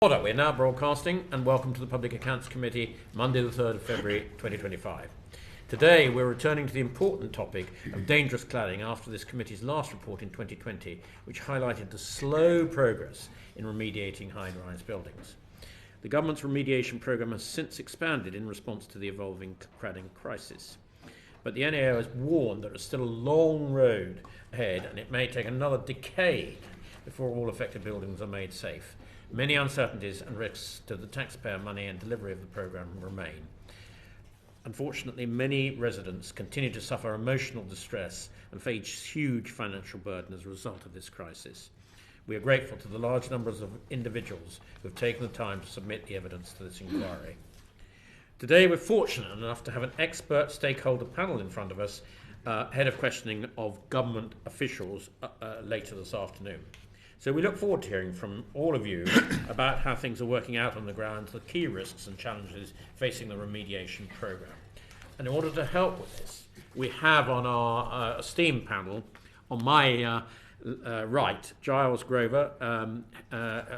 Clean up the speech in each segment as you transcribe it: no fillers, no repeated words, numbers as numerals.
Order. We're now broadcasting, and welcome to the Public Accounts Committee, Monday the 3rd of February 2025. Today we're returning to the important topic of dangerous cladding after this committee's last report in 2020, which highlighted the slow progress in remediating high-rise buildings. The government's remediation programme has since expanded in response to the evolving cladding crisis. But the NAO has warned there is still a long road ahead, and it may take another decade before all affected buildings are made safe. Many uncertainties and risks to the taxpayer money and delivery of the programme remain. Unfortunately, many residents continue to suffer emotional distress and face huge financial burden as a result of this crisis. We are grateful to the large numbers of individuals who have taken the time to submit the evidence to this inquiry. Today we're fortunate enough to have an expert stakeholder panel in front of us, ahead of questioning of government officials later this afternoon. So we look forward to hearing from all of you about how things are working out on the ground, the key risks and challenges facing the remediation programme. And in order to help with this, we have on our esteemed panel, on my right, Giles Grover,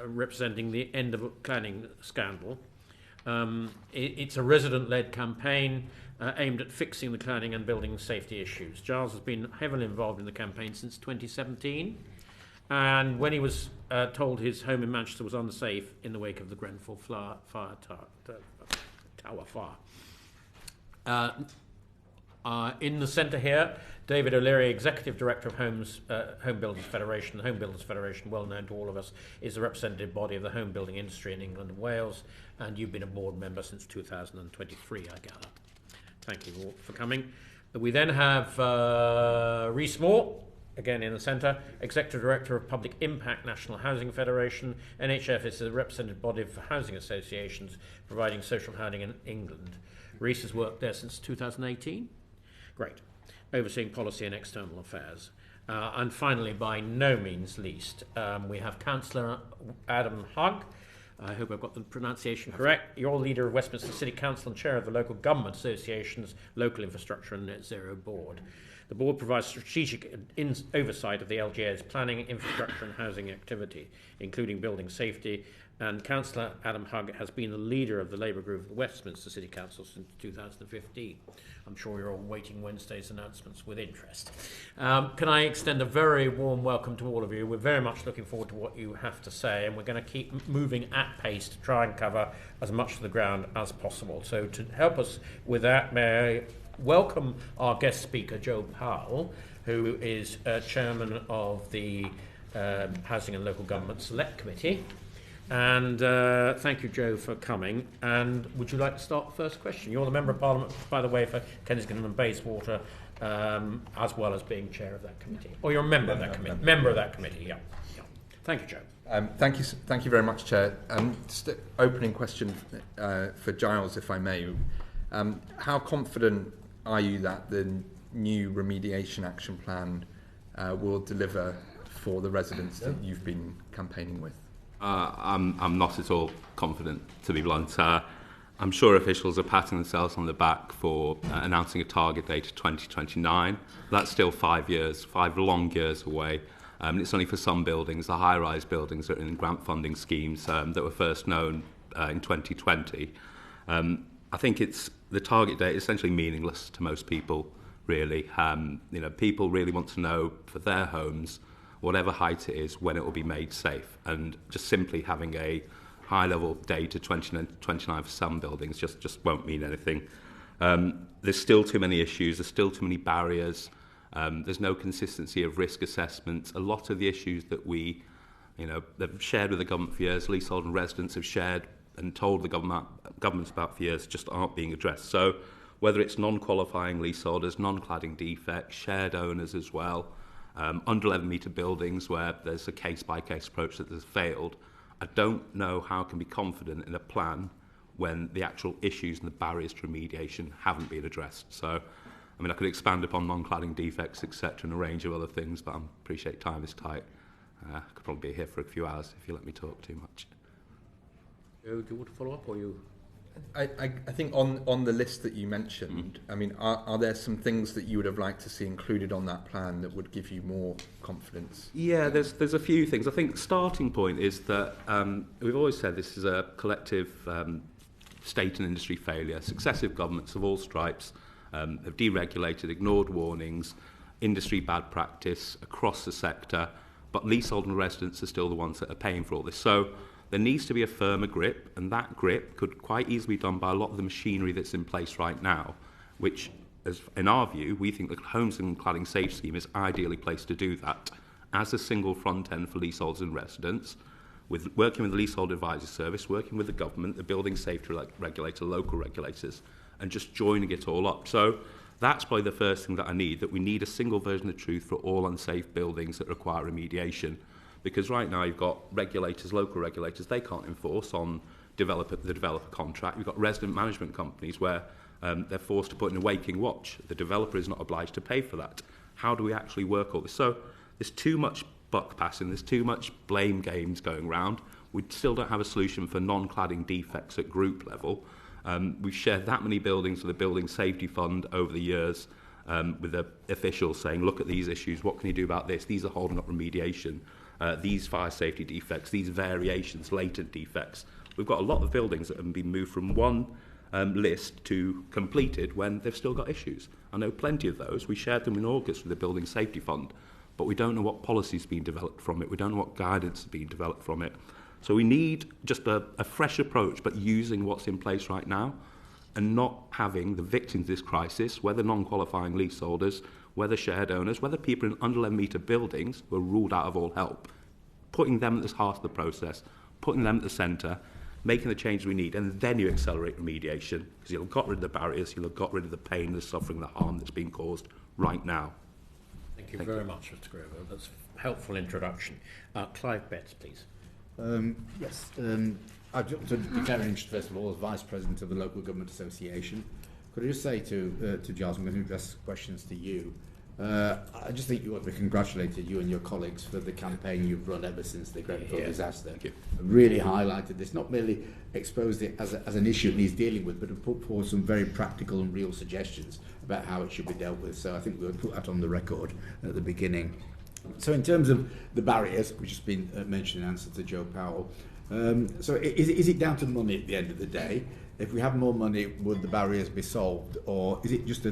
representing the end of cladding scandal. It's a resident-led campaign aimed at fixing the cladding and building safety issues. Giles has been heavily involved in the campaign since 2017. And when he was told his home in Manchester was unsafe in the wake of the Grenfell Tower fire. In the centre here, David O'Leary, Executive Director of Home Builders Federation. The Home Builders Federation, well known to all of us, is the representative body of the home building industry in England and Wales, and you've been a board member since 2023, I gather. Thank you all for coming. We then have Rhys, again in the centre, Executive Director of Public Impact National Housing Federation. NHF is the representative body for housing associations providing social housing in England. Rhys has worked there since 2018. Great. Overseeing policy and external affairs. And finally, by no means least, we have Councillor Adam Hugg. I hope I've got the pronunciation correct. You're leader of Westminster City Council and chair of the Local Government Association's Local Infrastructure and Net Zero Board. The board provides strategic oversight of the LGA's planning, infrastructure and housing activity, including building safety, and Councillor Adam Hugg has been the leader of the Labour group of the Westminster City Council since 2015. I'm sure you're all waiting Wednesday's announcements with interest. Can I extend a very warm welcome to all of you? We're very much looking forward to what you have to say, and we're going to keep moving at pace to try and cover as much of the ground as possible. So to help us with that, may I welcome our guest speaker, Joe Powell, who is chairman of the Housing and Local Government Select Committee. And thank you, Joe, for coming. And would you like to start the first question? You're the Member of Parliament, by the way, for Kensington and Bayswater, as well as being chair of that committee. Or you're a member of that committee. Member of that committee, yeah. Thank you, Joe. Thank you very much, Chair. Just an opening question for Giles, if I may. How confident are you that the new remediation action plan will deliver for the residents that you've been campaigning with? I'm not at all confident, to be blunt. I'm sure officials are patting themselves on the back for announcing a target date of 2029. That's still 5 years, 5 long years away. It's only for some buildings, the high-rise buildings that are in grant funding schemes that were first known in 2020. I think the target date is essentially meaningless to most people, really. People really want to know for their homes, whatever height it is, when it will be made safe. And just simply having a high-level date of 2029 for some buildings just won't mean anything. There's still too many issues. There's still too many barriers. There's no consistency of risk assessments. A lot of the issues that they've shared with the government for years, leasehold and residents have shared and told the governments about for years, just aren't being addressed. So whether it's non-qualifying leaseholders, non-cladding defects, shared owners as well, under 11 metre buildings where there's a case-by-case approach that has failed, I don't know how I can be confident in a plan when the actual issues and the barriers to remediation haven't been addressed. So, I could expand upon non-cladding defects, etc., and a range of other things, but I appreciate time is tight. I could probably be here for a few hours if you let me talk too much. Do you want to follow up, or you? I think on the list that you mentioned, I mean, are there some things that you would have liked to see included on that plan that would give you more confidence? Yeah, there's a few things. I think the starting point is that we've always said this is a collective state and industry failure. Successive governments of all stripes have deregulated, ignored warnings, industry bad practice across the sector, but leasehold and residents are still the ones that are paying for all this. So there needs to be a firmer grip, and that grip could quite easily be done by a lot of the machinery that's in place right now, which, as in our view, we think the Homes and Cladding Safe Scheme is ideally placed to do that as a single front end for leaseholders and residents, with working with the Leasehold Advisory Service, working with the government, the building safety regulator, local regulators, and just joining it all up. So that's probably the first thing that I need, that we need a single version of truth for all unsafe buildings that require remediation. Because right now you've got regulators, local regulators, they can't enforce on the developer contract. You've got resident management companies where they're forced to put in a waking watch. The developer is not obliged to pay for that. How do we actually work all this? So there's too much buck passing, there's too much blame games going around. We still don't have a solution for non-cladding defects at group level. We've shared that many buildings with the Building Safety Fund over the years with the officials saying, look at these issues, what can you do about this? These are holding up remediation. These fire safety defects, these variations, latent defects. We've got a lot of buildings that have been moved from one list to completed when they've still got issues. I know plenty of those. We shared them in August with the Building Safety Fund, but we don't know what policy's been developed from it. We don't know what guidance has been developed from it. So we need just a fresh approach, but using what's in place right now and not having the victims of this crisis, whether non-qualifying leaseholders, whether shared owners, whether people in under 11 metre buildings were ruled out of all help, putting them at the heart of the process, putting them at the centre, making the change we need, and then you accelerate remediation, because you'll have got rid of the barriers, you'll have got rid of the pain, the suffering, the harm that's being caused right now. Thank you very much, Mr. Grover. That's a helpful introduction. Clive Betts, please. Yes. I've to declare an interest, first of all, as Vice President of the Local Government Association. Could I just say to Giles, I'm going to address questions to you. I just think you ought to be congratulated, you and your colleagues, for the campaign you've run ever since the Grenfell disaster. Thank you. Really highlighted this, not merely exposed it as an issue it needs dealing with, but have put forward some very practical and real suggestions about how it should be dealt with. So I think we'll put that on the record at the beginning. So in terms of the barriers, which has been mentioned in answer to Joe Powell, so is it down to money at the end of the day? If we have more money, would the barriers be solved? Or is it just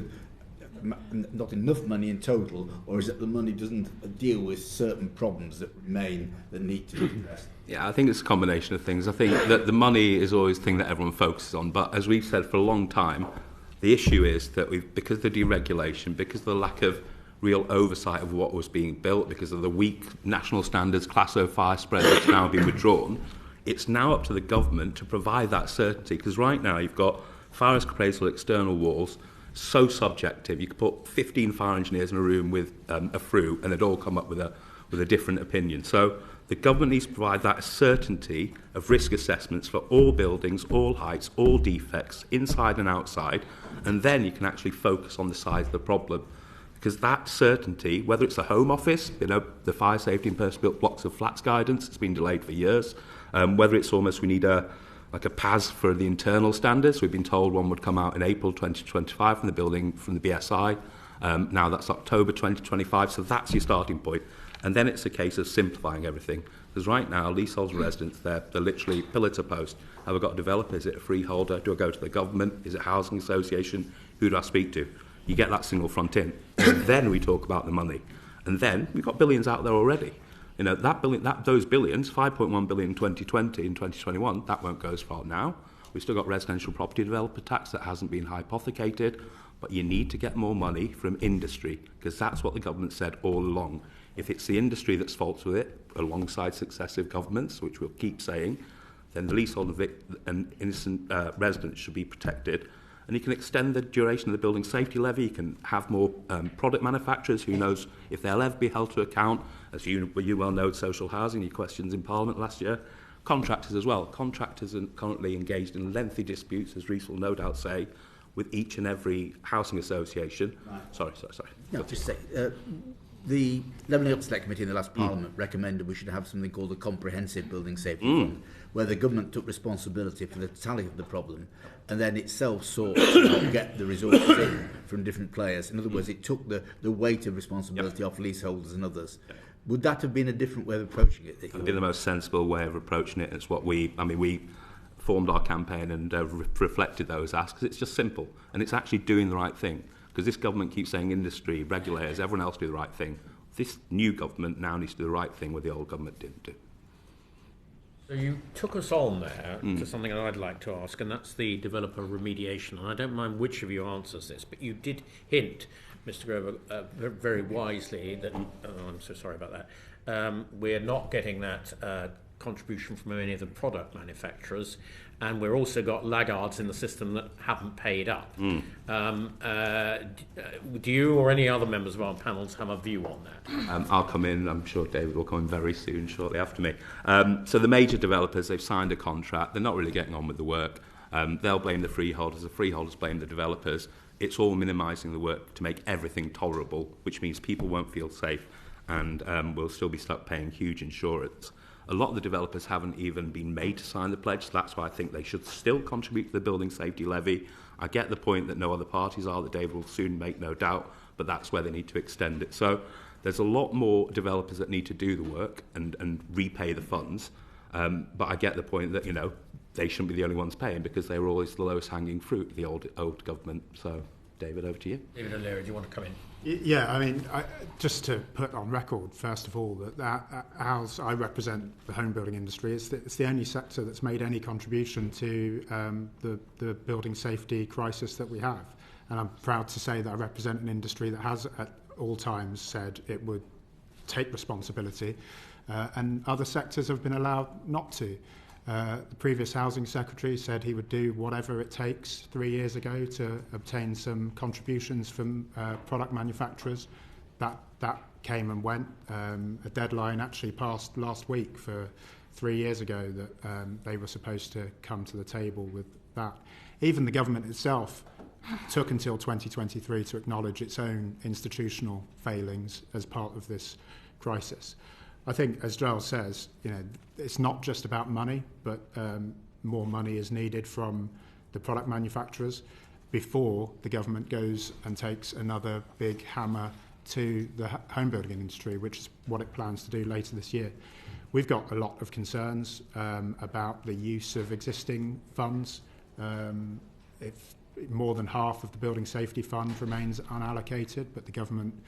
not enough money in total? Or is it the money doesn't deal with certain problems that remain that need to be addressed? Yeah, I think it's a combination of things. I think that the money is always the thing that everyone focuses on. But as we've said for a long time, the issue is that because of the deregulation, because of the lack of real oversight of what was being built, because of the weak national standards, Class O fire spread that's now been withdrawn, it's now up to the government to provide that certainty. Because right now you've got fire risk appraisal external walls, so subjective. You could put 15 fire engineers in a room with a FRU and they'd all come up with a different opinion. So the government needs to provide that certainty of risk assessments for all buildings, all heights, all defects, inside and outside, and then you can actually focus on the size of the problem. Because that certainty, whether it's the Home Office, the fire safety and purpose-built blocks of flats guidance, it's been delayed for years, whether it's almost we need a PAS for the internal standards. We've been told one would come out in April 2025 from the BSI. Now that's October 2025, so that's your starting point. And then it's a case of simplifying everything. Because right now, leasehold residents, they're literally pillar to post. Have I got a developer? Is it a freeholder? Do I go to the government? Is it a housing association? Who do I speak to? You get that single front in. And then we talk about the money. And then we've got billions out there already. Those billions, 5.1 billion in 2020 and 2021, that won't go as far now. We've still got residential property developer tax that hasn't been hypothecated, but you need to get more money from industry, because that's what the government said all along. If it's the industry that's faults with it, alongside successive governments, which we'll keep saying, then the leasehold and innocent residents should be protected. And you can extend the duration of the building safety levy. You can have more product manufacturers. Who knows if they'll ever be held to account. As you well know, social housing, your questions in Parliament last year. Contractors as well. Contractors are currently engaged in lengthy disputes, as Rhys will no doubt say, with each and every housing association. Right. Sorry. No, just say, The Llewelyn Select Committee in the last Parliament recommended we should have something called a comprehensive building safety fund, where the government took responsibility for the totality of the problem and then itself sought to get the resources in from different players. In other words, it took the weight of responsibility off leaseholders and others. Would that have been a different way of approaching it? It would be the most sensible way of approaching it. It's what we formed our campaign and reflected those asks, because it's just simple and it's actually doing the right thing. Because this government keeps saying industry, regulators, everyone else do the right thing. This new government now needs to do the right thing where the old government didn't do. So you took us on there to something that I'd like to ask, and that's the developer remediation. And I don't mind which of you answers this, but you did hint, Mr. Grover, very wisely that, I'm so sorry about that, we're not getting that contribution from any of the product manufacturers, and we've also got laggards in the system that haven't paid up. Do you or any other members of our panels have a view on that? I'll come in. I'm sure David will come in very soon, shortly after me. So the major developers, they've signed a contract. They're not really getting on with the work. They'll blame the freeholders blame the developers. It's all minimising the work to make everything tolerable, which means people won't feel safe and will still be stuck paying huge insurance. A lot of the developers haven't even been made to sign the pledge, so that's why I think they should still contribute to the building safety levy. I get the point that no other parties are, that David will soon make, no doubt, but that's where they need to extend it. So there's a lot more developers that need to do the work and repay the funds, but I get the point that, they shouldn't be the only ones paying because they were always the lowest hanging fruit, the old government. So, David, over to you. David O'Leary, do you want to come in? Yeah, I mean, just to put on record, first of all, that as I represent the home building industry, it's the only sector that's made any contribution to the building safety crisis that we have. And I'm proud to say that I represent an industry that has at all times said it would take responsibility, and other sectors have been allowed not to. The previous Housing Secretary said he would do whatever it takes 3 years ago to obtain some contributions from product manufacturers. That came and went. A deadline actually passed last week for 3 years ago that they were supposed to come to the table with that. Even the government itself took until 2023 to acknowledge its own institutional failings as part of this crisis. I think, as Giles says, it's not just about money, but more money is needed from the product manufacturers before the government goes and takes another big hammer to the home building industry, which is what it plans to do later this year. We've got a lot of concerns about the use of existing funds. If more than half of the building safety fund remains unallocated, but the government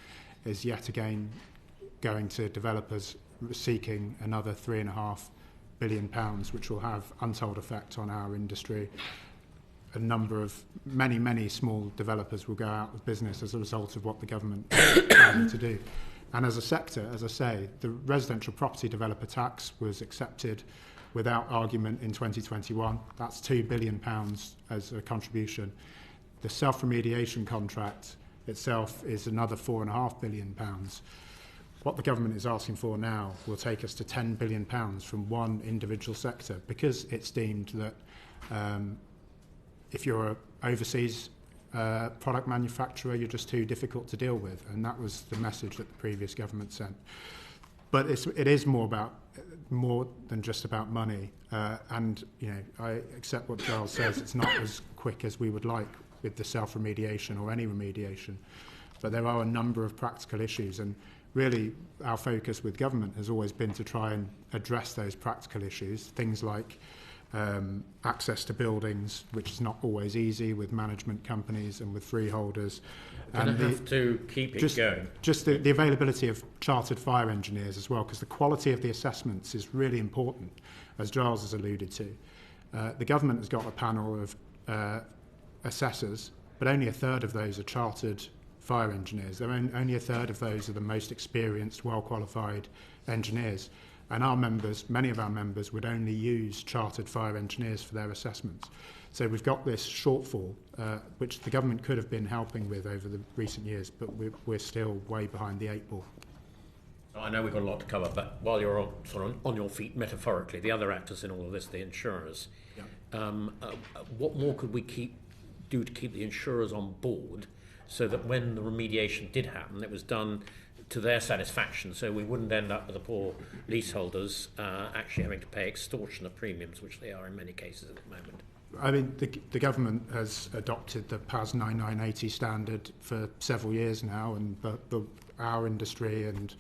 is yet again going to developers seeking another £3.5 billion, which will have untold effect on our industry. A number of many small developers will go out of business as a result of what the government is planning to do. And as a sector, as I say, the residential property developer tax was accepted without argument in 2021. That's £2 billion as a contribution. The self-remediation contract itself is another £4.5 billion. What the government is asking for now will take us to £10 billion from one individual sector, because it's deemed that if you're an overseas product manufacturer, you're just too difficult to deal with. And that was the message that the previous government sent. But it is more than just about money. And I accept what Giles says. It's not as quick as we would like with the self-remediation or any remediation. But there are a number of practical issues, and really our focus with government has always been to try and address those practical issues, things like access to buildings, which is not always easy with management companies and with freeholders. And have to keep it going. Just the availability of chartered fire engineers as well, because the quality of the assessments is really important, as Giles has alluded to. The government has got a panel of assessors, but only a third of those are chartered fire engineers. Only a third of those are the most experienced, well-qualified engineers. And our members, many of our members, would only use chartered fire engineers for their assessments. So we've got this shortfall, which the government could have been helping with over the recent years, but we're still way behind the 8 ball. I know we've got a lot to cover, but while you're on your feet metaphorically, the other actors in all of this, the insurers, what more could we do to keep the insurers on board so that when the remediation did happen, it was done to their satisfaction, so we wouldn't end up with the poor leaseholders actually having to pay extortionate premiums, which they are in many cases at the moment. I mean, the government has adopted the PAS 9980 standard for several years now, and our industry and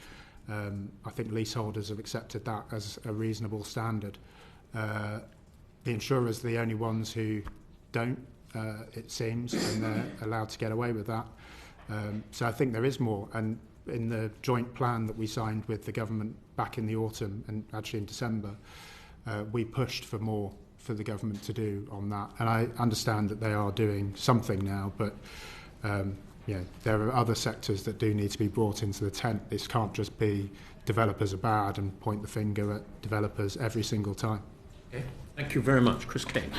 I think leaseholders have accepted that as a reasonable standard. The insurers are the only ones who don't, it seems, and they're allowed to get away with that. So I think there is more, and in the joint plan that we signed with the government back in the autumn and actually in December, we pushed for more for the government to do on that. And I understand that they are doing something now, but there are other sectors that do need to be brought into the tent. This can't just be developers are bad and point the finger at developers every single time. Okay. Thank you very much. Chris Kane.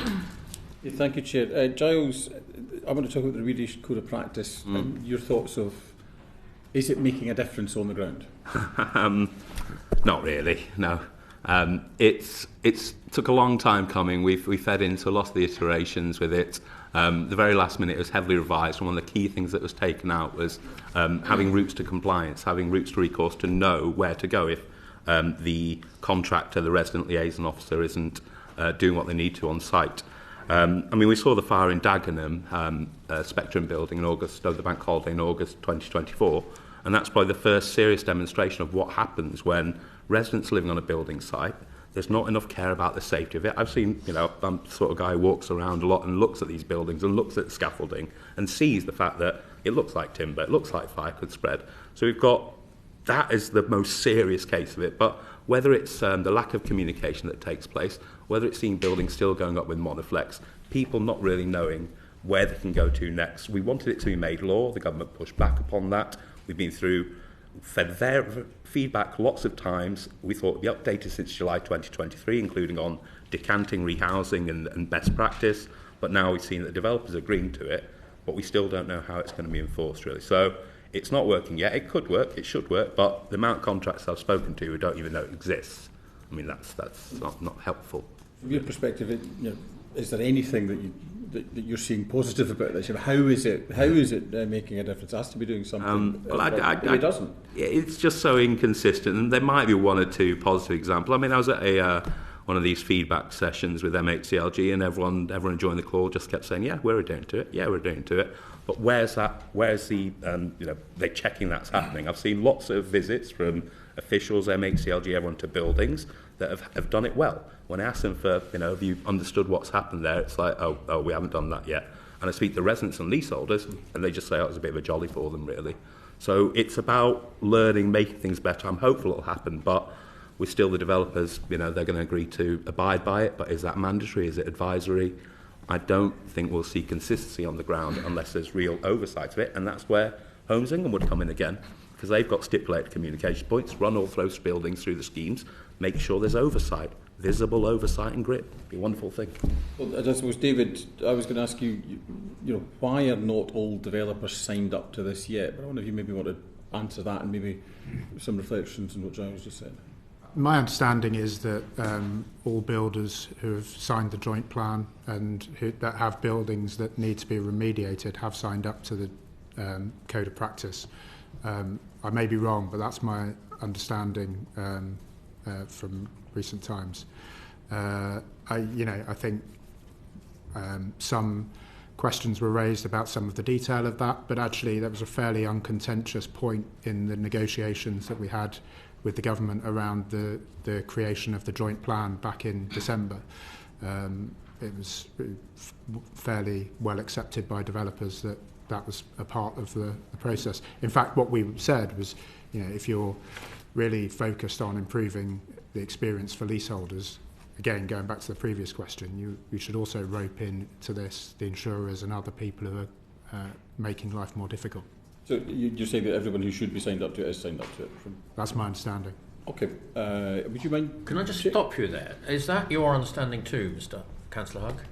Yeah, thank you, Chair. Giles, I want to talk about the Remediation Code of Practice and your thoughts of, is it making a difference on the ground? Not really, no. It's took a long time coming. We fed into a lot of the iterations with it. The very last minute it was heavily revised, and one of the key things that was taken out was having routes to compliance, having routes to recourse to know where to go if the contractor, the resident liaison officer, isn't doing what they need to on site. I mean, we saw the fire in Dagenham, Spectrum building in August, over the bank holiday in August 2024, and that's probably the first serious demonstration of what happens when residents living on a building site, there's not enough care about the safety of it. I've seen, I'm the sort of guy who walks around a lot and looks at these buildings and looks at the scaffolding and sees the fact that it looks like timber, it looks like fire could spread. So we've got, that is the most serious case of it. But whether it's the lack of communication that takes place, whether it's seeing buildings still going up with monoflex, people not really knowing where they can go to next. We wanted it to be made law. The government pushed back upon that. We've been through, fed their feedback lots of times. We thought the updated since July 2023, including on decanting, rehousing and best practice. But now we've seen that the developers are agreeing to it, but we still don't know how it's going to be enforced, really. So it's not working yet. It could work, it should work, but the amount of contracts I've spoken to who don't even know it exists, I mean, that's not helpful. From your perspective, is there anything that you're seeing positive about this? How is it making a difference? It has to be doing something. It doesn't. It's just so inconsistent, and there might be one or two positive examples. I mean, I was at one of these feedback sessions with MHCLG, and everyone joined the call just kept saying, "Yeah, we're doing to it. Yeah, we're doing to it." But where's that? Where's the? They're checking that's happening. I've seen lots of visits from officials, MHCLG, everyone to buildings that have done it well. When I ask them for, have you understood what's happened there, it's like, oh, we haven't done that yet. And I speak to residents and leaseholders, and they just say, it was a bit of a jolly for them, really. So it's about learning, making things better. I'm hopeful it'll happen, but we're still the developers, they're going to agree to abide by it, but is that mandatory? Is it advisory? I don't think we'll see consistency on the ground unless there's real oversight of it, and that's where Homes England would come in again, because they've got stipulated communication points, run all those buildings through the schemes, make sure there's oversight, visible oversight and grit. It'd be a wonderful thing. Well, I suppose, David, I was going to ask you, why are not all developers signed up to this yet? But I wonder if you maybe want to answer that and maybe some reflections on what Giles just said. My understanding is that all builders who have signed the joint plan and that have buildings that need to be remediated have signed up to the Code of Practice. I may be wrong, but that's my understanding from recent times. I think some questions were raised about some of the detail of that, but actually that was a fairly uncontentious point in the negotiations that we had with the government around the creation of the joint plan back in December. It was fairly well accepted by developers that was a part of the process. In fact, what we said was, if you're really focused on improving the experience for leaseholders, again, going back to the previous question, you should also rope in to this the insurers and other people who are making life more difficult. So you're saying that everyone who should be signed up to it is signed up to it? That's my understanding. Okay. Would you mind? Can I just stop you there? Is that your understanding too, Mr. Councillor Hugg?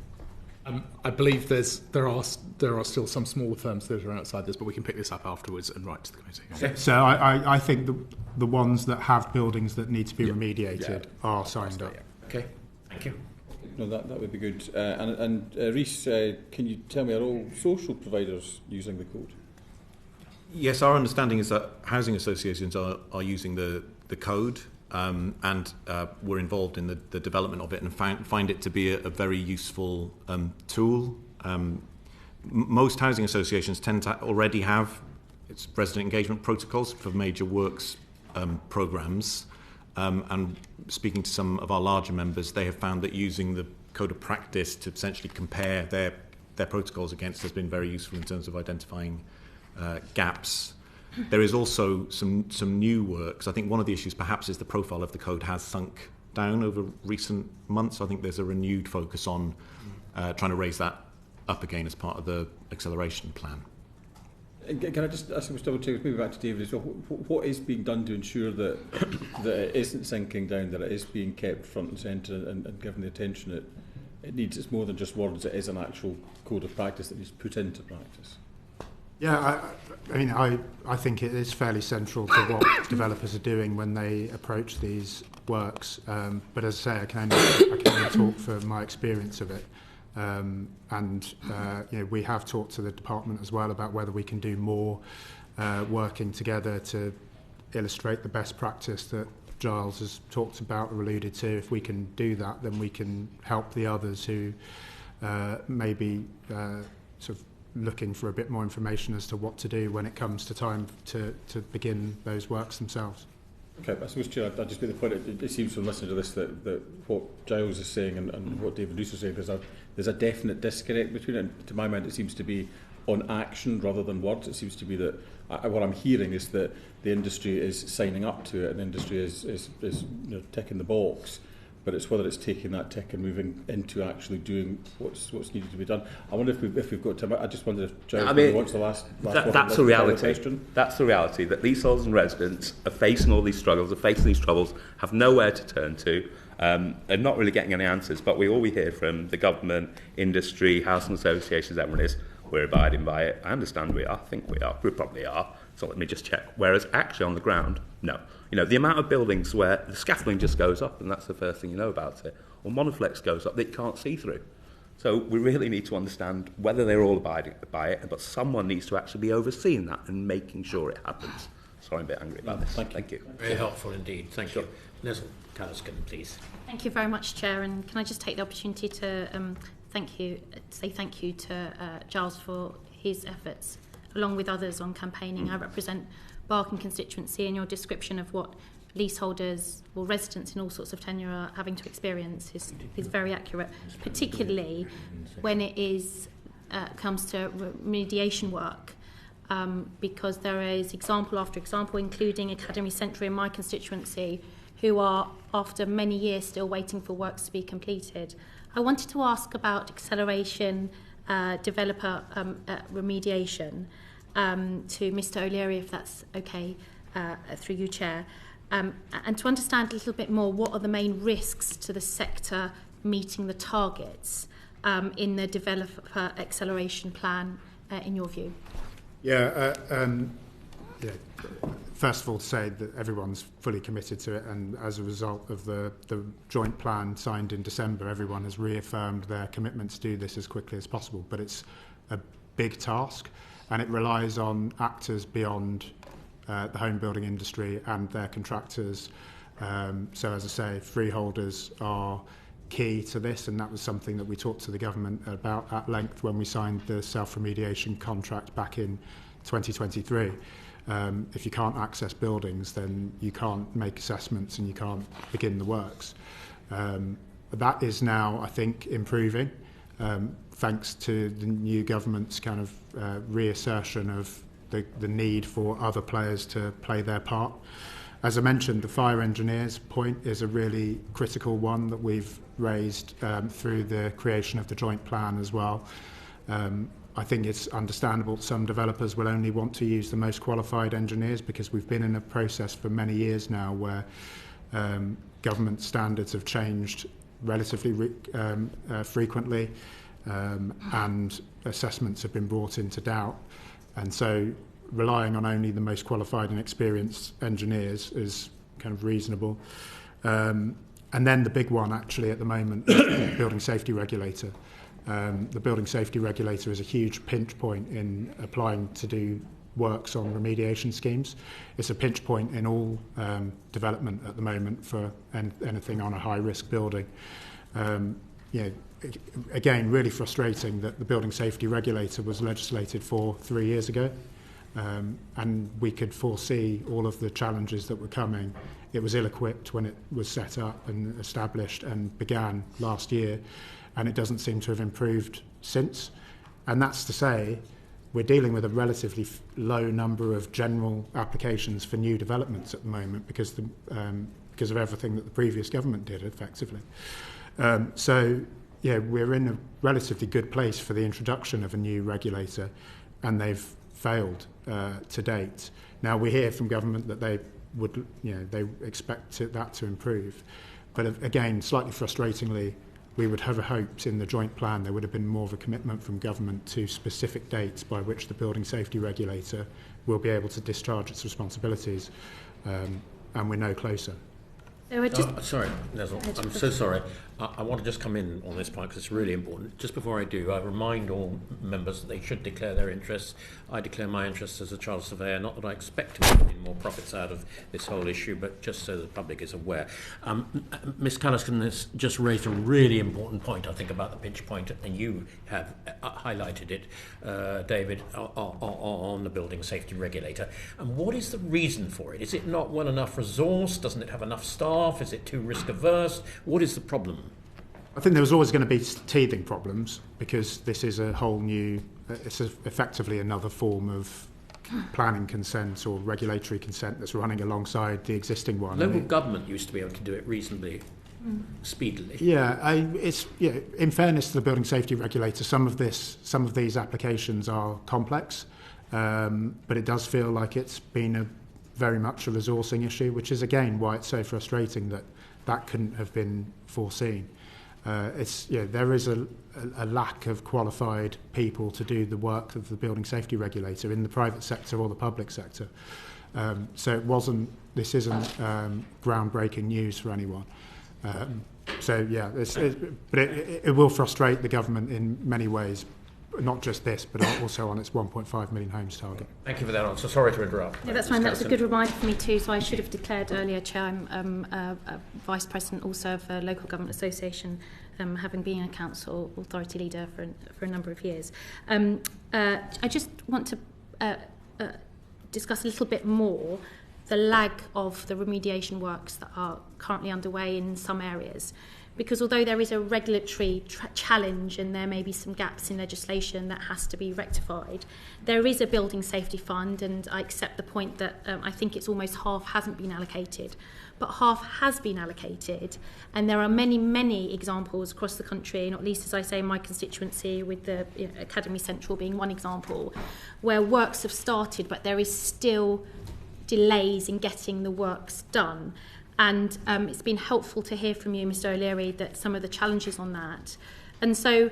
I believe there are still some smaller firms that are outside this, but we can pick this up afterwards and write to the committee. Okay. So I think the ones that have buildings that need to be remediated are signed up. Okay, thank you. No, that would be good. And Rhys, can you tell me, are all social providers using the code? Yes, our understanding is that housing associations are using the code and were involved in the development of it and find it to be a very useful tool. Most housing associations tend to already have its resident engagement protocols for major works programmes. And speaking to some of our larger members, they have found that using the code of practice to essentially compare their protocols against has been very useful in terms of identifying gaps. There is also some new works. I think one of the issues perhaps is the profile of the code has sunk down over recent months. I think there's a renewed focus on trying to raise that up again as part of the acceleration plan. Can I just ask you to double check, maybe back to David as well, what is being done to ensure that it isn't sinking down, that it is being kept front and centre and given the attention it needs? It's more than just words, it is an actual code of practice that needs put into practice. Yeah, I think it is fairly central to what developers are doing when they approach these works. But as I say, I can only talk for my experience of it. We have talked to the department as well about whether we can do more working together to illustrate the best practice that Giles has talked about or alluded to. If we can do that, then we can help the others who may be sort of looking for a bit more information as to what to do when it comes to time to begin those works themselves. Okay, I suppose, Chair, I'd just make the point, it seems from listening to this that what Giles is saying and what David Rhys is saying, there's a definite disconnect between it. And to my mind, it seems to be on action rather than words. It seems to be that what I'm hearing is that the industry is signing up to it and the industry is ticking the box, but it's whether it's taking that tick and moving into actually doing what's needed to be done. I wonder if we've got time. I just wondered if Giles wants the last that's the reality. That's the reality, that leaseholders and residents are facing all these struggles, are facing these troubles, have nowhere to turn to, and not really getting any answers. But all we hear from the government, industry, housing associations, everyone is, we're abiding by it. I understand we are. I think we are. We probably are. So let me just check. Whereas actually on the ground, no. The amount of buildings where the scaffolding just goes up and that's the first thing you know about it, or monoflex goes up that you can't see through. So we really need to understand whether they're all abiding by it, but someone needs to actually be overseeing that and making sure it happens. Sorry, I'm a bit angry about this. Thank you. Very helpful indeed. Thank you. Liz Calliskin, please. Thank you very much, Chair. And can I just take the opportunity to say thank you to Giles for his efforts, along with others on campaigning. I represent Barking constituency, and your description of what leaseholders or residents in all sorts of tenure are having to experience is very accurate, particularly when it comes to remediation work, because there is example after example, including Academy Centre in my constituency, who are, after many years, still waiting for works to be completed. I wanted to ask about acceleration, developer remediation, to Mr. O'Leary, if that's okay, through you, Chair, and to understand a little bit more what are the main risks to the sector meeting the targets in the developer acceleration plan, in your view. First of all, to say that everyone's fully committed to it, and as a result of the joint plan signed in December, everyone has reaffirmed their commitment to do this as quickly as possible. But it's a big task, and it relies on actors beyond the home building industry and their contractors. So, as I say, freeholders are key to this, and that was something that we talked to the government about at length when we signed the self-remediation contract back in 2023. If you can't access buildings, then you can't make assessments and you can't begin the works. That is now, I think, improving, thanks to the new government's kind of reassertion of the need for other players to play their part. As I mentioned, the fire engineers point is a really critical one that we've raised through the creation of the joint plan as well. I think it's understandable some developers will only want to use the most qualified engineers, because we've been in a process for many years now where government standards have changed relatively frequently, and assessments have been brought into doubt. And so relying on only the most qualified and experienced engineers is kind of reasonable. And then the big one actually at the moment is the building safety regulator. The building safety regulator is a huge pinch point in applying to do works on remediation schemes. It's a pinch point in all development at the moment for anything on a high-risk building. Again, really frustrating that the building safety regulator was legislated for 3 years ago, and we could foresee all of the challenges that were coming. It was ill-equipped when it was set up and established and began last year, and it doesn't seem to have improved since. And that's to say, we're dealing with a relatively low number of general applications for new developments at the moment because of everything that the previous government did, effectively. We're in a relatively good place for the introduction of a new regulator, and they've failed to date. Now, we hear from government that they expect that to improve. But again, slightly frustratingly, we would have hoped in the joint plan there would have been more of a commitment from government to specific dates by which the building safety regulator will be able to discharge its responsibilities, and we're no closer. Sorry, Nestle, I'm so sorry. I want to just come in on this point because it's really important. Just before I do, I remind all members that they should declare their interests. I declare my interests as a child surveyor, not that I expect to make any more profits out of this whole issue, but just so the public is aware. Ms. Calliston has just raised a really important point, I think, about the pinch point, and you have highlighted it, David, on the building safety regulator. And what is the reason for it? Is it not well enough resource? Doesn't it have enough staff? Is it too risk averse? What is the problem? I think there was always going to be teething problems because this is a whole new, it's effectively another form of planning consent or regulatory consent that's running alongside the existing one. Local government used to be able to do it reasonably speedily. In fairness to the building safety regulator, some of these applications are complex, but it does feel like it's been very much a resourcing issue, which is again why it's so frustrating that couldn't have been foreseen. There is a lack of qualified people to do the work of the building safety regulator in the private sector or the public sector. This isn't groundbreaking news for anyone. But it will frustrate the government in many ways, not just this, but also on its 1.5 million homes target. Thank you for that answer. Sorry to interrupt. Yeah, that's fine. That was a good reminder for me too. So I should have declared earlier, Chair, I'm a Vice President also of a Local Government Association, having been a council authority leader for a number of years. I just want to discuss a little bit more the lag of the remediation works that are currently underway in some areas. Because although there is a regulatory challenge and there may be some gaps in legislation that has to be rectified, there is a building safety fund, and I accept the point that I think it's almost half hasn't been allocated, but half has been allocated, and there are many, many examples across the country, not least, as I say, in my constituency, with the Academy Central being one example, where works have started, but there is still delays in getting the works done. And it's been helpful to hear from you, Mr. O'Leary, that some of the challenges on that. And so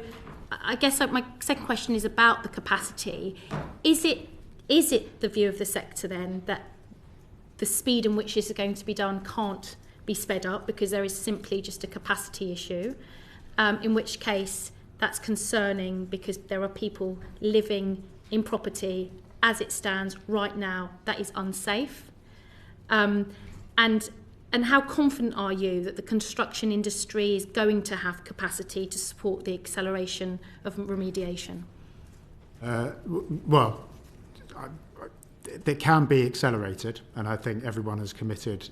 I guess my second question is about the capacity. Is it the view of the sector then that the speed in which this is going to be done can't be sped up because there is simply just a capacity issue, in which case that's concerning because there are people living in property as it stands right now that is unsafe? And how confident are you that the construction industry is going to have capacity to support the acceleration of remediation? It can be accelerated, and I think everyone has committed,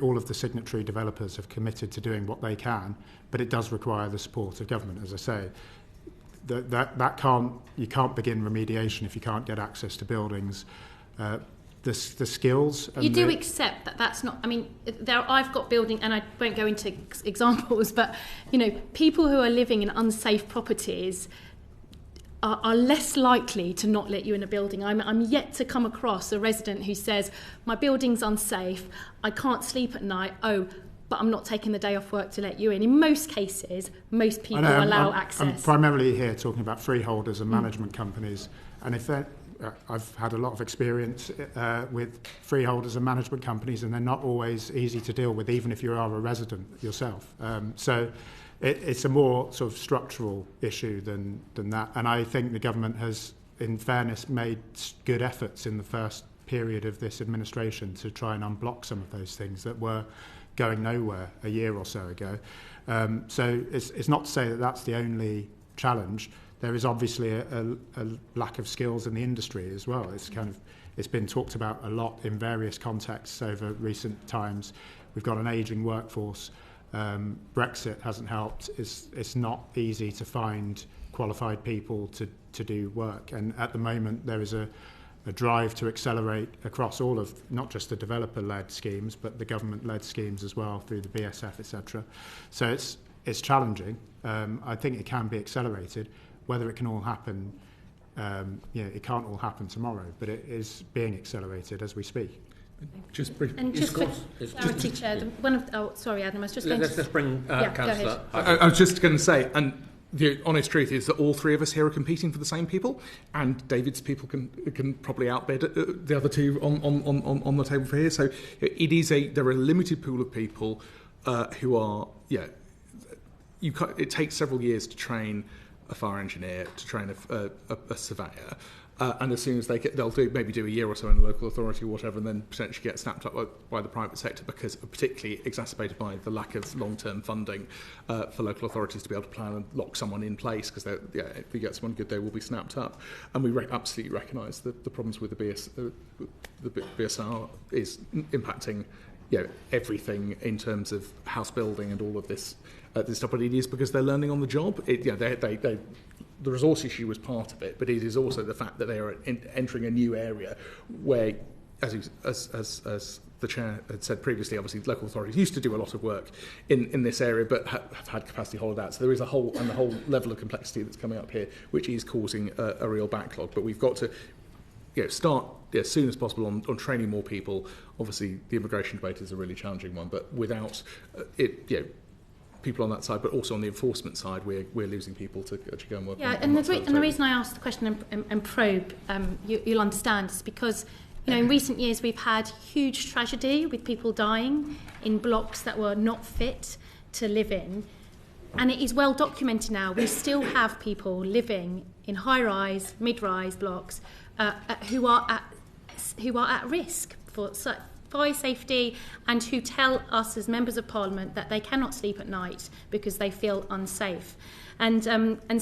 all of the signatory developers have committed to doing what they can, but it does require the support of government, as I say. You can't begin remediation if you can't get access to buildings. The skills. And you do accept that that's not. I mean, I've got building, and I won't go into examples, but people who are living in unsafe properties are less likely to not let you in a building. I'm yet to come across a resident who says, "My building's unsafe. I can't sleep at night. Oh, but I'm not taking the day off work to let you in." In most cases, most people allow access. I'm primarily here talking about freeholders and management companies, and if they're I've had a lot of experience with freeholders and management companies, and they're not always easy to deal with, even if you are a resident yourself. So it's a more sort of structural issue than that. And I think the government has in fairness, made good efforts in the first period of this administration to try and unblock some of those things that were going nowhere a year or so ago. So it's not to say that that's the only challenge. There is obviously a lack of skills in the industry as well. It's been talked about a lot in various contexts over recent times. We've got an ageing workforce. Brexit hasn't helped. It's not easy to find qualified people to do work. And at the moment, there is a drive to accelerate across all of, not just the developer-led schemes, but the government-led schemes as well through the BSF, etc. So it's challenging. I think it can be accelerated. Whether it can all happen, it can't all happen tomorrow, but it is being accelerated as we speak. Just brief. And just for clarity, Chair, sorry, Adam, I was just going to... Let's bring Councillor. I was just going to say, and the honest truth is that all three of us here are competing for the same people, and David's people can probably outbid the other two on the table for here. So there are a limited pool of people who are it takes several years to train a fire engineer, to train a surveyor. And as soon as they'll do a year or so in a local authority or whatever, and then potentially get snapped up by the private sector, because particularly exacerbated by the lack of long-term funding for local authorities to be able to plan and lock someone in place, because if we get someone good, they will be snapped up. And we absolutely recognise that the problems with the BSR is impacting everything in terms of house building and all of this stuff, but it is because they're learning on the job. The resource issue was part of it, but it is also the fact that they are entering a new area where, as the Chair had said previously, obviously local authorities used to do a lot of work in this area, but have had capacity hollowed out. So there is a whole level of complexity that's coming up here, which is causing a real backlog. But we've got to start as soon as possible on training more people. Obviously, the immigration debate is a really challenging one, but without people on that side, but also on the enforcement side, we're losing people to actually go and work. Yeah, and the reason I asked the question and probe, you'll understand, is because in recent years we've had huge tragedy with people dying in blocks that were not fit to live in, and it is well documented now. We still have people living in high-rise, mid-rise blocks who are at risk for fire safety, and who tell us as members of Parliament that they cannot sleep at night because they feel unsafe. And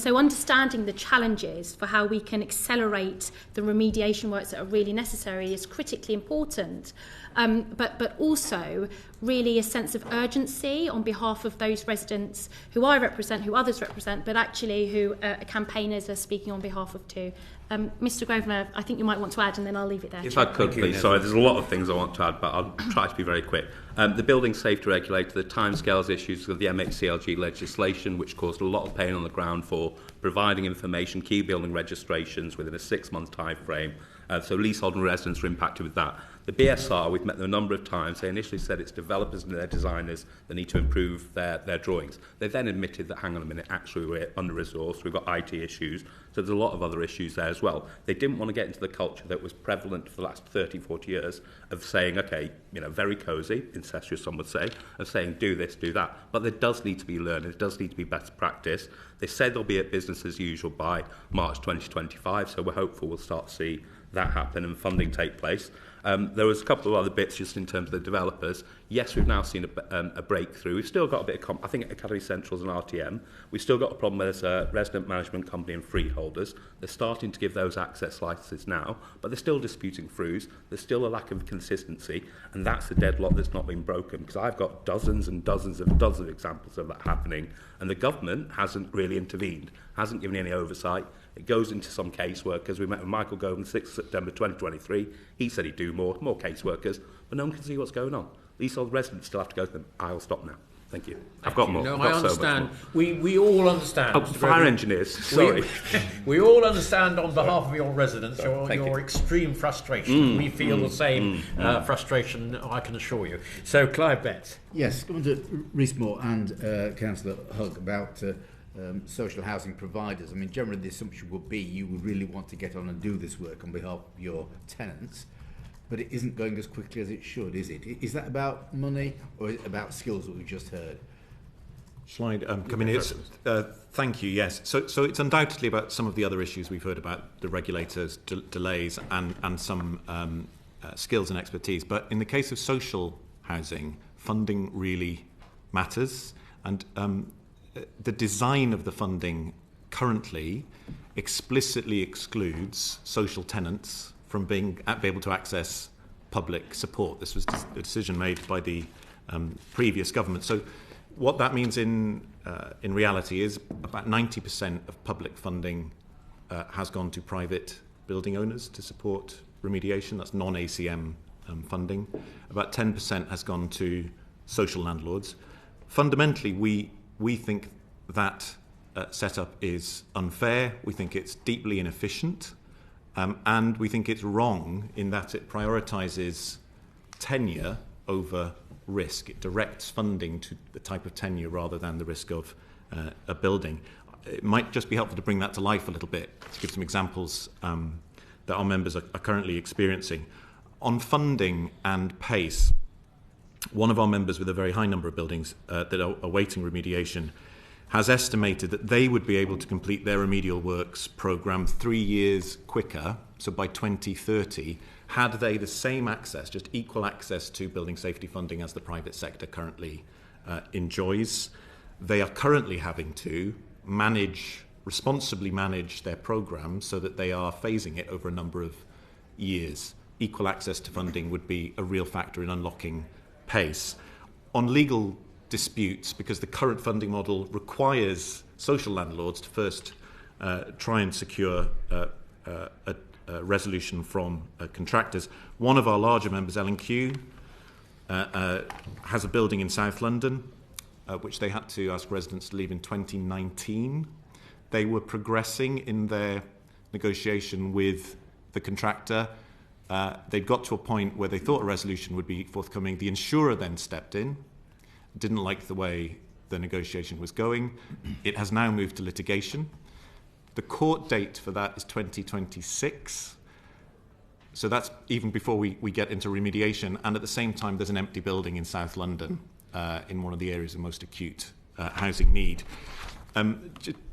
so understanding the challenges for how we can accelerate the remediation works that are really necessary is critically important. But also really a sense of urgency on behalf of those residents who I represent, who others represent, but actually who campaigners are speaking on behalf of too. Mr Grosvenor, I think you might want to add, and then I'll leave it there. If I could, please. Sorry, there's a lot of things I want to add, but I'll try to be very quick. The building safety regulator, the timescales issues of the MHCLG legislation, which caused a lot of pain on the ground for providing information, key building registrations within a 6-month time frame. So leasehold and residents are impacted with that. The BSR, we've met them a number of times. They initially said it's developers and their designers that need to improve their drawings. They then admitted that, hang on a minute, actually we're under-resourced, we've got IT issues, so there's a lot of other issues there as well. They didn't want to get into the culture that was prevalent for the last 30, 40 years of saying, okay, very cosy, incestuous some would say, of saying do this, do that. But there does need to be learning, there does need to be better practice. They said they'll be at business as usual by March 2025, so we're hopeful we'll start to see that happen and funding take place. There was a couple of other bits just in terms of the developers. Yes, we've now seen a breakthrough. We've still got a bit of, I think Academy Central's an RTM. We've still got a problem where there's a resident management company and freeholders. They're starting to give those access licenses now, but they're still disputing throughs. There's still a lack of consistency, and that's the deadlock that's not been broken, because I've got dozens and dozens of examples of that happening, and the government hasn't really intervened, hasn't given any oversight. It goes into some caseworkers. We met with Michael Govan 6th September 2023. He said he'd do more caseworkers, but no one can see what's going on. Leasehold residents still have to go to them. I'll stop now. Thank you. I've got more. No, I've I got understand. So much more. We all understand. Fire engineers, sorry. We all understand on behalf of your residents your extreme frustration. We feel the same frustration, I can assure you. So, Clive Betts. Yes, coming to Rhys and Councillor Hugg about social housing providers. I mean, generally the assumption would be you would really want to get on and do this work on behalf of your tenants, but it isn't going as quickly as it should, is it? Is that about money, or is it about skills that we've just heard? Shall I come in here? Thank you, yes. So it's undoubtedly about some of the other issues we've heard about, the regulators' delays and some skills and expertise. But in the case of social housing, funding really matters. And the design of the funding currently explicitly excludes social tenants from being able to access public support. This was a decision made by the previous government. So what that means in reality is about 90% of public funding has gone to private building owners to support remediation. That's non-ACM funding. About 10% has gone to social landlords. Fundamentally, we think that setup is unfair. We think it's deeply inefficient. And we think it's wrong in that it prioritises tenure over risk. It directs funding to the type of tenure rather than the risk of a building. It might just be helpful to bring that to life a little bit, to give some examples that our members are currently experiencing. On funding and pace, one of our members with a very high number of buildings that are awaiting remediation has estimated that they would be able to complete their remedial works programme 3 years quicker, so by 2030, had they the same access, just equal access to building safety funding as the private sector currently enjoys. They are currently having to responsibly manage their programme so that they are phasing it over a number of years. Equal access to funding would be a real factor in unlocking pace. On legal disputes, because the current funding model requires social landlords to first try and secure a resolution from contractors. One of our larger members, L&Q, has a building in South London, which they had to ask residents to leave in 2019. They were progressing in their negotiation with the contractor. They'd got to a point where they thought a resolution would be forthcoming. The insurer then stepped in, didn't like the way the negotiation was going. It has now moved to litigation. The court date for that is 2026. So that's even before we get into remediation. And at the same time, there's an empty building in South London in one of the areas of most acute housing need.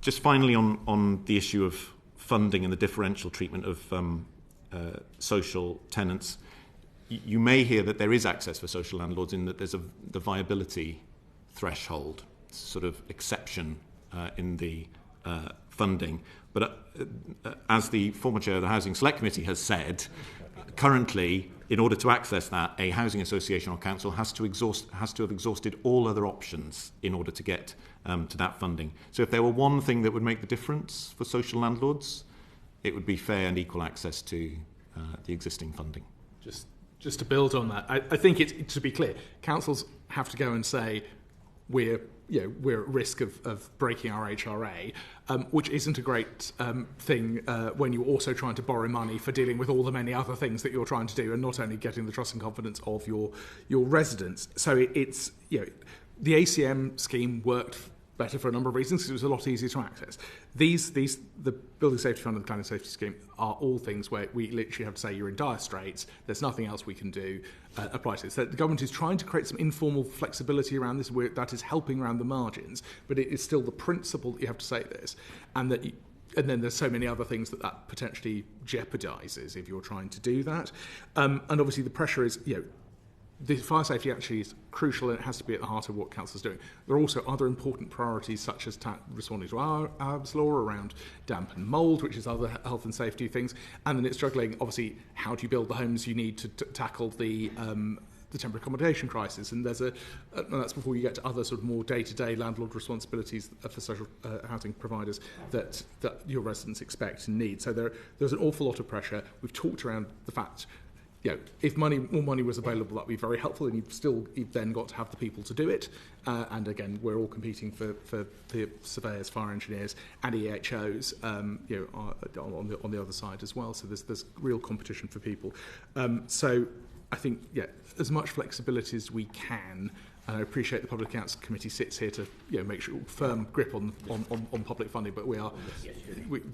Just finally on the issue of funding and the differential treatment of social tenants, you may hear that there is access for social landlords in that there's the viability threshold, sort of exception in the funding. But as the former chair of the Housing Select Committee has said, currently, in order to access that, a housing association or council has to have exhausted all other options in order to get to that funding. So if there were one thing that would make the difference for social landlords, it would be fair and equal access to the existing funding. Just to build on that, I think it's, to be clear, councils have to go and say we're at risk of breaking our HRA, which isn't a great thing when you're also trying to borrow money for dealing with all the many other things that you're trying to do, and not only getting the trust and confidence of your residents. So it's the ACM scheme worked better for a number of reasons because it was a lot easier to access. The Building Safety Fund and the Cladding Safety Scheme are all things where we literally have to say you're in dire straits, there's nothing else we can do, apply to it. So the government is trying to create some informal flexibility around this, where that is helping around the margins, but it is still the principle that you have to say this, and then there's so many other things that potentially jeopardises if you're trying to do that. And obviously the pressure is, the fire safety actually is crucial and it has to be at the heart of what council's doing. There are also other important priorities such as responding to our law around damp and mould, which is other health and safety things. And then it's struggling, obviously, how do you build the homes you need to tackle the temporary accommodation crisis. And and that's before you get to other sort of more day-to-day landlord responsibilities for social housing providers that your residents expect and need. So there's an awful lot of pressure. We've talked around the fact, if more money was available, that would be very helpful, and you've then got to have the people to do it. And again, we're all competing for the surveyors, fire engineers, and EHOs, on the other side as well. So there's real competition for people. So I think, as much flexibility as we can. And I appreciate the Public Accounts Committee sits here to make sure firm grip on public funding, but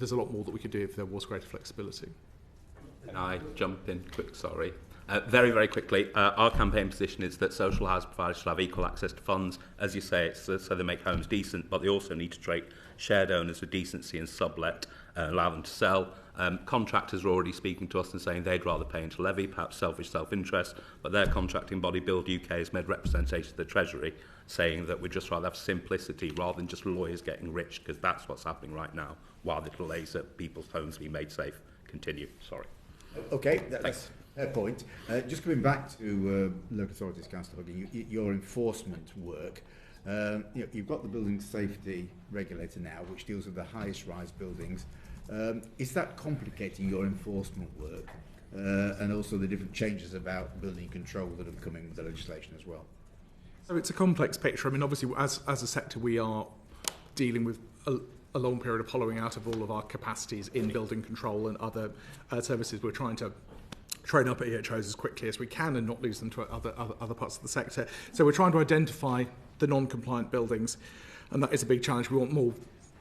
there's a lot more that we could do if there was greater flexibility. Can I jump in quick? Sorry. Very, very quickly, our campaign position is that social housing providers should have equal access to funds. As you say, it's so they make homes decent, but they also need to treat shared owners with decency and sublet, allow them to sell. Contractors are already speaking to us and saying they'd rather pay into levy, perhaps selfish self-interest, but their contracting body, Build UK, has made representation to the Treasury saying that we'd just rather have simplicity rather than just lawyers getting rich, because that's what's happening right now, while the delays at people's homes being made safe continue. Sorry. Okay, that's a fair point. Just coming back to local authorities, Councillor, your enforcement work. You've got the building safety regulator now, which deals with the highest rise buildings. Is that complicating your enforcement work, and also the different changes about building control that have come in with the legislation as well? So it's a complex picture. I mean, obviously, as a sector, we are dealing with a long period of hollowing out of all of our capacities in building control and other services. We're trying to train up at EHOs as quickly as we can and not lose them to other parts of the sector. So we're trying to identify the non-compliant buildings, and that is a big challenge. We want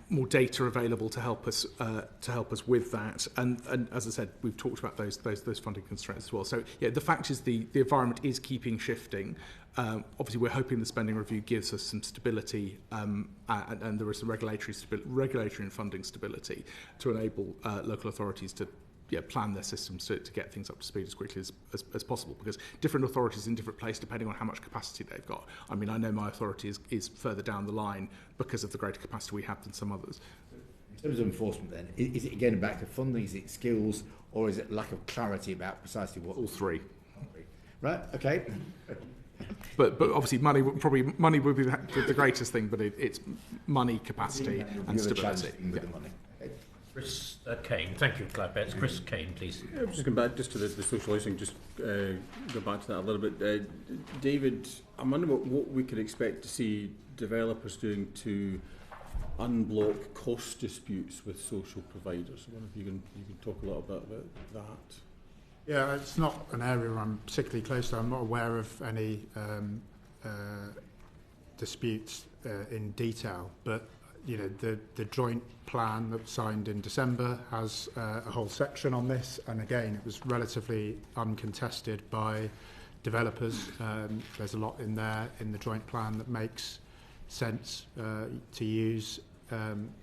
more data available to help us with that. And as I said, we've talked about those funding constraints as well. So yeah, the fact is the environment is keeping shifting. Obviously, we're hoping the spending review gives us some stability, and there is some regulatory and funding stability to enable local authorities to plan their systems to get things up to speed as quickly as possible, because different authorities in different places depending on how much capacity they've got. I mean, I know my authority is further down the line because of the greater capacity we have than some others. In terms of enforcement then, is it again back to funding, is it skills, or is it lack of clarity about precisely what? All three. Right, okay. But obviously money would be the greatest thing, but it's money, capacity and stability. With the money. Chris Kane, thank you, Clive. It's Chris Kane, please. Yeah, just going back just to the social housing, just go back to that a little bit. David, I'm wondering what we could expect to see developers doing to unblock cost disputes with social providers. I wonder if you can talk a little bit about that. Yeah, it's not an area I'm particularly close to. I'm not aware of any disputes in detail, but the joint plan that was signed in December has a whole section on this, and again, it was relatively uncontested by developers. There's a lot in there in the joint plan that makes sense to use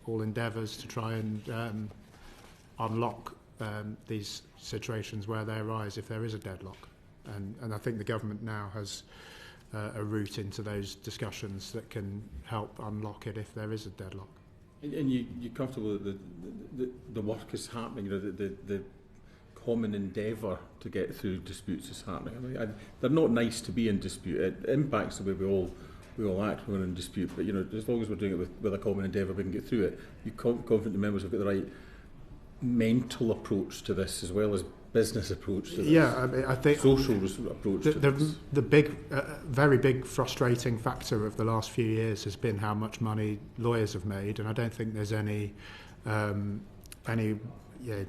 all endeavours to try and unlock these situations where they arise if there is a deadlock. And I think the government now has a route into those discussions that can help unlock it if there is a deadlock. And you're comfortable that the work is happening, the common endeavour to get through disputes is happening. I mean, they're not nice to be in dispute. It impacts the way we all act when we're in dispute. But as long as we're doing it with a common endeavour, we can get through it. You're confident the members have got the right mental approach to this as well as business approach to this. Yeah, I mean, I think social approach to this. The big, very big frustrating factor of the last few years has been how much money lawyers have made, and I don't think there's any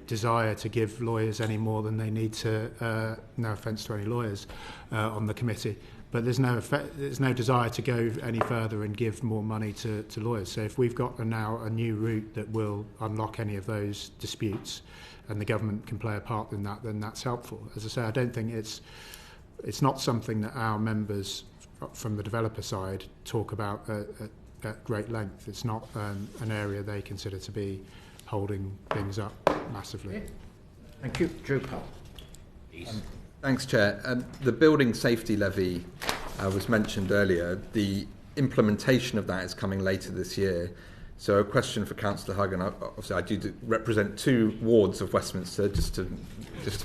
desire to give lawyers any more than they need to. No offence to any lawyers on the committee, but there's no desire to go any further and give more money to lawyers. So if we've got now a new route that will unlock any of those disputes, and the government can play a part in that, then that's helpful. As I say, I don't think it's not something that our members from the developer side talk about at great length. It's not an area they consider to be holding things up massively. Thank you. Joe Powell. Thanks, Chair. The building safety levy was mentioned earlier. The implementation of that is coming later this year. So a question for Councillor Hugg, and obviously I do represent 2 wards of Westminster, just to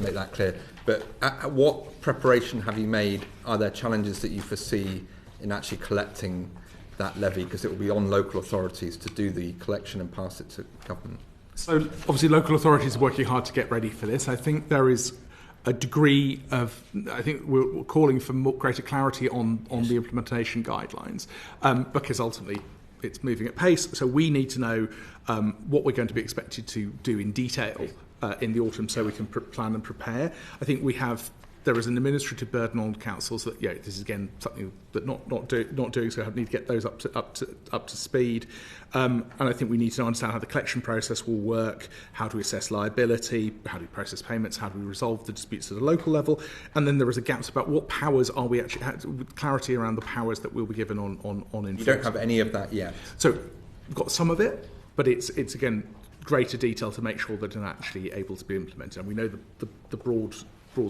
make that clear. But what preparation have you made? Are there challenges that you foresee in actually collecting that levy? Because it will be on local authorities to do the collection and pass it to government. So obviously local authorities are working hard to get ready for this. I think there is a degree of, I think we're calling for more greater clarity on the implementation guidelines, because ultimately it's moving at pace. So we need to know what we're going to be expected to do in detail in the autumn, so we can plan and prepare. I think we have There is an administrative burden on councils that, this is again something that not doing so need to get those up to speed. And I think we need to understand how the collection process will work, how do we assess liability, how do we process payments, how do we resolve the disputes at a local level, and then there is a gap about what powers are we actually, clarity around the powers that will be given on enforcement. You don't have any of that yet. So we've got some of it, but it's again greater detail to make sure that it's actually able to be implemented. And we know the broad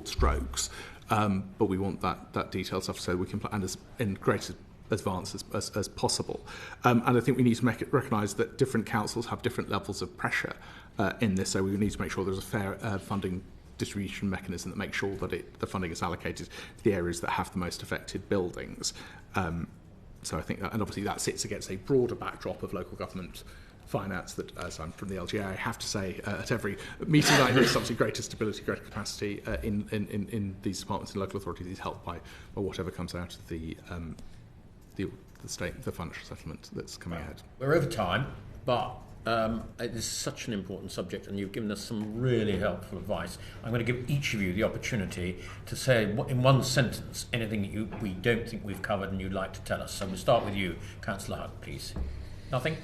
strokes, but we want that detailed stuff so we can plan as in greater advance as possible. And I think we need to recognise that different councils have different levels of pressure in this, so we need to make sure there's a fair funding distribution mechanism that makes sure that the funding is allocated to the areas that have the most affected buildings. So I think that, and obviously that sits against a broader backdrop of local government finance that, as I'm from the LGA, I have to say at every meeting like this, obviously greater stability, greater capacity in these departments and local authorities is helped by whatever comes out of the financial settlement that's coming ahead. We're over time, but it is such an important subject, and you've given us some really helpful advice. I'm going to give each of you the opportunity to say in one sentence anything that we don't think we've covered and you'd like to tell us. So we'll start with you, Councillor Hunt, please. Nothing?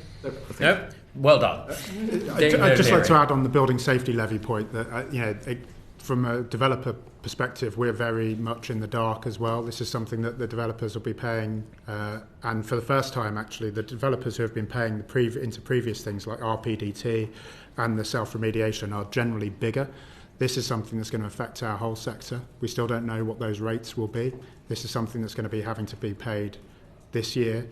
No? Well done. I'd just like to add on the building safety levy point that, from a developer perspective, we're very much in the dark as well. This is something that the developers will be paying, and for the first time, actually, the developers who have been paying into previous things like RPDT and the self-remediation are generally bigger. This is something that's going to affect our whole sector. We still don't know what those rates will be. This is something that's going to be having to be paid this year.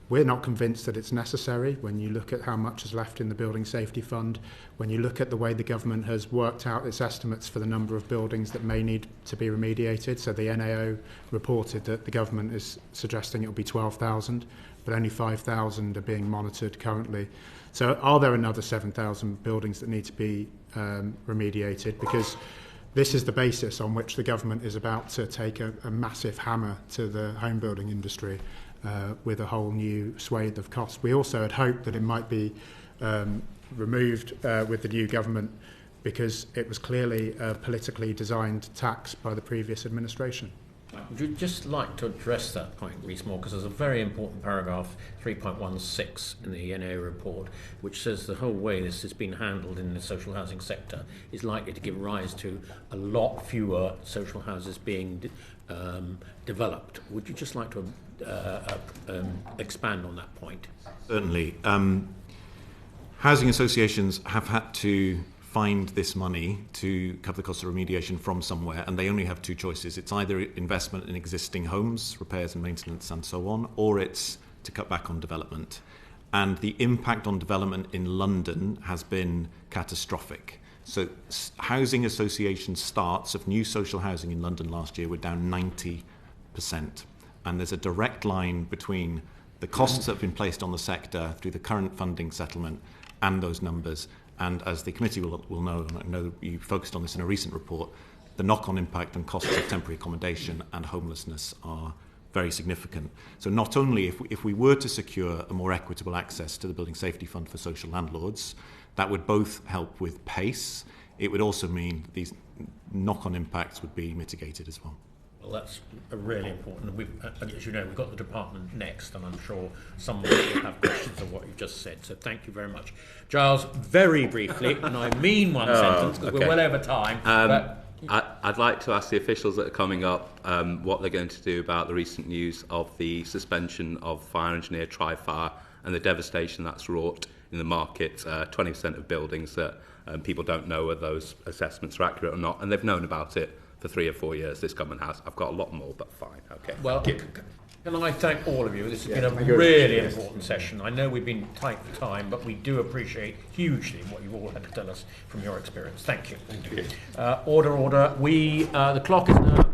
We're not convinced that it's necessary when you look at how much is left in the Building Safety Fund, when you look at the way the government has worked out its estimates for the number of buildings that may need to be remediated. So the NAO reported that the government is suggesting it will be 12,000, but only 5,000 are being monitored currently. So are there another 7,000 buildings that need to be remediated? Because this is the basis on which the government is about to take a massive hammer to the home building industry. With a whole new swathe of costs. We also had hoped that it might be removed with the new government because it was clearly a politically designed tax by the previous administration. Would you just like to address that point, Rhys, more? Because there's a very important paragraph, 3.16 in the NA report, which says the whole way this has been handled in the social housing sector is likely to give rise to a lot fewer social houses being developed. Would you just like to expand on that point? Certainly. Housing associations have had to find this money to cover the cost of remediation from somewhere, and they only have two choices. It's either investment in existing homes, repairs and maintenance and so on, or it's to cut back on development. And the impact on development in London has been catastrophic. So housing association starts of new social housing in London last year were down 90%. And there's a direct line between the costs that have been placed on the sector through the current funding settlement and those numbers. And as the committee will know, and I know you focused on this in a recent report, the knock-on impact and costs of temporary accommodation and homelessness are very significant. So not only if we were to secure a more equitable access to the Building Safety Fund for social landlords, that would both help with pace, it would also mean these knock-on impacts would be mitigated as well. Well, that's really important. As you know, we've got the department next, and I'm sure someone will have questions of what you've just said. So thank you very much. Giles, very briefly, and I mean one sentence because we're well over time. I'd like to ask the officials that are coming up what they're going to do about the recent news of the suspension of fire engineer Tri-Fire and the devastation that's wrought in the market. 20% of buildings that people don't know whether those assessments are accurate or not, and they've known about it for 3 or 4 years, this government has. I've got a lot more, but fine, okay. Well, can I thank all of you? This has been a really important session. I know we've been tight for time, but we do appreciate hugely what you've all had to tell us from your experience. Thank you. Thank you. Order. The clock is now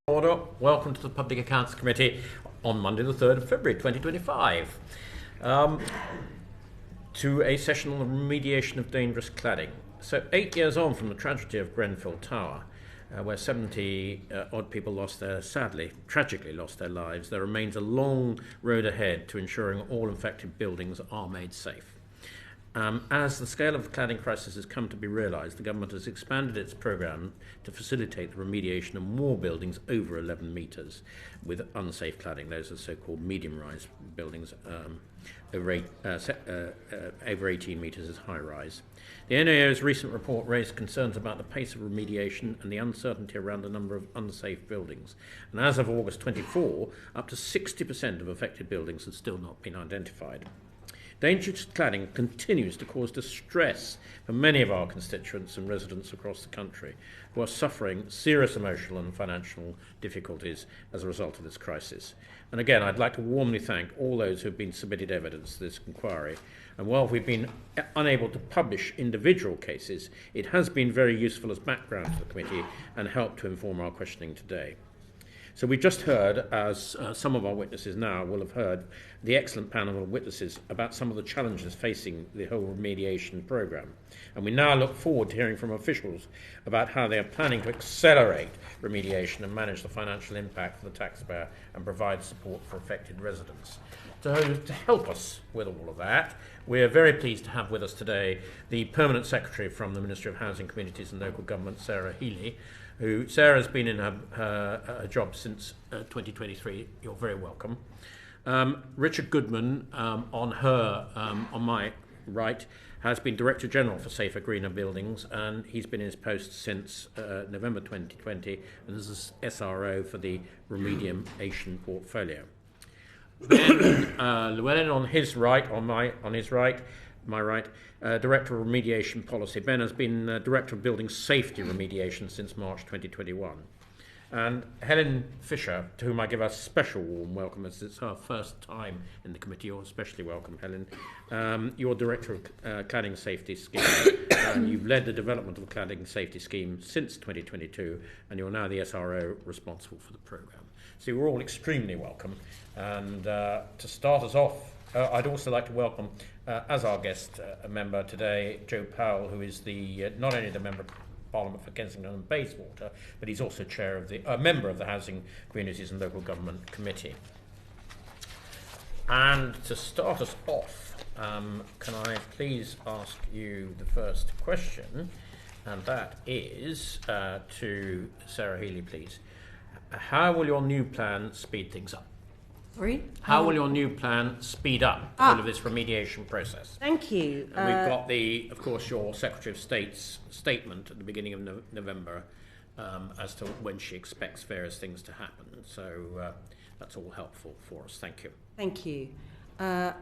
Order. Welcome to the Public Accounts Committee on Monday the 3rd of February 2025 to a session on the remediation of dangerous cladding. So 8 years on from the tragedy of Grenfell Tower, where 70 odd people tragically lost their lives, there remains a long road ahead to ensuring all infected buildings are made safe. As the scale of the cladding crisis has come to be realised, the government has expanded its programme to facilitate the remediation of more buildings over 11 metres with unsafe cladding. Those are so-called medium-rise buildings. Over 18 metres is high-rise. The NAO's recent report raised concerns about the pace of remediation and the uncertainty around the number of unsafe buildings. And as of August 24, up to 60% of affected buildings have still not been identified. Dangerous cladding continues to cause distress for many of our constituents and residents across the country who are suffering serious emotional and financial difficulties as a result of this crisis. And again, I'd like to warmly thank all those who have been submitted evidence to this inquiry. And while we've been unable to publish individual cases, it has been very useful as background to the committee and helped to inform our questioning today. So we just heard, as some of our witnesses now will have heard, the excellent panel of witnesses about some of the challenges facing the whole remediation programme. And we now look forward to hearing from officials about how they are planning to accelerate remediation and manage the financial impact for the taxpayer and provide support for affected residents. So to help us with all of that, we're very pleased to have with us today the Permanent Secretary from the Ministry of Housing, Communities and Local Government, Sarah Healey, who Sarah's been in her job since 2023. You're very welcome. Richard Goodman, on my right, has been Director General for Safer Greener Buildings, and he's been in his post since November 2020, and this is SRO for the remediation portfolio. Then Llewelyn on his right, my right, Director of Remediation Policy. Ben has been Director of Building Safety Remediation since March 2021. And Helen Fisher, to whom I give a special warm welcome as it's her first time in the committee. You're especially welcome, Helen. You're Director of Cladding Safety Scheme, and you've led the development of the Cladding Safety Scheme since 2022, and you're now the SRO responsible for the programme. So you're all extremely welcome. And to start us off, I'd also like to welcome, as our guest member today, Joe Powell, who is the not only the Member of Parliament for Kensington and Bayswater, but he's also member of the Housing, Communities and Local Government Committee. And to start us off, can I please ask you the first question, and that is to Sarah Healey, please. How will your new plan speed things up? Sorry? How will your new plan speed up all of this remediation process? Thank you. And we've got of course, your Secretary of State's statement at the beginning of November as to when she expects various things to happen. So that's all helpful for us. Thank you. Thank you. I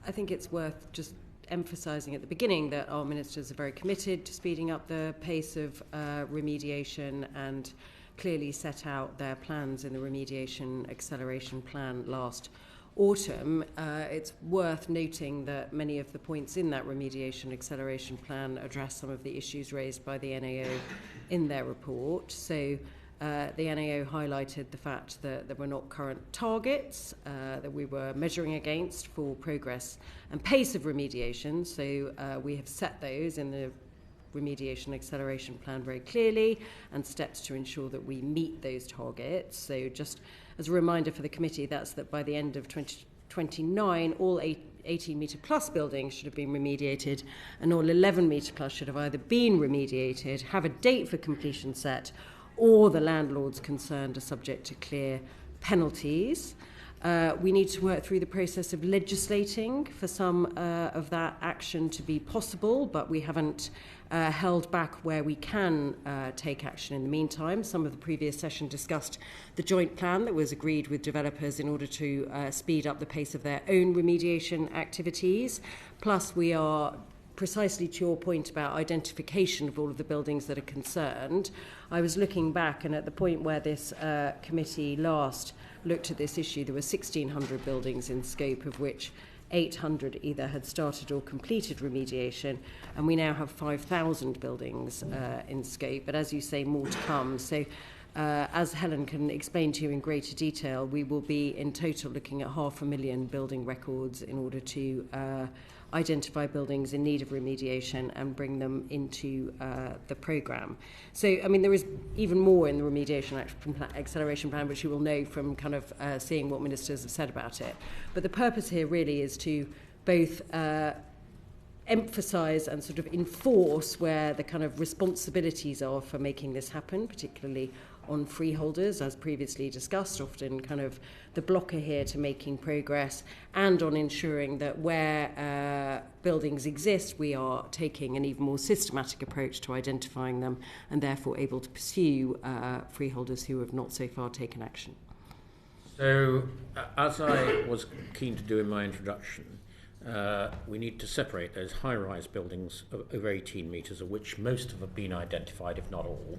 think it's worth just emphasising at the beginning that our ministers are very committed to speeding up the pace of remediation and clearly set out their plans in the remediation acceleration plan last autumn. It's worth noting that many of the points in that remediation acceleration plan address some of the issues raised by the NAO in their report. So the NAO highlighted the fact that there were not current targets that we were measuring against for progress and pace of remediation. So we have set those in the remediation acceleration plan very clearly, and steps to ensure that we meet those targets. So just as a reminder for the committee, that's that by the end of 2029, all 18 metre plus buildings should have been remediated, and all 11 metre plus should have either been remediated, have a date for completion set, or the landlords concerned are subject to clear penalties. We need to work through the process of legislating for some of that action to be possible, but we haven't held back where we can take action in the meantime. Some of the previous session discussed the joint plan that was agreed with developers in order to speed up the pace of their own remediation activities. Plus, we are, precisely to your point about identification of all of the buildings that are concerned, I was looking back, and at the point where this committee last looked at this issue, there were 1,600 buildings in scope, of which 800 either had started or completed remediation, and we now have 5,000 buildings in scope, but as you say, more to come. So as Helen can explain to you in greater detail, we will be in total looking at 500,000 building records in order to identify buildings in need of remediation and bring them into the programme. So, I mean, there is even more in the Remediation Acceleration Plan, which you will know from kind of seeing what ministers have said about it. But the purpose here really is to both emphasise and sort of enforce where the kind of responsibilities are for making this happen, particularly on freeholders, as previously discussed, often kind of the blocker here to making progress, and on ensuring that where buildings exist, we are taking an even more systematic approach to identifying them and therefore able to pursue freeholders who have not so far taken action. So, as I was keen to do in my introduction, we need to separate those high-rise buildings over 18 metres, of which most have been identified, if not all,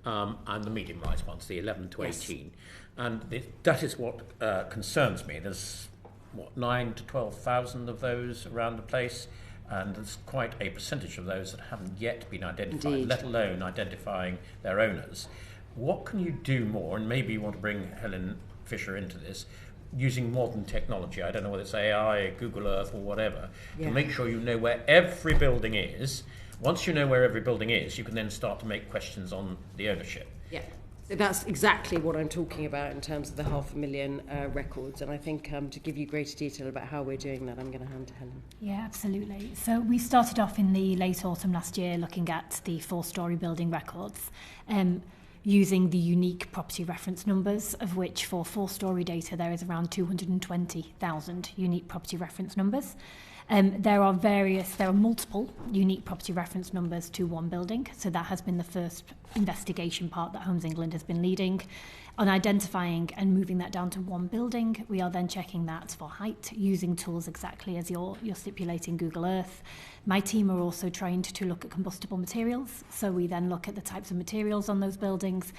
and the medium-rise ones, the 11 to 18. And that is what concerns me. There's, 9 to 12,000 of those around the place, and there's quite a percentage of those that haven't yet been identified, Indeed. let alone identifying their owners. What can you do more, and maybe you want to bring Helen Fisher into this, using modern technology, I don't know whether it's AI, Google Earth or whatever, to make sure you know where every building is. Once you know where every building is, you can then start to make questions on the ownership. Yeah, so that's exactly what I'm talking about in terms of the 500,000 records. And I think to give you greater detail about how we're doing that, I'm going to hand to Helen. Yeah, absolutely. So we started off in the late autumn last year looking at the 4-storey building records, using the unique property reference numbers, of which for 4-storey data there is around 220,000 unique property reference numbers. There are multiple unique property reference numbers to one building, so that has been the first investigation part that Homes England has been leading. On identifying and moving that down to one building, we are then checking that for height, using tools exactly as you're stipulating Google Earth. My team are also trained to look at combustible materials, so we then look at the types of materials on those buildings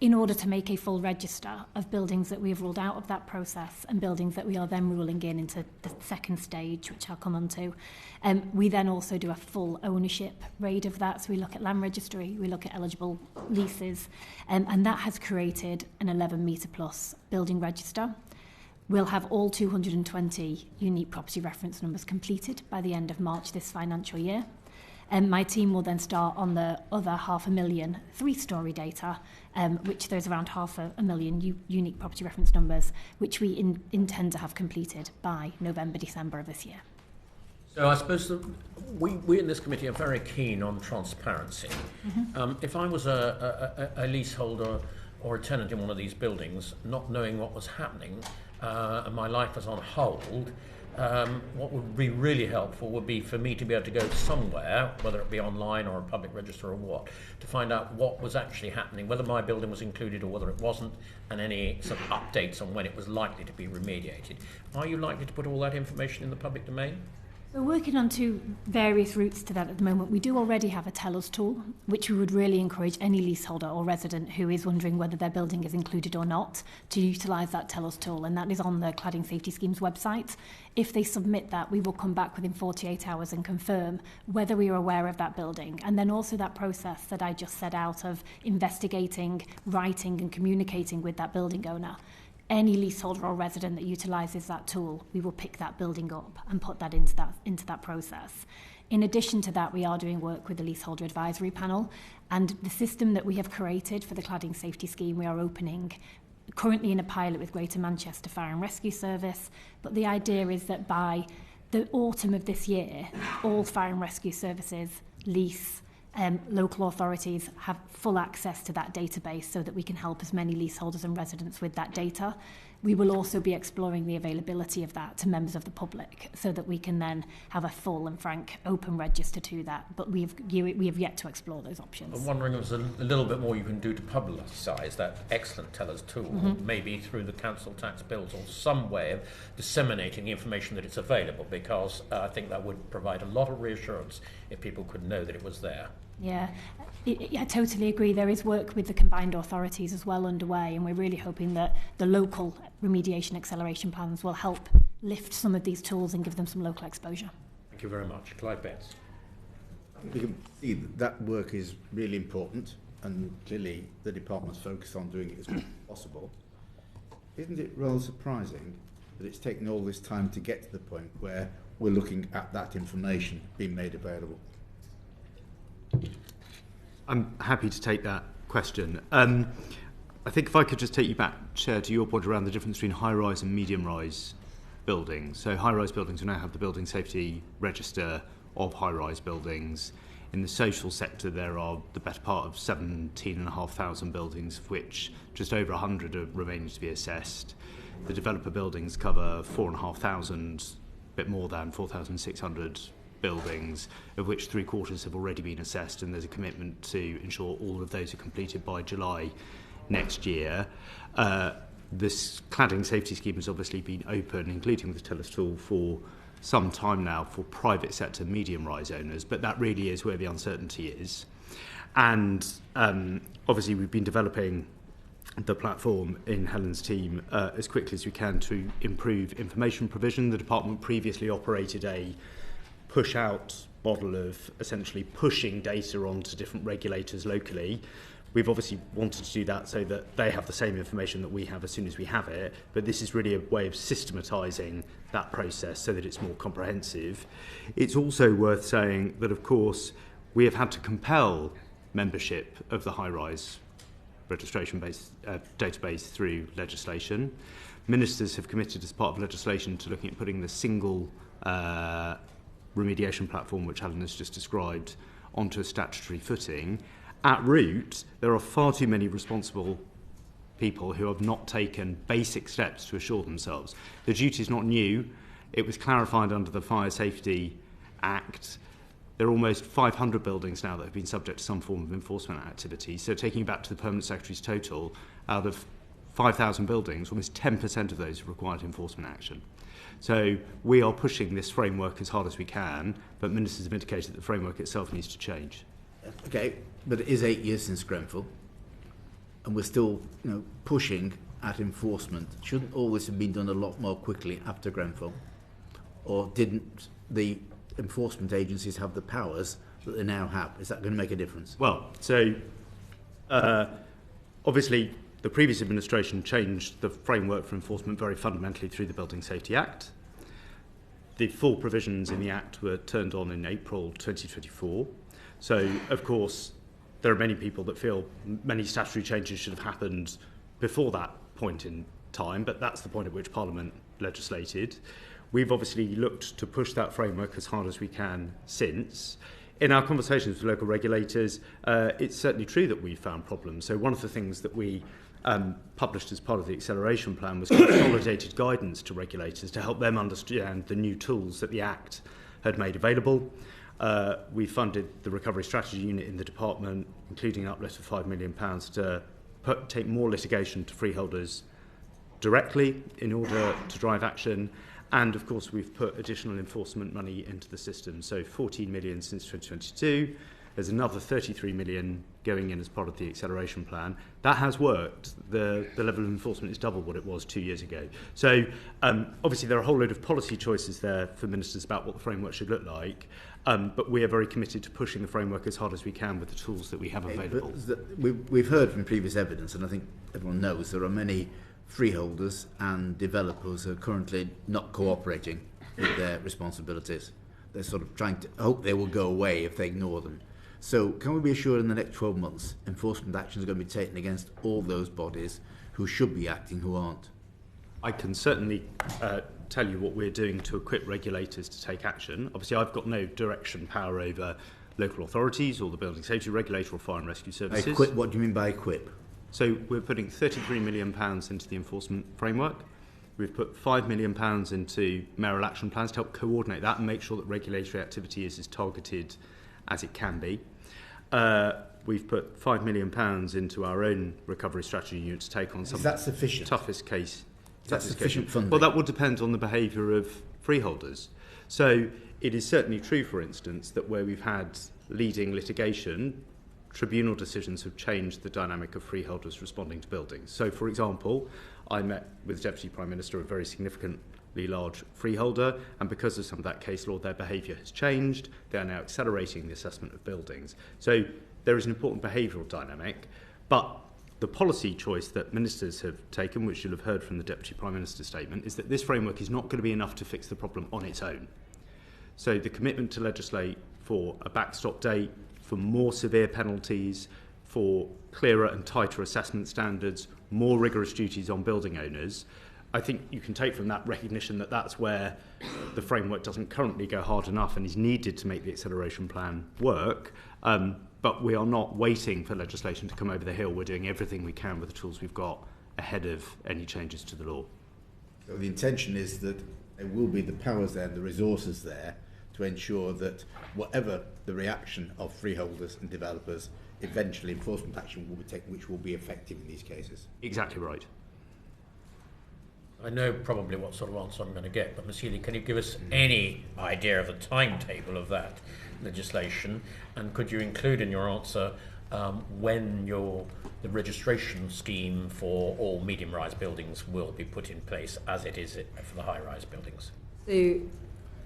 in order to make a full register of buildings that we have ruled out of that process and buildings that we are then ruling into the second stage, which I'll come on to. We then also do a full ownership raid of that, so we look at land registry, we look at eligible leases, and that has created an 11 metre plus building register. We'll have all 220 unique property reference numbers completed by the end of March this financial year. My team will then start on the other 500,000 3-storey data, which there's around 500,000 unique property reference numbers, which we intend to have completed by November, December of this year. So I suppose we in this committee are very keen on transparency. If I was a leaseholder or a tenant in one of these buildings, not knowing what was happening, and my life was on hold, what would be really helpful would be for me to be able to go somewhere, whether it be online or a public register or what, to find out what was actually happening, whether my building was included or whether it wasn't, and any sort of updates on when it was likely to be remediated. Are you likely to put all that information in the public domain? We're working on two various routes to that at the moment. We do already have a Tell Us tool, which we would really encourage any leaseholder or resident who is wondering whether their building is included or not to utilise that Tell Us tool, and that is on the Cladding Safety Scheme's website. If they submit that, we will come back within 48 hours and confirm whether we are aware of that building. And then also that process that I just set out of investigating, writing and communicating with that building owner. Any leaseholder or resident that utilises that tool, we will pick that building up and put that into that process. In addition to that, we are doing work with the Leaseholder Advisory Panel, and the system that we have created for the Cladding Safety Scheme we are opening currently in a pilot with Greater Manchester Fire and Rescue Service, but the idea is that by the autumn of this year, all fire and rescue services, lease, local authorities have full access to that database so that we can help as many leaseholders and residents with that data. We will also be exploring the availability of that to members of the public so that we can then have a full and frank open register to that. But we have yet to explore those options. I'm wondering if there's a little bit more you can do to publicise that excellent Tell Us tool, maybe through the council tax bills or some way of disseminating the information that it's available, because I think that would provide a lot of reassurance if people could know that it was there. Yeah, I totally agree. There is work with the combined authorities as well underway, and we're really hoping that the local remediation acceleration plans will help lift some of these tools and give them some local exposure. Thank you very much. Clive Betts. We can see that work is really important. and clearly the department's focused on doing it as much as possible, isn't it rather surprising that it's taken all this time to get to the point where we're looking at that information being made available? I'm happy to take that question. I think if I could just take you back, Chair, to your point around the difference between high-rise and medium-rise buildings. So high-rise buildings will now have the building safety register of high-rise buildings. In the social sector, there are the better part of 17,500 buildings, of which just over 100 are remaining to be assessed. The developer buildings cover 4,500, a bit more than 4,600 buildings, of which 3/4 have already been assessed, and there's a commitment to ensure all of those are completed by July next year. This cladding safety scheme has obviously been open, including the TELUS tool, for some time now for private sector medium-rise owners, but that really is where the uncertainty is. And obviously we've been developing the platform in Helen's team as quickly as we can to improve information provision. The department previously operated a push-out model of essentially pushing data onto different regulators locally. We've obviously wanted to do that so that they have the same information that we have as soon as we have it, but this is really a way of systematising that process so that it's more comprehensive. It's also worth saying that, of course, we have had to compel membership of the high-rise registration-based database through legislation. Ministers have committed as part of legislation to looking at putting the single remediation platform, which Helen has just described, onto a statutory footing. At root, there are far too many responsible people who have not taken basic steps to assure themselves. The duty is not new. It was clarified under the Fire Safety Act. There are almost 500 buildings now that have been subject to some form of enforcement activity. So taking it back to the Permanent Secretary's total, out of 5,000 buildings, almost 10% of those have required enforcement action. So we are pushing this framework as hard as we can, but ministers have indicated that the framework itself needs to change. Okay, but it is 8 years since Grenfell, and we're still, pushing at enforcement. Shouldn't all this have been done a lot more quickly after Grenfell? Or didn't the enforcement agencies have the powers that they now have? Is that going to make a difference? Well, so obviously the previous administration changed the framework for enforcement very fundamentally through the Building Safety Act. The full provisions in the Act were turned on in April 2024. So, of course, there are many people that feel many statutory changes should have happened before that point in time, but that's the point at which Parliament legislated. We've obviously looked to push that framework as hard as we can since. In our conversations with local regulators, it's certainly true that we've found problems. So one of the things that we published as part of the acceleration plan was consolidated guidance to regulators to help them understand the new tools that the Act had made available. We funded the Recovery Strategy Unit in the department, including an uplift of £5 million to take more litigation to freeholders directly in order to drive action. And, of course, we've put additional enforcement money into the system. So 14 million since 2022. There's another 33 million going in as part of the acceleration plan. That has worked. The level of enforcement is double what it was 2 years ago. So obviously there are a whole load of policy choices there for ministers about what the framework should look like. But we are very committed to pushing the framework as hard as we can with the tools that we have available. We've heard from previous evidence, and I think everyone knows there are many freeholders and developers who are currently not cooperating with their responsibilities. They're sort of trying to hope they will go away if they ignore them. So can we be assured in the next 12 months enforcement actions are going to be taken against all those bodies who should be acting who aren't? I can certainly tell you what we're doing to equip regulators to take action. Obviously, I've got no direction power over local authorities or the Building Safety Regulator or Fire and Rescue Services. Equip, what do you mean by equip? So we're putting £33 million into the enforcement framework. We've put £5 million into mayoral action plans to help coordinate that and make sure that regulatory activity is as targeted as it can be. We've put £5 million into our own recovery strategy unit to take on some Is that sufficient? toughest case. Is that sufficient funding? Well, that will depend on the behaviour of freeholders. So it is certainly true, for instance, that where we've had leading litigation, tribunal decisions have changed the dynamic of freeholders responding to buildings. So, for example, I met with Deputy Prime Minister, a very significantly large freeholder, and because of some of that case law, their behaviour has changed. They are now accelerating the assessment of buildings. So there is an important behavioural dynamic, but the policy choice that ministers have taken, which you'll have heard from the Deputy Prime Minister's statement, is that this framework is not going to be enough to fix the problem on its own. So the commitment to legislate for a backstop date, for more severe penalties, for clearer and tighter assessment standards, more rigorous duties on building owners, I think you can take from that recognition that that's where the framework doesn't currently go hard enough and is needed to make the acceleration plan work. But we are not waiting for legislation to come over the hill. We're doing everything we can with the tools we've got ahead of any changes to the law. So the intention is that there will be the powers there and the resources there to ensure that whatever the reaction of freeholders and developers, eventually enforcement action will be taken, which will be effective in these cases. Exactly right. I know probably what sort of answer I'm going to get, but Ms. Healey, can you give us any idea of the timetable of that legislation? And could you include in your answer when the registration scheme for all medium-rise buildings will be put in place, as it is for the high-rise buildings? So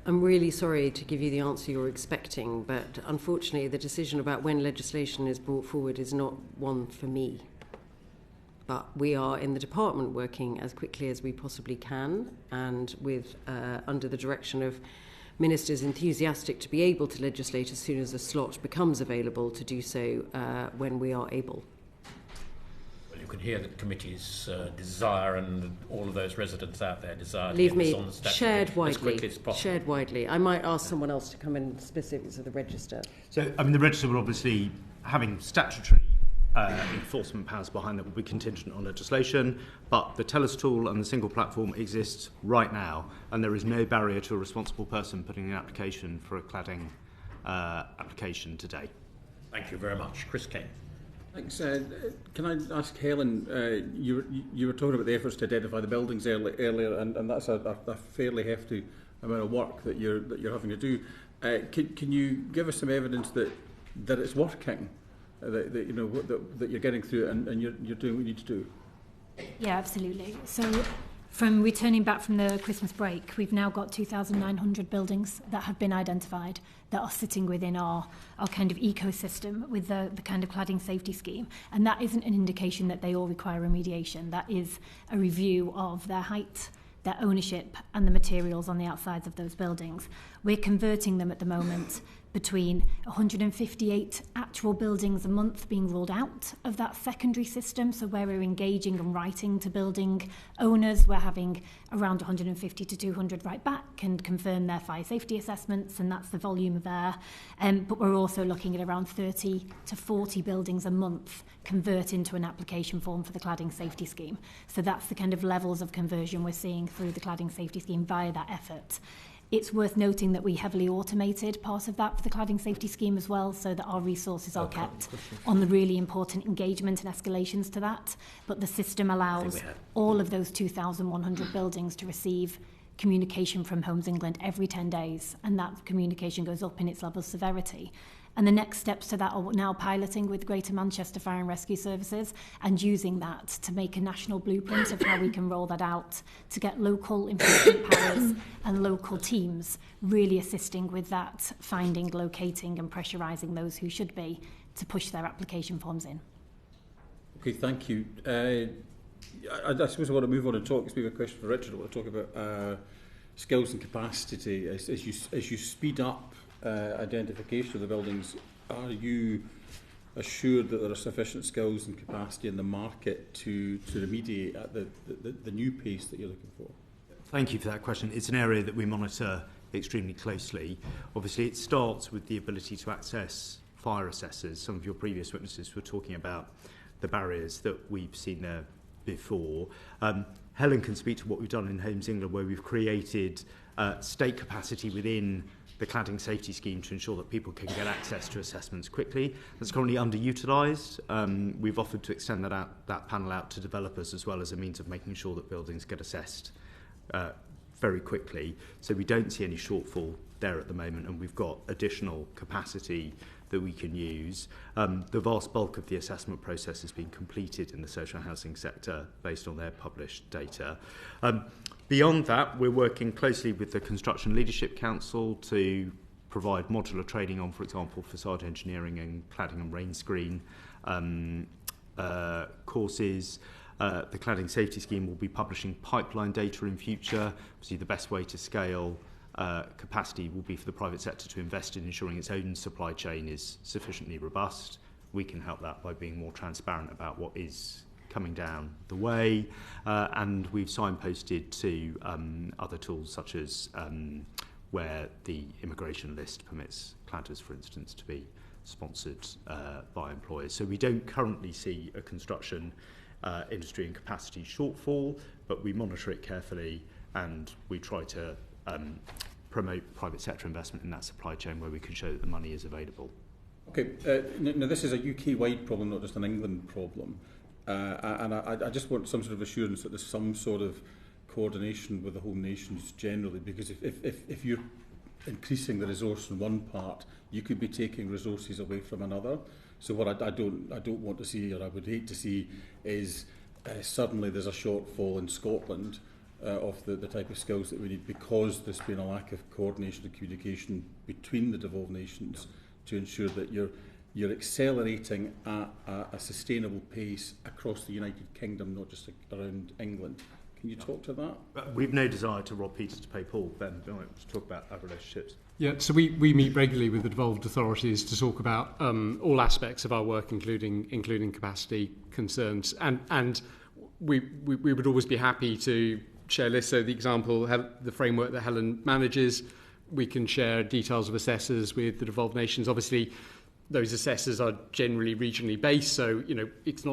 I'm really sorry to give you the answer you're expecting, but unfortunately the decision about when legislation is brought forward is not one for me. But we are in the department working as quickly as we possibly can, and with under the direction of ministers enthusiastic to be able to legislate as soon as a slot becomes available to do so when we are able. Well, you can hear the committee's desire, and all of those residents out there desire to Believe get this me, on the statute shared as widely. quickly as possible. Shared widely. I might ask someone else to come in specifics of the register. So, I mean, the register will obviously, having statutory enforcement powers behind that, will be contingent on legislation, but the TELUS tool and the single platform exists right now, and there is no barrier to a responsible person putting an application for a cladding application today. Thank you very much. Chris Kane. Thanks. Can I ask Helen, you were talking about the efforts to identify the buildings earlier, and that's a fairly hefty amount of work that you're having to do. Can you give us some evidence that it's working? That you're getting through it and you're doing what you need to do? Yeah, absolutely. So from returning back from the Christmas break, we've now got 2,900 buildings that have been identified that are sitting within our kind of ecosystem with the kind of cladding safety scheme. And that isn't an indication that they all require remediation. That is a review of their height, their ownership and the materials on the outsides of those buildings. We're converting them at the moment between 158 actual buildings a month being ruled out of that secondary system. So where we're engaging and writing to building owners, we're having around 150 to 200 write back and confirm their fire safety assessments, and that's the volume of air. But we're also looking at around 30 to 40 buildings a month convert into an application form for the cladding safety scheme. So that's the kind of levels of conversion we're seeing through the cladding safety scheme via that effort. It's worth noting that we heavily automated part of that for the cladding safety scheme as well, so that our resources are kept on the really important engagement and escalations to that. But the system allows all of those 2,100 buildings to receive communication from Homes England every 10 days, and that communication goes up in its level of severity. And the next steps to that are now piloting with Greater Manchester Fire and Rescue Services and using that to make a national blueprint of how we can roll that out to get local enforcement powers and local teams really assisting with that, finding, locating and pressurising those who should be to push their application forms in. Okay, thank you. I suppose I want to move on and talk. It's maybe a question for Richard. I want to talk about skills and capacity as you speed up identification of the buildings. Are you assured that there are sufficient skills and capacity in the market to remediate at the new pace that you're looking for? Thank you for that question. It's an area that we monitor extremely closely. Obviously, it starts with the ability to access fire assessors. Some of your previous witnesses were talking about the barriers that we've seen there before. Helen can speak to what we've done in Homes England, where we've created state capacity within the cladding safety scheme to ensure that people can get access to assessments quickly. That's currently underutilised. We've offered to extend that panel out to developers as well as a means of making sure that buildings get assessed very quickly. So we don't see any shortfall there at the moment, and we've got additional capacity that we can use. The vast bulk of the assessment process has been completed in the social housing sector based on their published data. Beyond that, we're working closely with the Construction Leadership Council to provide modular training on, for example, facade engineering and cladding and rain screen courses. The cladding safety scheme will be publishing pipeline data in future. Obviously, the best way to scale capacity will be for the private sector to invest in ensuring its own supply chain is sufficiently robust. We can help that by being more transparent about what is coming down the way, and we've signposted to other tools such as where the immigration list permits cladders, for instance, to be sponsored by employers. So we don't currently see a construction industry and capacity shortfall, but we monitor it carefully and we try to promote private sector investment in that supply chain where we can show that the money is available. Okay, now this is a UK-wide problem, not just an England problem. And I just want some sort of assurance that there's some sort of coordination with the home nations generally, because if you're increasing the resource in one part, you could be taking resources away from another. So what I don't want to see, or I would hate to see, is suddenly there's a shortfall in Scotland of the type of skills that we need, because there's been a lack of coordination and communication between the devolved nations to ensure that you're accelerating at a sustainable pace across the United Kingdom, not just around England. Can you talk to that? We've no desire to rob Peter to pay Paul. Ben, to talk about our relationships. Yeah, so we meet regularly with the devolved authorities to talk about all aspects of our work, including capacity concerns, and we would always be happy to share lists. So the example, the framework that Helen manages, we can share details of assessors with the devolved nations. Obviously, those assessors are generally regionally based, so it's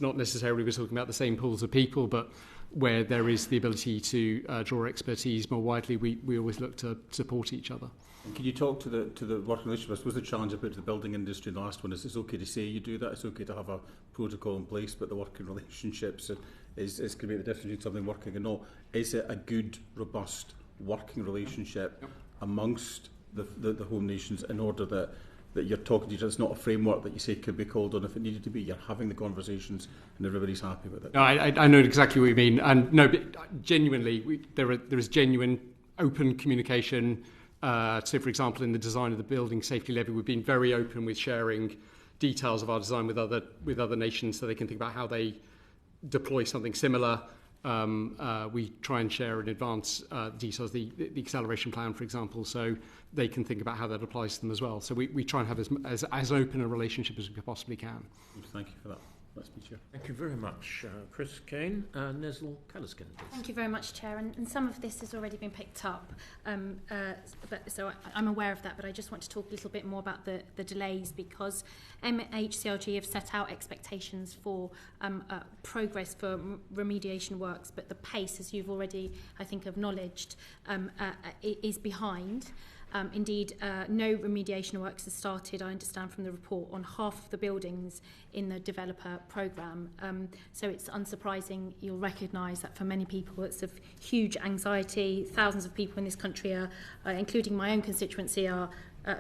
not necessarily we're talking about the same pools of people, but where there is the ability to draw expertise more widely, we always look to support each other. And can you talk to the working relationship? I suppose the challenge about the building industry in the last one is it's okay to say you do that, it's okay to have a protocol in place, but the working relationships is going to be the difference between something working and not. Is it a good, robust working relationship amongst the home nations in order that you're talking to each other? It's not a framework that you say could be called on if it needed to be. You're having the conversations and everybody's happy with it. No, I know exactly what you mean. And no, but genuinely, there is genuine open communication. So, for example, in the design of the building safety levy, we've been very open with sharing details of our design with other nations, so they can think about how they deploy something similar. We try and share in advance details, the acceleration plan, for example, so they can think about how that applies to them as well. So we try and have as open a relationship as we possibly can. Thank you for that. Let's be sure. Thank you very much, Chris Kane. Nesl Calliskin. Thank you very much, Chair. And some of this has already been picked up, so I'm aware of that, but I just want to talk a little bit more about the delays, because MHCLG have set out expectations for progress for remediation works, but the pace, as you've already, I think, acknowledged, is behind. Indeed, no remediation works has started, I understand from the report, on half of the buildings in the developer programme. So it's unsurprising you'll recognise that for many people it's of huge anxiety. Thousands of people in this country, including my own constituency,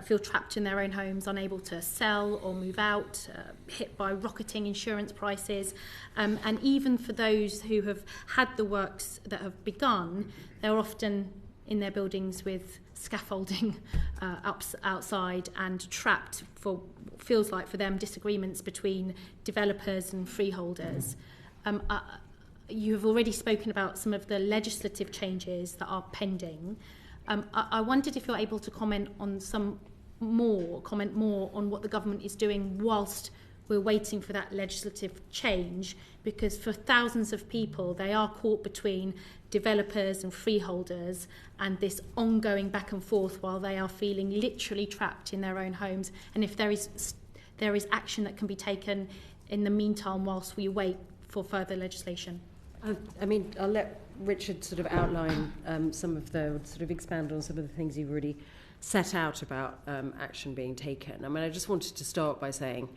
feel trapped in their own homes, unable to sell or move out, hit by rocketing insurance prices. And even for those who have had the works that have begun, they're often in their buildings with scaffolding outside and trapped for, feels like for them, disagreements between developers and freeholders. You have already spoken about some of the legislative changes that are pending. I wondered if you're able to comment more on what the government is doing whilst we're waiting for that legislative change, because for thousands of people, they are caught between developers and freeholders and this ongoing back and forth while they are feeling literally trapped in their own homes. And if there is action that can be taken in the meantime whilst we wait for further legislation. I mean, I'll let Richard sort of outline some of the, sort of expand on some of the things you've already set out about action being taken. I mean, I just wanted to start by saying,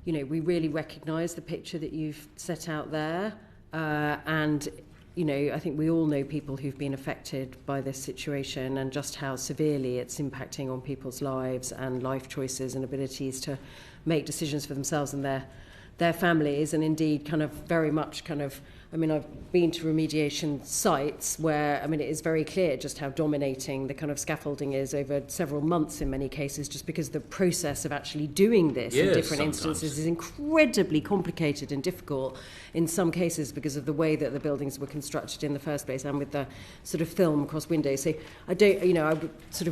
we really recognise the picture that you've set out there, and I think we all know people who've been affected by this situation and just how severely it's impacting on people's lives and life choices and abilities to make decisions for themselves and their families, and indeed kind of very much kind of I mean, I've been to remediation sites where, I mean, it is very clear just how dominating the kind of scaffolding is over several months in many cases, just because the process of actually doing this in different instances is incredibly complicated and difficult in some cases because of the way that the buildings were constructed in the first place and with the sort of film across windows. So I don't, you know,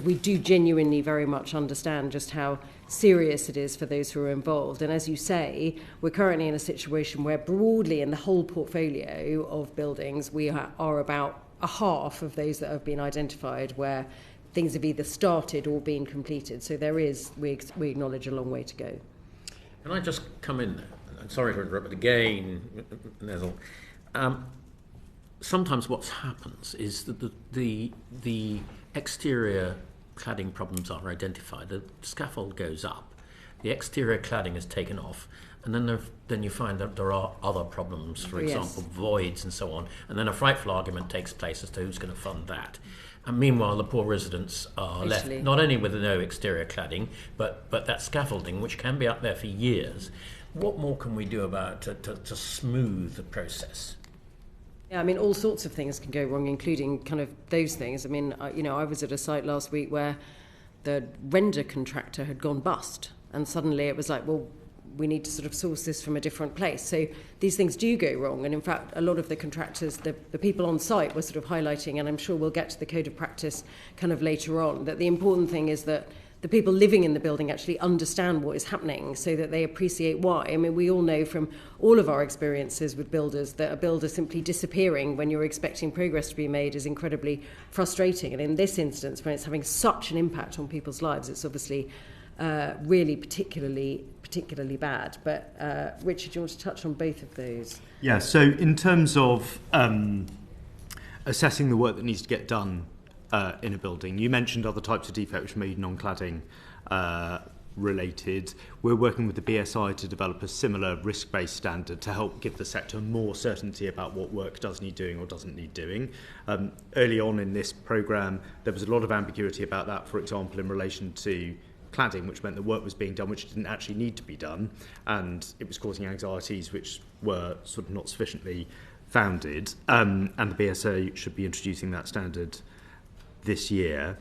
we do genuinely very much understand just how serious it is for those who are involved. And as you say, we're currently in a situation where broadly in the whole portfolio of buildings, we are about a half of those that have been identified where things have either started or been completed. So there is, we acknowledge, a long way to go. Can I just come in? I'm sorry to interrupt, but again, Nezzel, sometimes what happens is that the exterior cladding problems are identified. The scaffold goes up, the exterior cladding is taken off, and then you find that there are other problems, for example, voids and so on, and then a frightful argument takes place as to who's going to fund that. And meanwhile, the poor residents are left not only with no exterior cladding, but that scaffolding, which can be up there for years. What more can we do about to smooth the process? Yeah, I mean, all sorts of things can go wrong, including kind of those things. I mean, I was at a site last week where the render contractor had gone bust, and suddenly it was like, well, we need to sort of source this from a different place. So these things do go wrong, and in fact, a lot of the contractors, the people on site were sort of highlighting, and I'm sure we'll get to the code of practice kind of later on, that the important thing is that the people living in the building actually understand what is happening so that they appreciate why. I mean, we all know from all of our experiences with builders that a builder simply disappearing when you're expecting progress to be made is incredibly frustrating. And in this instance, when it's having such an impact on people's lives, it's obviously really particularly bad. But Richard, do you want to touch on both of those? Yeah, so in terms of assessing the work that needs to get done in a building. You mentioned other types of defect which may be non-cladding related. We're working with the BSI to develop a similar risk-based standard to help give the sector more certainty about what work does need doing or doesn't need doing. Early on in this programme, there was a lot of ambiguity about that, for example, in relation to cladding, which meant the work was being done which didn't actually need to be done, and it was causing anxieties which were sort of not sufficiently founded, and the BSA should be introducing that standard this year.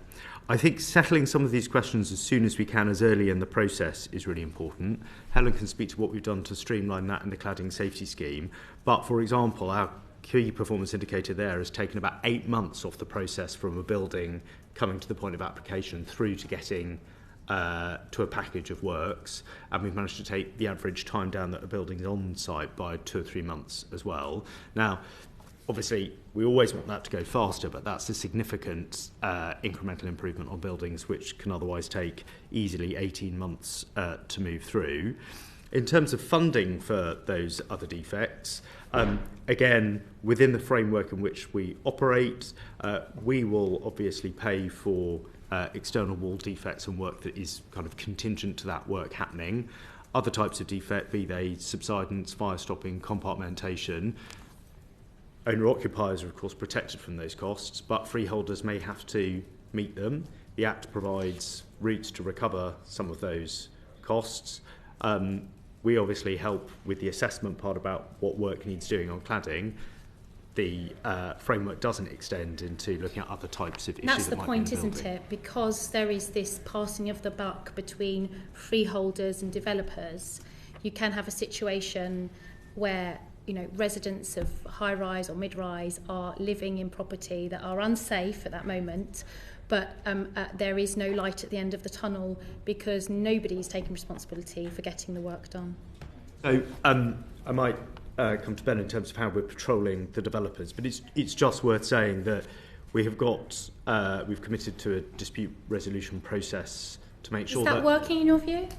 I think settling some of these questions as soon as we can, as early in the process, is really important. Helen can speak to what we've done to streamline that in the cladding safety scheme. But, for example, our key performance indicator there has taken about 8 months off the process from a building coming to the point of application through to getting to a package of works, and we've managed to take the average time down that a building's on site by 2 or 3 months as well. Now, obviously, we always want that to go faster, but that's a significant incremental improvement on buildings which can otherwise take easily 18 months to move through. In terms of funding for those other defects, again, within the framework in which we operate, we will obviously pay for external wall defects and work that is kind of contingent to that work happening. Other types of defect, be they subsidence, fire stopping, compartmentation, owner-occupiers are, of course, protected from those costs, but freeholders may have to meet them. The Act provides routes to recover some of those costs. We obviously help with the assessment part about what work needs doing on cladding. The framework doesn't extend into looking at other types of issues. That's the point, isn't it? Because there is this passing of the buck between freeholders and developers, you can have a situation where residents of high-rise or mid-rise are living in property that are unsafe at that moment, but there is no light at the end of the tunnel because nobody is taking responsibility for getting the work done. So I might come to Ben in terms of how we're patrolling the developers, but it's just worth saying that we've committed to a dispute resolution process to make sure that... Is that working in your view?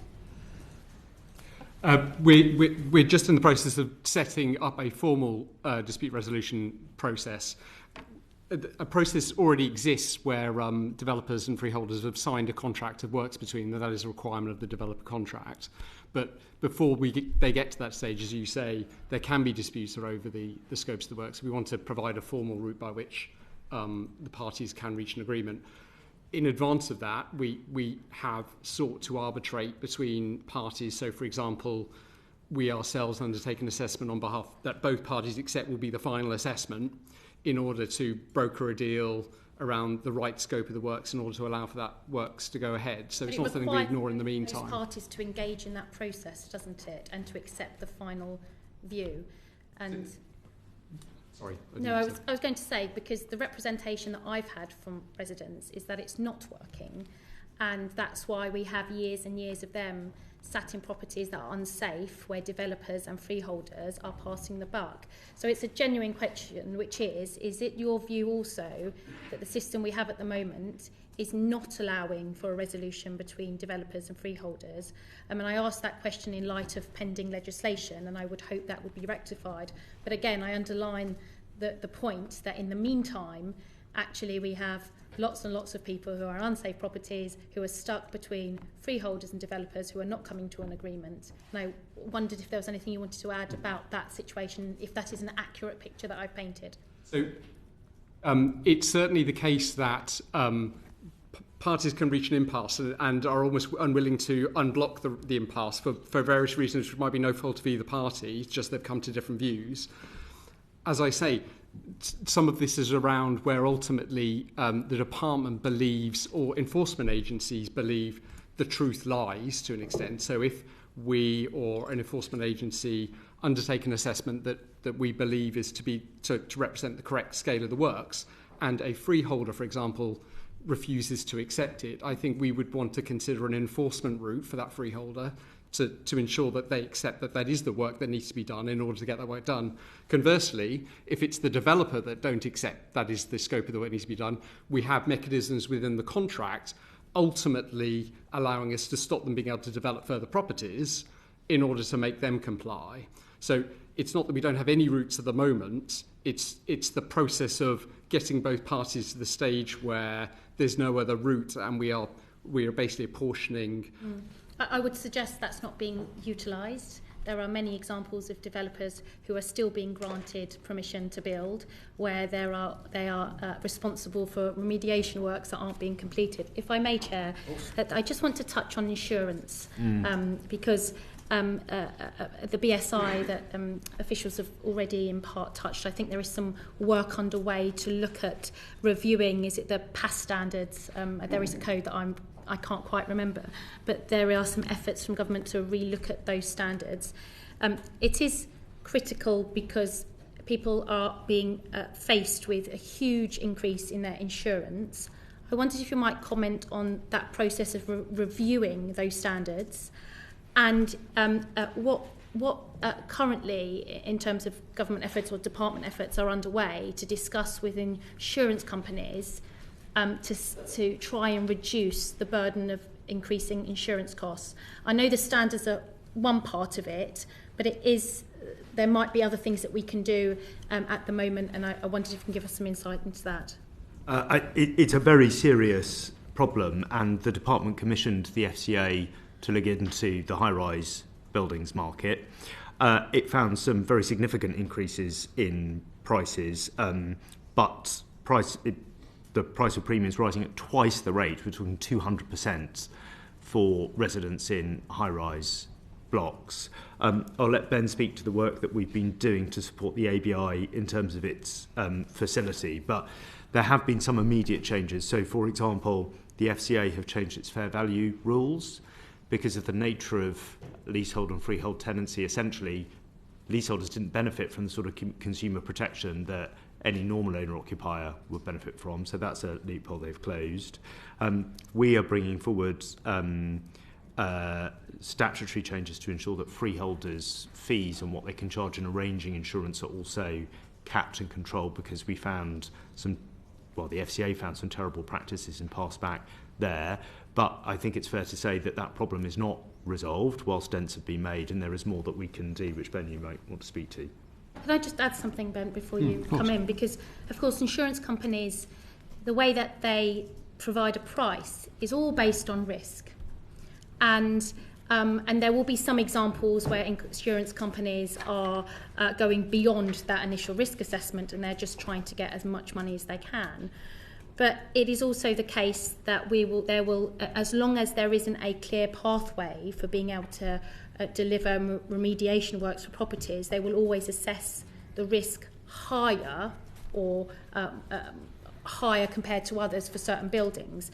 We're just in the process of setting up a formal dispute resolution process. A process already exists where developers and freeholders have signed a contract of works between them. That is a requirement of the developer contract. But before they get to that stage, as you say, there can be disputes over the scopes of the works. We want to provide a formal route by which the parties can reach an agreement. In advance of that, we have sought to arbitrate between parties. So, for example, we ourselves undertake an assessment on behalf that both parties accept will be the final assessment in order to broker a deal around the right scope of the works in order to allow for that works to go ahead. So but it's not something we ignore in the meantime. Those parties to engage in that process, doesn't it, and to accept the final view. And sorry. I was going to say, because the representation that I've had from residents is that it's not working, and that's why we have years and years of them sat in properties that are unsafe, where developers and freeholders are passing the buck. So it's a genuine question, which is it your view also that the system we have at the moment is not allowing for a resolution between developers and freeholders? And I asked that question in light of pending legislation, and I would hope that would be rectified. But again, I underline the point that in the meantime, actually we have lots and lots of people who are on unsafe properties, who are stuck between freeholders and developers who are not coming to an agreement. And I wondered if there was anything you wanted to add about that situation, if that is an accurate picture that I've painted. So it's certainly the case that parties can reach an impasse and are almost unwilling to unblock the impasse for various reasons, which might be no fault of either party, just they've come to different views. As I say, some of this is around where ultimately the department believes, or enforcement agencies believe, the truth lies to an extent. So if we or an enforcement agency undertake an assessment that we believe is to represent the correct scale of the works, and a freeholder, for example, refuses to accept it, I think we would want to consider an enforcement route for that freeholder to ensure that they accept that is the work that needs to be done in order to get that work done. Conversely, if it's the developer that don't accept that is the scope of the work that needs to be done, we have mechanisms within the contract ultimately allowing us to stop them being able to develop further properties in order to make them comply. So it's not that we don't have any routes at the moment, it's the process of getting both parties to the stage where there's no other route, and we are basically apportioning. I would suggest that's not being utilised. There are many examples of developers who are still being granted permission to build, where they are responsible for remediation works that aren't being completed. If I may, Chair, I just want to touch on insurance, because the BSI that officials have already in part touched, I think there is some work underway to look at reviewing, is it the PAS standards? There is a code that I can't quite remember, but there are some efforts from government to re-look at those standards. It is critical because people are being faced with a huge increase in their insurance. I wondered if you might comment on that process of reviewing those standards, and what currently, in terms of government efforts or department efforts, are underway to discuss with insurance companies to try and reduce the burden of increasing insurance costs. I know the standards are one part of it, but there might be other things that we can do at the moment, and I wondered if you can give us some insight into that. It's a very serious problem, and the department commissioned the FCA to look into the high-rise buildings market. It found some very significant increases in prices, but the price of premiums rising at twice the rate. We're talking 200% for residents in high-rise blocks. I'll let Ben speak to the work that we've been doing to support the ABI in terms of its facility, but there have been some immediate changes. So, for example, the FCA have changed its fair value rules because of the nature of leasehold and freehold tenancy. Essentially, leaseholders didn't benefit from the sort of consumer protection that any normal owner-occupier would benefit from, so that's a loophole they've closed. We are bringing forward statutory changes to ensure that freeholders' fees and what they can charge in arranging insurance are also capped and controlled, because we found the FCA found some terrible practices in past back there. But I think it's fair to say that problem is not resolved whilst dents have been made, and there is more that we can do, which Ben, you might want to speak to. Can I just add something, Ben, before you come in? Because, of course, insurance companies, the way that they provide a price is all based on risk. And there will be some examples where insurance companies are going beyond that initial risk assessment, and they're just trying to get as much money as they can. But it is also the case that there will, as long as there isn't a clear pathway for being able to deliver remediation works for properties, they will always assess the risk higher or higher compared to others for certain buildings.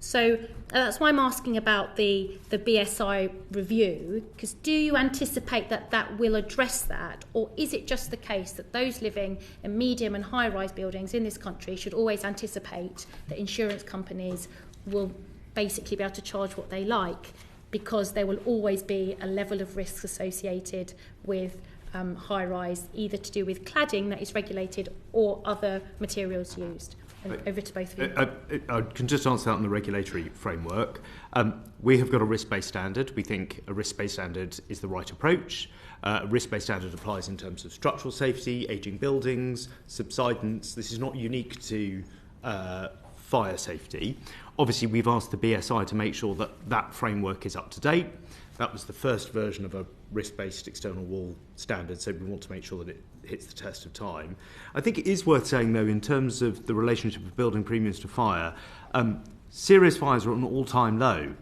So that's why I'm asking about the BSI review, because do you anticipate that that will address that, or is it just the case that those living in medium and high-rise buildings in this country should always anticipate that insurance companies will basically be able to charge what they like, because there will always be a level of risk associated with high-rise, either to do with cladding that is regulated or other materials used? And over to both of you. I can just answer that on the regulatory framework. We have got a risk-based standard. We think a risk-based standard is the right approach. A risk-based standard applies in terms of structural safety, ageing buildings, subsidence. This is not unique to fire safety. Obviously, we've asked the BSI to make sure that that framework is up to date. That was the first version of a risk-based external wall standard, so we want to make sure that it hits the test of time. I think it is worth saying, though, in terms of the relationship of building premiums to fire, serious fires are at an all-time low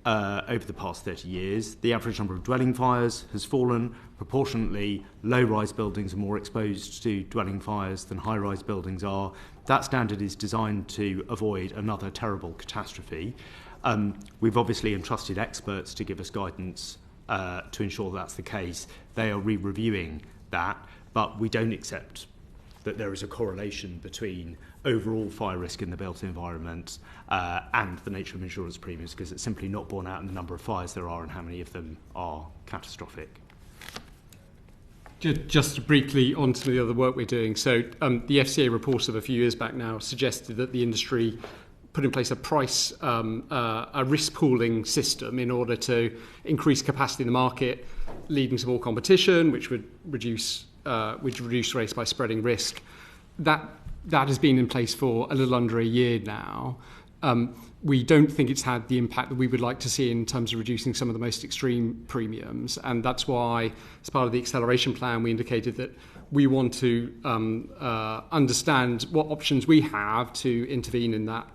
over the past 30 years. The average number of dwelling fires has fallen. Proportionately, low-rise buildings are more exposed to dwelling fires than high-rise buildings are. That standard is designed to avoid another terrible catastrophe. We've obviously entrusted experts to give us guidance to ensure that's the case. They are re-reviewing that, but we don't accept that there is a correlation between overall fire risk in the built environment and the nature of insurance premiums, because it's simply not borne out in the number of fires there are and how many of them are catastrophic. Just briefly on to the other work we're doing. So the FCA report of a few years back now suggested that the industry put in place a risk pooling system in order to increase capacity in the market, leading to more competition, which would reduce rates by spreading risk. That has been in place for a little under a year now. We don't think it's had the impact that we would like to see in terms of reducing some of the most extreme premiums, and that's why, as part of the acceleration plan, we indicated that we want to understand what options we have to intervene in that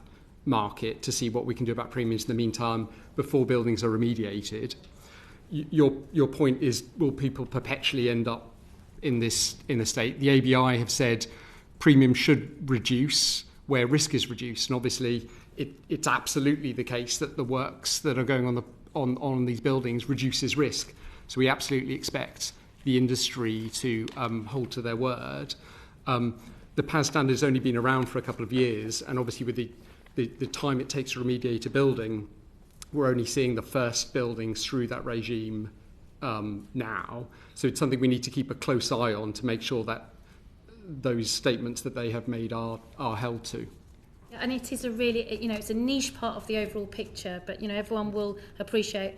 market to see what we can do about premiums in the meantime before buildings are remediated. Your point is, will people perpetually end up in a state? The ABI have said premiums should reduce where risk is reduced, and obviously it's absolutely the case that the works that are going on these buildings reduces risk. So we absolutely expect the industry to hold to their word. The PAS standard has only been around for a couple of years, and obviously with the time it takes to remediate a building, we're only seeing the first buildings through that regime now. So it's something we need to keep a close eye on to make sure that those statements that they have made are held to. And it is a really, it's a niche part of the overall picture, but, everyone will appreciate,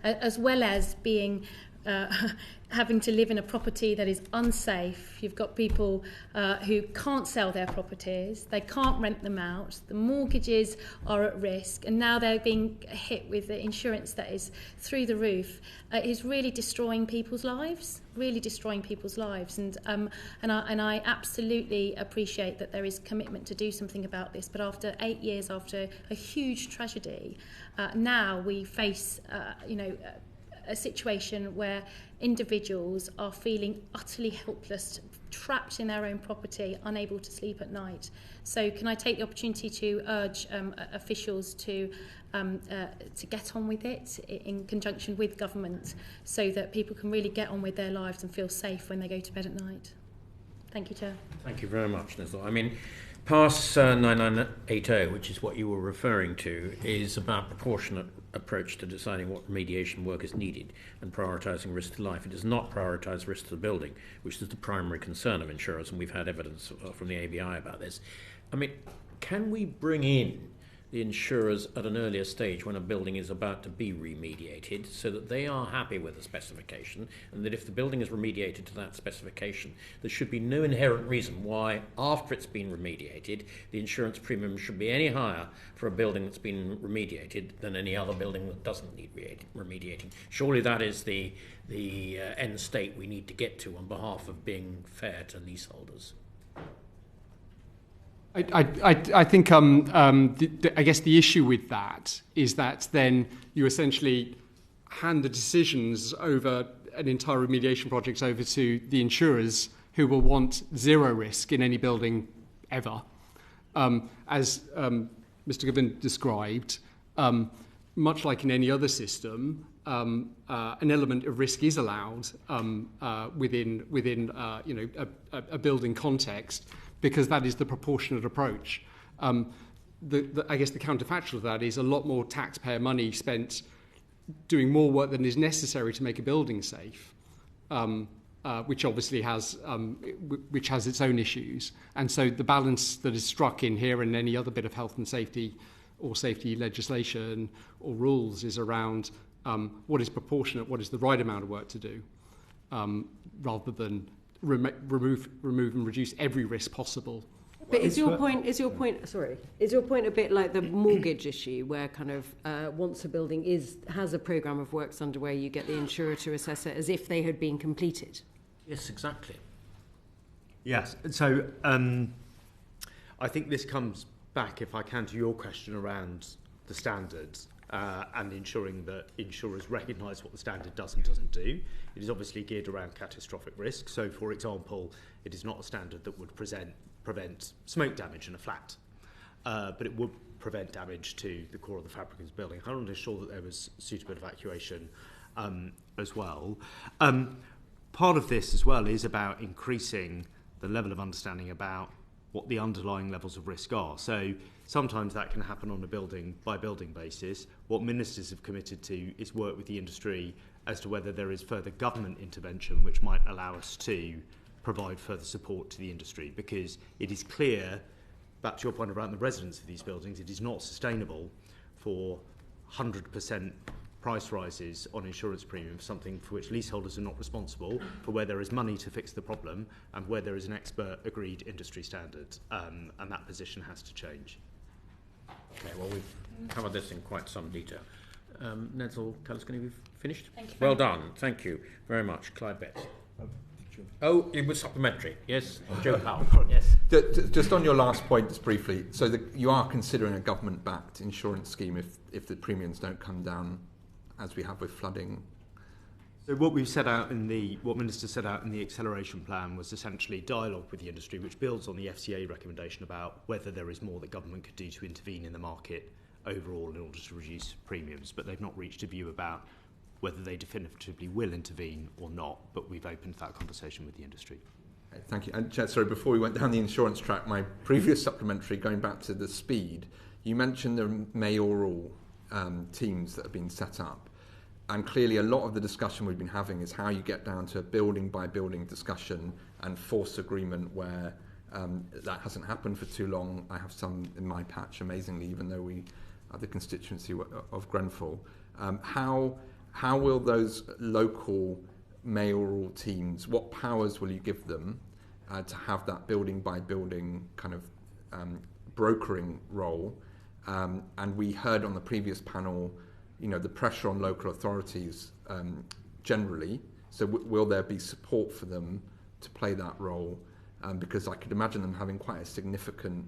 as well as being having to live in a property that is unsafe. You've got people who can't sell their properties, they can't rent them out, the mortgages are at risk, and now they're being hit with the insurance that is through the roof. It is really destroying people's lives, and I absolutely appreciate that there is commitment to do something about this, but after 8 years, after a huge tragedy, now we face a situation where individuals are feeling utterly helpless, trapped in their own property, unable to sleep at night. So can I take the opportunity to urge officials to get on with it in conjunction with government, so that people can really get on with their lives and feel safe when they go to bed at night? Thank you, Chair. Thank you very much, Nicola. I mean, PAS 9980, which is what you were referring to, is about proportionate approach to deciding what remediation work is needed and prioritising risk to life. It does not prioritise risk to the building, which is the primary concern of insurers, and we've had evidence from the ABI about this. I mean, can we bring in the insurers at an earlier stage when a building is about to be remediated, so that they are happy with the specification, and that if the building is remediated to that specification, there should be no inherent reason why, after it's been remediated, the insurance premium should be any higher for a building that's been remediated than any other building that doesn't need remediating. Surely that is the end state we need to get to on behalf of being fair to leaseholders. I think I guess the issue with that is that then you essentially hand the decisions over an entire remediation project over to the insurers, who will want zero risk in any building ever. As Mr. Goodman described, much like in any other system, an element of risk is allowed within a building context, because that is the proportionate approach. I guess the counterfactual of that is a lot more taxpayer money spent doing more work than is necessary to make a building safe, which obviously has its own issues. And so the balance that is struck in here and any other bit of health and safety or safety legislation or rules is around what is proportionate, what is the right amount of work to do, rather than remove and reduce every risk possible. But is your point a bit like the mortgage issue, where kind of once a building has a programme of works underway, you get the insurer to assess it as if they had been completed? Yes, exactly. Yes. So I think this comes back, if I can, to your question around the standards and ensuring that insurers recognise what the standard does and doesn't do. It is obviously geared around catastrophic risk. So, for example, it is not a standard that would prevent smoke damage in a flat, but it would prevent damage to the core of the fabric of the building. I want to ensure that there was suitable evacuation as well. Part of this as well is about increasing the level of understanding about what the underlying levels of risk are. So sometimes that can happen on a building by building basis. What ministers have committed to is work with the industry as to whether there is further government intervention which might allow us to provide further support to the industry, because it is clear, back to your point around the residents of these buildings, it is not sustainable for 100% price rises on insurance premiums, something for which leaseholders are not responsible, for where there is money to fix the problem and where there is an expert agreed industry standard, and that position has to change. Okay, well, we've covered this in quite some detail. Nedzal, can you be finished? Thank you. Well done, thank you very much. Clyde Betts. Oh, it was supplementary. Yes, Joe Powell. Yes. Just on your last point, just briefly. So you are considering a government-backed insurance scheme if the premiums don't come down, as we have with flooding. So what we've set out what Minister set out in the acceleration plan was essentially dialogue with the industry, which builds on the FCA recommendation about whether there is more that government could do to intervene in the market overall in order to reduce premiums. But they've not reached a view about whether they definitively will intervene or not, but we've opened that conversation with the industry. Okay, thank you. And sorry, before we went down the insurance track, my previous supplementary, going back to the speed, you mentioned the mayoral teams that have been set up. And clearly a lot of the discussion we've been having is how you get down to a building by building discussion and force agreement where that hasn't happened for too long. I have some in my patch, amazingly, even though we are the constituency of Grenfell. How will those local mayoral teams, what powers will you give them to have that building by building kind of brokering role? And we heard on the previous panel, the pressure on local authorities generally. So will there be support for them to play that role? Because I could imagine them having quite a significant,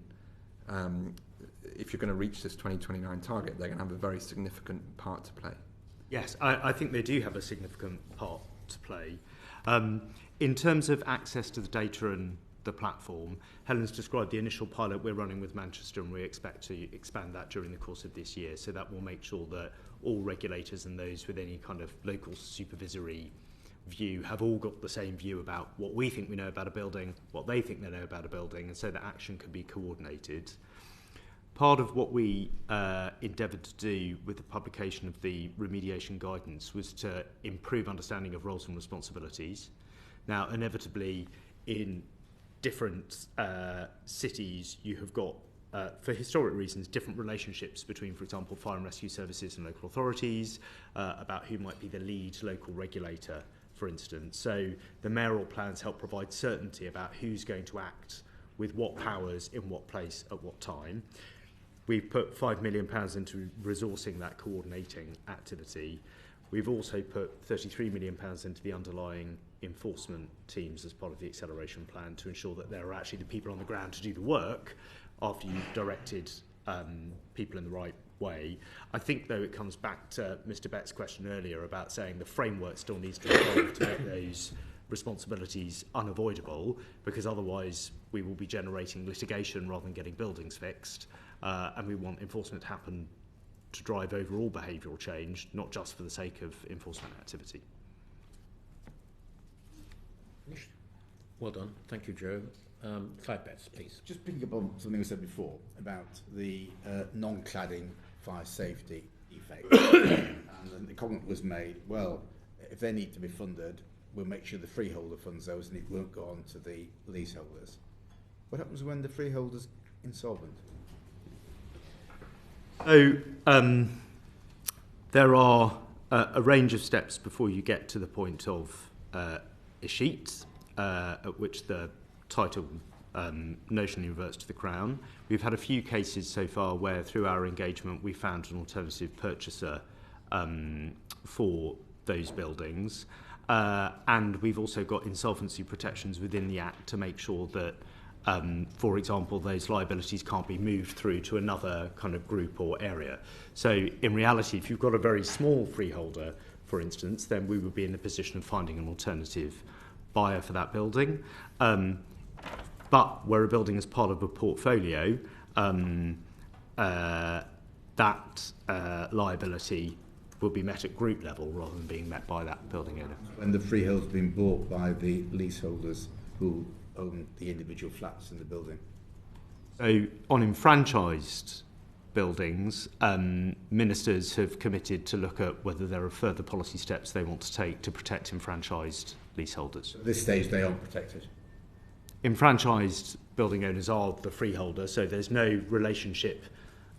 if you're going to reach this 2029 target, they're going to have a very significant part to play. Yes, I think they do have a significant part to play. In terms of access to the data and the platform, Helen's described the initial pilot we're running with Manchester, and we expect to expand that during the course of this year. So that will make sure that all regulators and those with any kind of local supervisory view have all got the same view about what we think we know about a building, what they think they know about a building, and so that action can be coordinated. Part of what we endeavoured to do with the publication of the remediation guidance was to improve understanding of roles and responsibilities. Now, inevitably, in different cities, you have got, for historic reasons, different relationships between, for example, fire and rescue services and local authorities, about who might be the lead local regulator, for instance. So the mayoral plans help provide certainty about who's going to act with what powers, in what place, at what time. We've put £5 million into resourcing that coordinating activity. We've also put £33 million into the underlying enforcement teams as part of the acceleration plan to ensure that there are actually the people on the ground to do the work after you've directed people in the right way. I think, though, it comes back to Mr. Bett's question earlier about saying the framework still needs to evolve to make those responsibilities unavoidable, because otherwise we will be generating litigation rather than getting buildings fixed, and we want enforcement to happen to drive overall behavioural change, not just for the sake of enforcement activity. Well done. Thank you, Joe. 5 bets, please. Just picking up on something we said before about the non-cladding fire safety effect. And the comment was made, well, if they need to be funded, we'll make sure the freeholder funds those and it won't go on to the leaseholders. What happens when the freeholder's insolvent? So there are a range of steps before you get to the point of escheat, at which the title notionally reverts to the Crown. We've had a few cases so far where, through our engagement, we found an alternative purchaser for those buildings. And we've also got insolvency protections within the Act to make sure that, for example, those liabilities can't be moved through to another kind of group or area. So in reality, if you've got a very small freeholder, for instance, then we would be in the position of finding an alternative buyer for that building. But where a building is part of a portfolio, that liability will be met at group level rather than being met by that building owner. When the freehold's been bought by the leaseholders who own the individual flats in the building? So on enfranchised buildings, ministers have committed to look at whether there are further policy steps they want to take to protect enfranchised leaseholders. At this stage, they aren't protected. Enfranchised building owners are the freeholder, so there's no relationship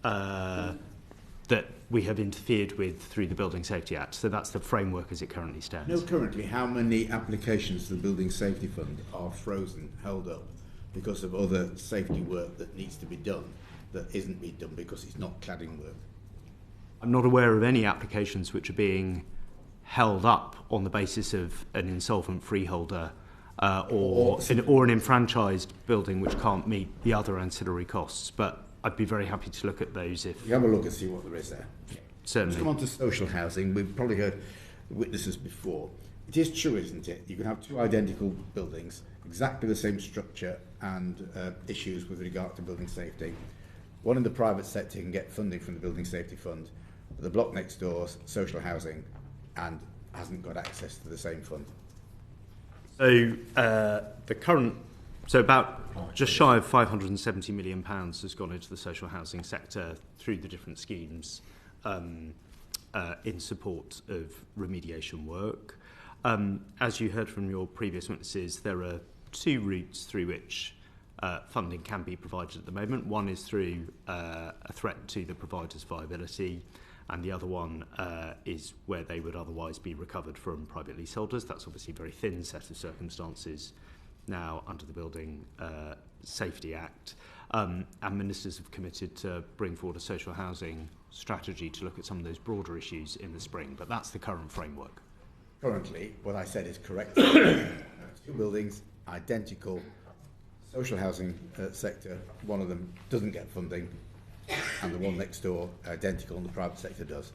that we have interfered with through the Building Safety Act. So that's the framework as it currently stands. No, currently, how many applications to the Building Safety Fund are frozen, held up, because of other safety work that needs to be done that isn't being done because it's not cladding work? I'm not aware of any applications which are being held up on the basis of an insolvent freeholder or an enfranchised building which can't meet the other ancillary costs. But I'd be very happy to look at those if... You have a look and see what there is there. Certainly. Let's come on to social housing. We've probably heard witnesses before. It is true, isn't it? You can have two identical buildings, exactly the same structure and issues with regard to building safety. One in the private sector can get funding from the Building Safety Fund, but the block next door's social housing and hasn't got access to the same fund. So about just shy of £570 million has gone into the social housing sector through the different schemes in support of remediation work. As you heard from your previous witnesses, there are two routes through which funding can be provided at the moment. One is through a threat to the provider's viability, and the other one is where they would otherwise be recovered from private leaseholders. That's obviously a very thin set of circumstances now under the Building Safety Act. And ministers have committed to bring forward a social housing strategy to look at some of those broader issues in the spring, but that's the current framework. Currently, what I said is correct. Two buildings, identical, social housing sector, one of them doesn't get funding, and the one next door, identical, and the private sector does.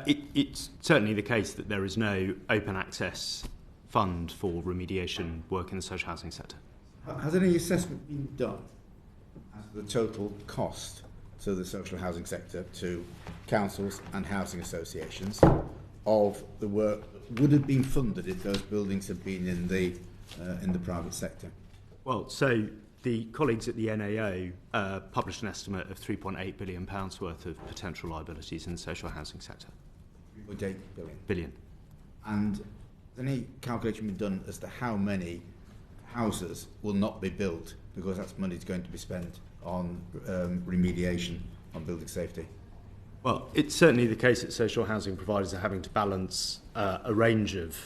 It's certainly the case that there is no open access fund for remediation work in the social housing sector. Has any assessment been done as to the total cost to the social housing sector, to councils and housing associations, of the work that would have been funded if those buildings had been in the private sector? Well, so the colleagues at the NAO published an estimate of £3.8 billion worth of potential liabilities in the social housing sector. 3.8 billion. And has any calculation been done as to how many houses will not be built because that's money that's going to be spent on remediation, on building safety? Well, it's certainly the case that social housing providers are having to balance a range of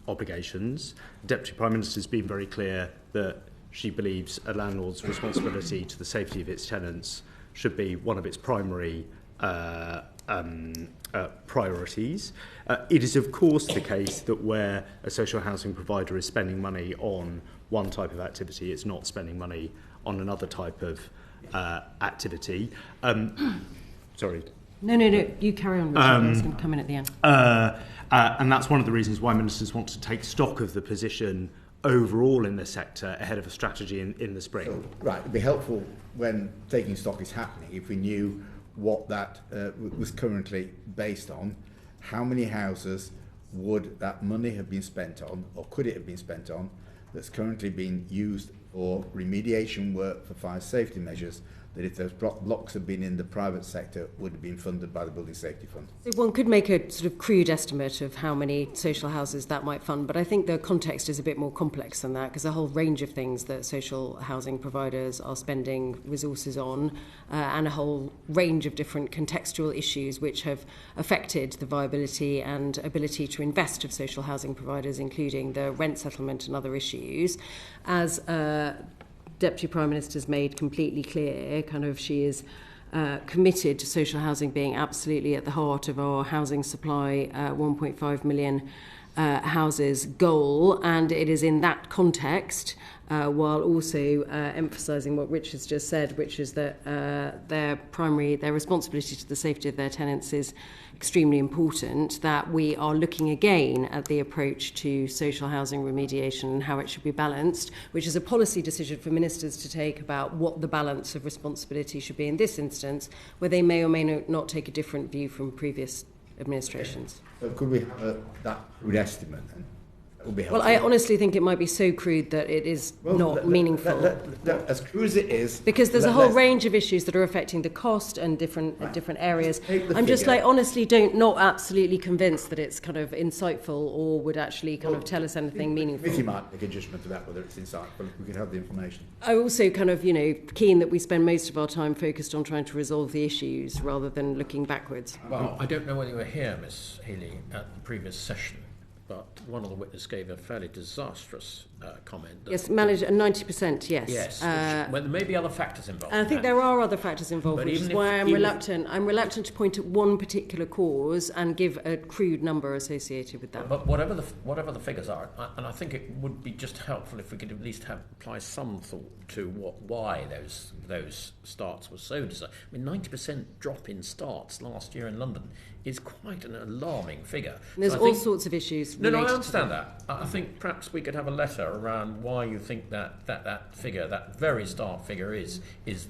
obligations. The Deputy Prime Minister has been very clear that she believes a landlord's responsibility to the safety of its tenants should be one of its primary priorities. It is, of course, the case that where a social housing provider is spending money on one type of activity, it's not spending money on another type of activity. Sorry. No, you carry on, Richard. I was going to come in at the end. And that's one of the reasons why ministers want to take stock of the position overall in the sector ahead of a strategy in the spring. So, right, it'd be helpful when taking stock is happening if we knew what that was currently based on. How many houses would that money have been spent on, or could it have been spent on, that's currently being used for remediation work for fire safety measures, that if those blocks had been in the private sector would have been funded by the Building Safety Fund? So one could make a sort of crude estimate of how many social houses that might fund, but I think the context is a bit more complex than that, because a whole range of things that social housing providers are spending resources on, and a whole range of different contextual issues which have affected the viability and ability to invest of social housing providers, including the rent settlement and other issues. As Deputy Prime Minister's made completely clear, she is committed to social housing being absolutely at the heart of our housing supply 1.5 million houses goal, and it is in that context, while also emphasising what Rich has just said, which is that their responsibility to the safety of their tenants is extremely important, that we are looking again at the approach to social housing remediation and how it should be balanced, which is a policy decision for ministers to take about what the balance of responsibility should be in this instance, where they may or may not take a different view from previous administrations. So could we have that crude estimate then? That would be helpful. Well, I honestly think it might be so crude that it is not meaningful. As crude as it is... Because there's a whole range of issues that are affecting the cost and different areas. I'm just honestly not absolutely convinced that it's insightful or would actually tell us anything meaningful. The committee might make a judgment about whether it's insightful if we could have the information. I'm also keen that we spend most of our time focused on trying to resolve the issues rather than looking backwards. Well, I don't know whether you were here, Miss Healey, at the previous session, but one of the witnesses gave a fairly disastrous comment. Yes, manage 90%, yes. Yes, well, there may be other factors involved. And I think there are other factors involved, which is why I'm reluctant. I'm reluctant to point at one particular cause and give a crude number associated with that. But whatever the figures are, and I think it would be just helpful if we could at least apply some thought to why those starts were so disastrous. I mean, 90% drop in starts last year in London is quite an alarming figure. And there's all sorts of issues. No, I understand that. I think perhaps we could have a letter around why you think that figure, that very start figure, is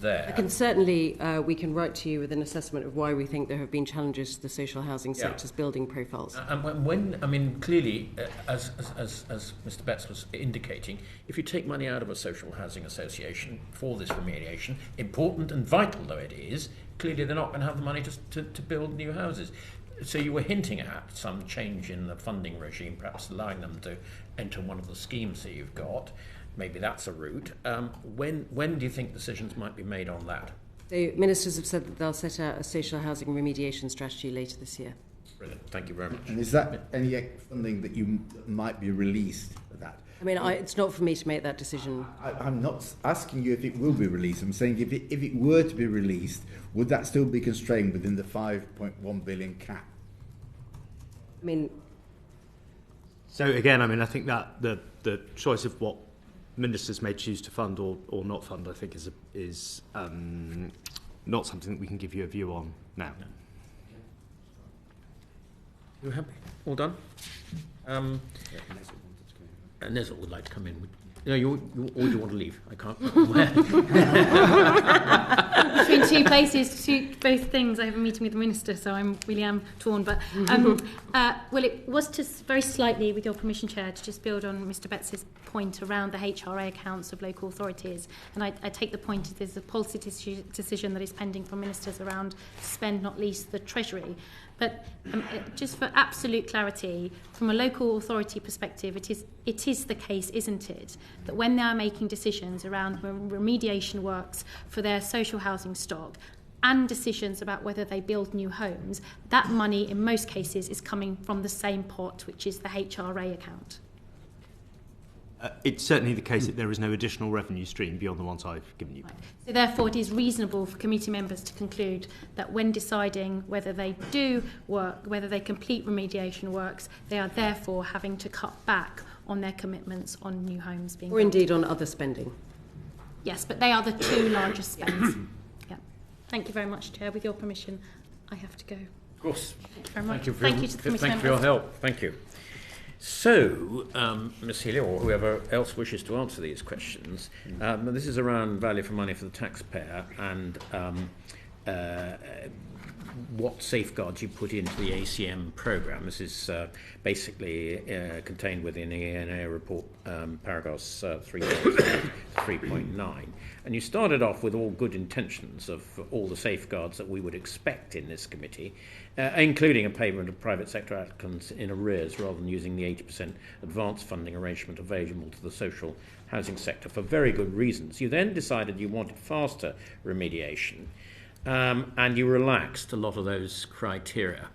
there. I can certainly, we can write to you with an assessment of why we think there have been challenges to the social housing sector's building profiles. And clearly, as Mr. Betts was indicating, if you take money out of a social housing association for this remediation, important and vital though it is, clearly they're not going to have the money to build new houses. So you were hinting at some change in the funding regime, perhaps allowing them to enter one of the schemes that you've got. Maybe that's a route. When do you think decisions might be made on that? The ministers have said that they'll set out a social housing remediation strategy later this year. Brilliant. Thank you very much. And is that any funding that you might be released for that? I mean, it's not for me to make that decision. I'm not asking you if it will be released. I'm saying if it were to be released, would that still be constrained within the 5.1 billion cap? I mean... So again, I think that the choice of what ministers may choose to fund or not fund, I think, is not something that we can give you a view on now. No. You happy? All done? Nezet would like to come in. No, or do you want to leave? I can't. Between two places, both things. I have a meeting with the minister, so I really am torn. But well, it was just very slightly, with your permission, Chair, to just build on Mr. Betts's point around the HRA accounts of local authorities. And I take the point that there's a policy decision that is pending from ministers around spend, not least the Treasury. But just for absolute clarity, from a local authority perspective, it is the case, isn't it, that when they are making decisions around remediation works for their social housing stock and decisions about whether they build new homes, that money in most cases is coming from the same pot, which is the HRA account. It's certainly the case that there is no additional revenue stream beyond the ones I've given you. Right. So therefore it is reasonable for committee members to conclude that when deciding whether they do work, whether they complete remediation works, they are therefore having to cut back on their commitments on new homes being built. Or indeed on other spending. Yes, but they are the two largest spends. Yeah. Thank you very much, Chair. With your permission, I have to go. Of course. Thank you very much. Thank you to the committee for your members. help. Thank you. So, Ms Healey, or whoever else wishes to answer these questions, this is around value for money for the taxpayer and what safeguards you put into the ACM programme. This is basically contained within the ENA report, paragraphs 3.9. And you started off with all good intentions of all the safeguards that we would expect in this committee, including a payment of private sector applicants in arrears rather than using the 80% advance funding arrangement available to the social housing sector for very good reasons. You then decided you wanted faster remediation. And you relaxed a lot of those criteria,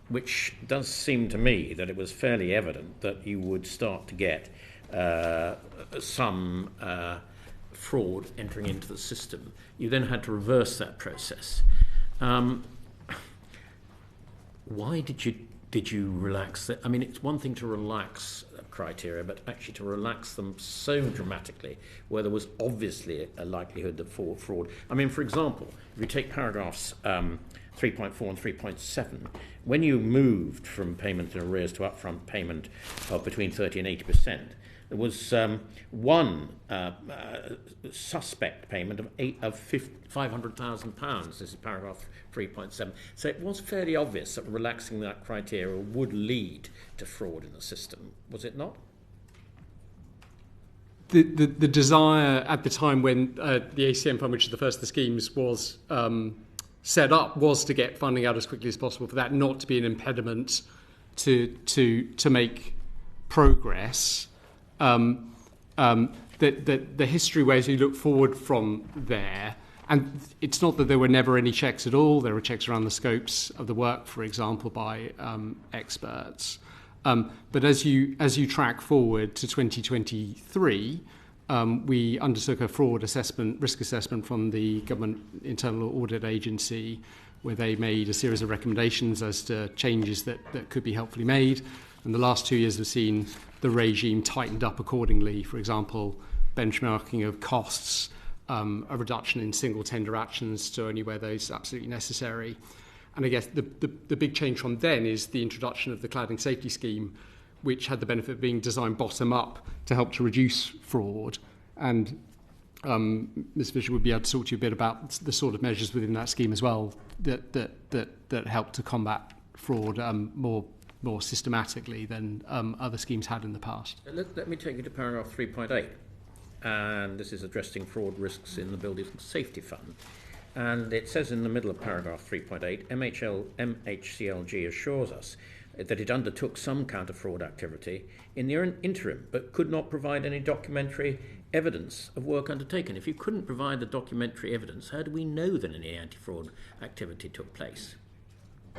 which does seem to me that it was fairly evident that you would start to get some fraud entering into the system. You then had to reverse that process. Why did you relax that? I mean, it's one thing to relax criteria, but actually to relax them so dramatically where there was obviously a likelihood of fraud. I mean, for example, if you take paragraphs 3.4 and 3.7, when you moved from payment in arrears to upfront payment of between 30 and 80%, there was one suspect payment of £500,000. This is paragraph 3.7. So it was fairly obvious that relaxing that criteria would lead to fraud in the system, was it not? The desire at the time when the ACM fund, which is the first of the schemes, was set up, was to get funding out as quickly as possible, for that not to be an impediment to make progress. The history ways you look forward from there, and it's not that there were never any checks at all. There were checks around the scopes of the work, for example, by experts. But as you track forward to 2023, we undertook a fraud assessment, risk assessment from the Government Internal Audit Agency, where they made a series of recommendations as to changes that could be helpfully made. And the last 2 years have seen the regime tightened up accordingly. For example, benchmarking of costs, a reduction in single tender actions to only where those are absolutely necessary. And I guess the big change from then is the introduction of the Cladding Safety Scheme, which had the benefit of being designed bottom up to help to reduce fraud. And Ms Fisher would be able to talk to you a bit about the sort of measures within that scheme as well that help to combat fraud more systematically than other schemes had in the past. Let me take you to paragraph 3.8. And this is addressing fraud risks in the Building Safety Fund. And it says in the middle of paragraph 3.8, MHCLG assures us that it undertook some counter-fraud activity in the interim, but could not provide any documentary evidence of work undertaken. If you couldn't provide the documentary evidence, how do we know that any anti-fraud activity took place?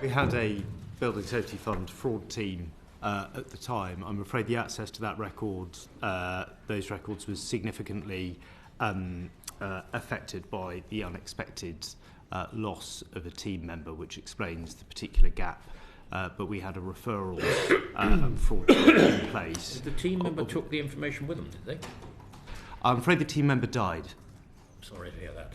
We had a Building Safety Fund fraud team at the time. I'm afraid the access to that record, those records, was significantly affected by the unexpected loss of a team member, which explains the particular gap. But we had a referral fraud team in place. The team member took the information with them, did they? I'm afraid the team member died. Sorry to hear that.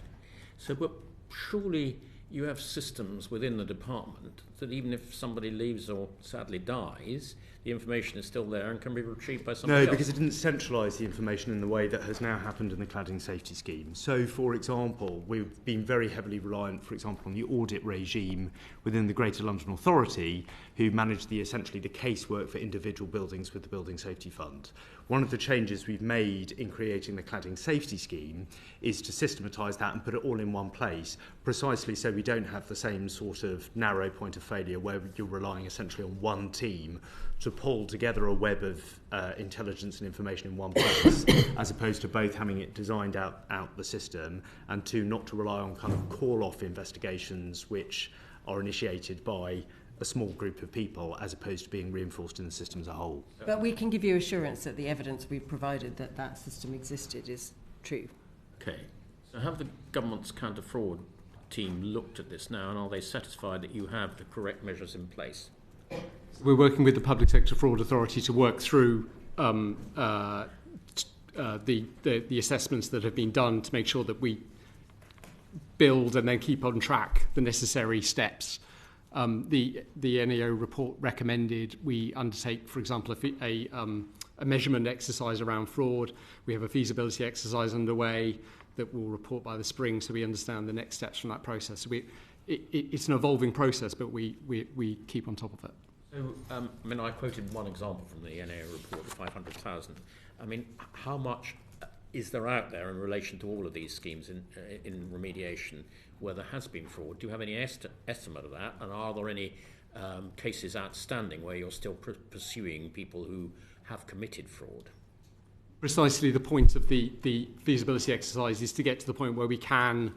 So, but surely you have systems within the department that even if somebody leaves or sadly dies, the information is still there and can be retrieved by somebody else. No, because it didn't centralise the information in the way that has now happened in the Cladding Safety Scheme. So, for example, we've been very heavily reliant, for example, on the audit regime within the Greater London Authority, who managed essentially the casework for individual buildings with the Building Safety Fund. One of the changes we've made in creating the Cladding Safety Scheme is to systematise that and put it all in one place, precisely so we don't have the same sort of narrow point of failure where you're relying essentially on one team to pull together a web of intelligence and information in one place, as opposed to both having it designed out the system, and not to rely on kind of call-off investigations which are initiated by a small group of people as opposed to being reinforced in the system as a whole. But we can give you assurance that the evidence we've provided that system existed is true. Okay. So have the government's counter-fraud team looked at this now, and are they satisfied that you have the correct measures in place? We're working with the Public Sector Fraud Authority to work through the assessments that have been done to make sure that we build and then keep on track the necessary steps. The NAO report recommended we undertake, for example, a measurement exercise around fraud. We have a feasibility exercise underway that will report by the spring, so we understand the next steps from that process. So it's an evolving process, but we keep on top of it. So, I mean, I quoted one example from the NAO report, the 500,000. I mean, how much is there out there in relation to all of these schemes in remediation where there has been fraud? Do you have any estimate of that? And are there any cases outstanding where you're still pursuing people who have committed fraud? Precisely the point of the feasibility exercise is to get to the point where we can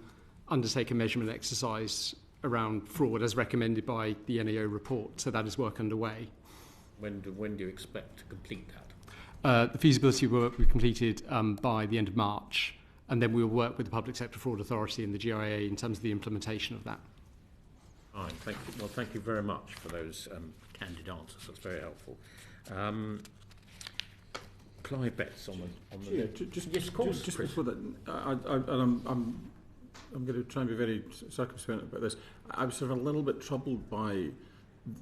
undertake a measurement exercise around fraud as recommended by the NAO report. So that is work underway. When do you expect to complete that? The feasibility work we completed by the end of March, and then we'll work with the Public Sector Fraud Authority and the GIA in terms of the implementation of that. Fine, thank you. Well, thank you very much for those candid answers. That's very helpful. Clive Betts on the yeah, just before that, I'm going to try and be very circumspect about this. I was sort of a little bit troubled by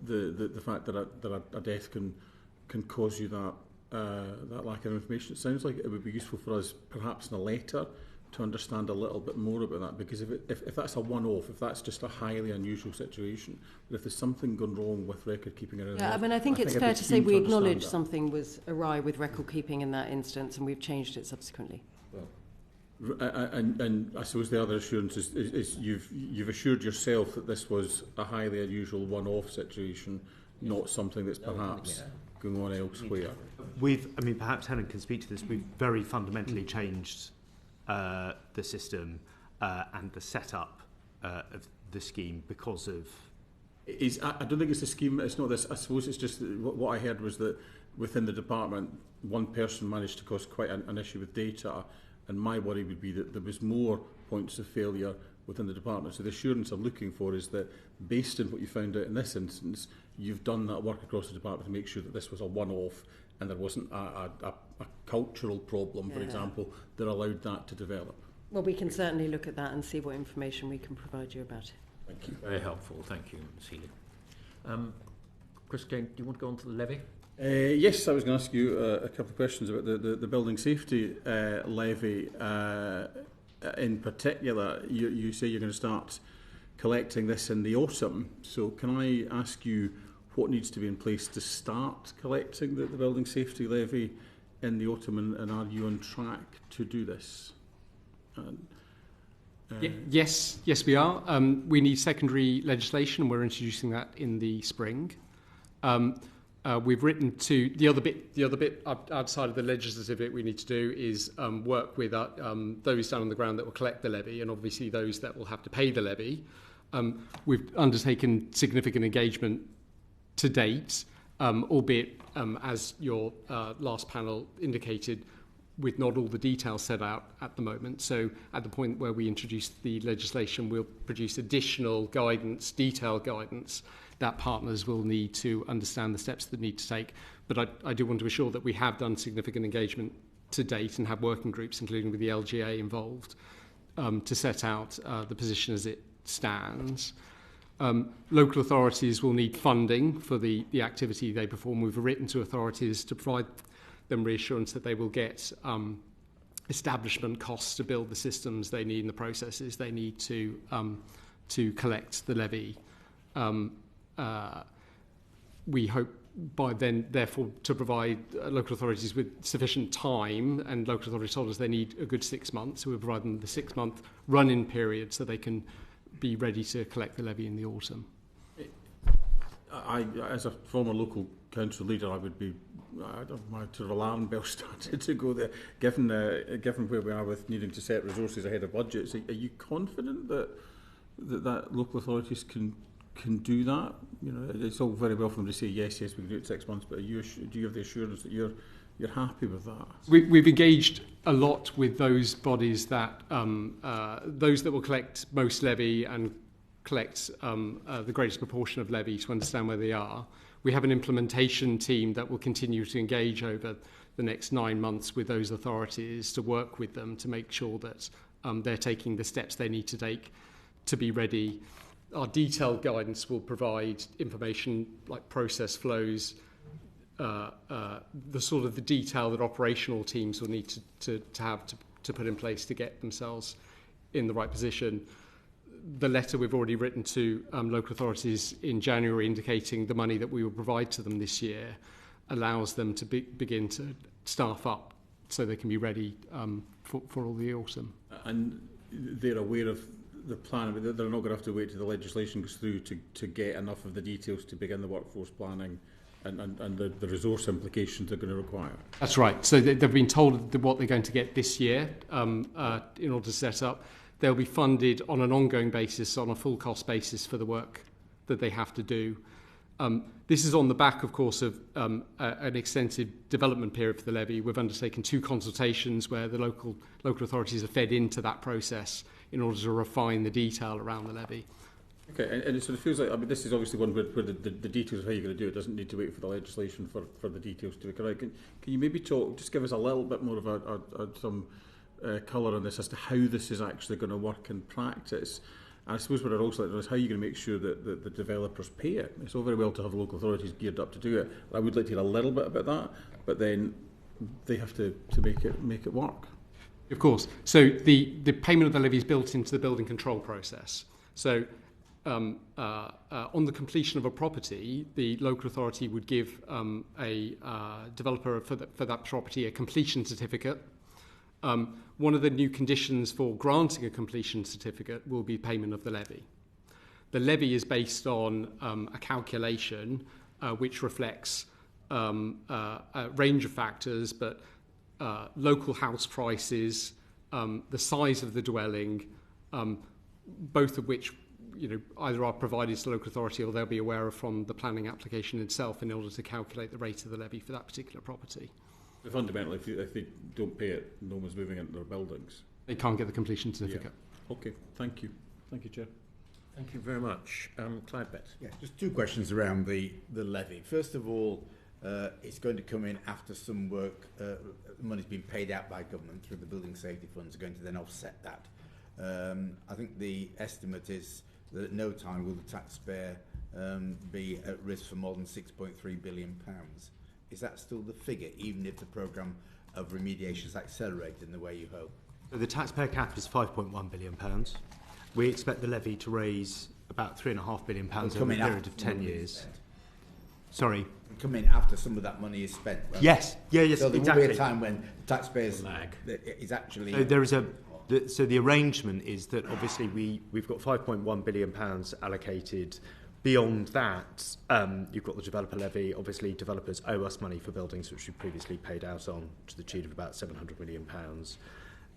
the fact that a death can cause you that lack of information. It sounds like it would be useful for us, perhaps in a letter, to understand a little bit more about that, because if that's a one-off, if that's just a highly unusual situation, but if there's something gone wrong with record keeping around, I mean, I think it's fair to say we acknowledge something was awry with record keeping in that instance, and we've changed it subsequently. And I suppose the other assurance is you've assured yourself that this was a highly unusual one-off situation, not something that's perhaps going on elsewhere. Perhaps Helen can speak to this. We've very fundamentally changed the system and the setup of the scheme because of... I don't think it's the scheme, it's not this. I suppose it's just what I heard was that within the department, one person managed to cause quite an issue with data, and my worry would be that there was more points of failure within the department. So the assurance I'm looking for is that, based on what you found out in this instance, you've done that work across the department to make sure that this was a one-off and there wasn't a cultural problem, for example, that allowed that to develop. Well, we can certainly look at that and see what information we can provide you about it. Thank you. Very helpful. Thank you, Ms. Healey. Chris, do you want to go on to the levy? Yes, I was going to ask you a couple of questions about the building safety levy. In particular, you say you're going to start collecting this in the autumn. So can I ask you what needs to be in place to start collecting the building safety levy in the autumn, and are you on track to do this? Yes, we are. We need secondary legislation, and we're introducing that in the spring. We've written to the other bit outside of the legislative bit we need to do is work with those down on the ground that will collect the levy, and obviously those that will have to pay the levy. We've undertaken significant engagement to date, albeit as your last panel indicated, with not all the details set out at the moment. So at the point where we introduce the legislation, we'll produce additional guidance, detailed guidance, that partners will need to understand the steps that need to take. But I do want to assure that we have done significant engagement to date and have working groups, including with the LGA involved, to set out the position as it stands. Local authorities will need funding for the activity they perform. We've written to authorities to provide them reassurance that they will get establishment costs to build the systems they need and the processes they need to collect the levy. We hope by then, therefore, to provide local authorities with sufficient time, and local authorities told us they need a good 6 months, so we'll provide them the 6-month run-in period so they can be ready to collect the levy in the autumn. As a former local council leader, I would be, my sort of alarm bell started to go there, given where we are with needing to set resources ahead of budgets. Are you confident that local authorities can do that? You know, it's all very well for them to say yes, we can do it in 6 months, but do you have the assurance that you're happy with that? We've engaged a lot with those bodies that those that will collect most levy and collect the greatest proportion of levy to understand where they are. We have an implementation team that will continue to engage over the next 9 months with those authorities to work with them to make sure that they're taking the steps they need to take to be ready. Our detailed guidance will provide information like process flows, the sort of the detail that operational teams will need to have to put in place to get themselves in the right position. The letter we've already written to local authorities in January indicating the money that we will provide to them this year allows them to begin to staff up so they can be ready for all the autumn. And they're aware of the plan, but they're not going to have to wait till the legislation goes through to get enough of the details to begin the workforce planning and the resource implications they're going to require. That's right. So they've been told what they're going to get this year in order to set up. They'll be funded on an ongoing basis, on a full cost basis for the work that they have to do. This is on the back, of course, of an extensive development period for the levy. We've undertaken 2 consultations where the local authorities are fed into that process in order to refine the detail around the levy. Okay, and it sort of feels like, I mean, this is obviously one where the details of how you're going to do it doesn't need to wait for the legislation for the details to be correct. Can you maybe just give us a little bit more of some colour on this as to how this is actually going to work in practice? And I suppose what I'd also like to know is how you're going to make sure that the developers pay it. It's all very well to have local authorities geared up to do it. I would like to hear a little bit about that, but then they have to make it work. Of course. So the payment of the levy is built into the building control process. So on the completion of a property, the local authority would give a developer for that property a completion certificate. One of the new conditions for granting a completion certificate will be payment of the levy. The levy is based on a calculation which reflects a range of factors, but local house prices, the size of the dwelling, both of which either are provided to the local authority or they'll be aware of from the planning application itself in order to calculate the rate of the levy for that particular property. So fundamentally, if they don't pay it, no one's moving into their buildings. They can't get the completion certificate. Yeah. Okay, thank you. Thank you, Chair. Thank you very much. Clyde Betts. Yeah, just 2 questions around the levy. First of all, it's going to come in after some work, money's been paid out by government through the building safety funds are going to then offset that. I think the estimate is that at no time will the taxpayer be at risk for more than £6.3 billion. Is that still the figure, even if the programme of remediation is accelerated in the way you hope? So the taxpayer cap is £5.1 billion. We expect the levy to raise about £3.5 billion over a period of 10 years. Sorry? Come in after some of that money is spent. Right? Yes. Yeah, yes, so there exactly. will be a time when taxpayers is actually... So there is so the arrangement is that obviously we've got £5.1 billion allocated. Beyond that, you've got the developer levy. Obviously, developers owe us money for buildings which we previously paid out on to the tune of about £700 million.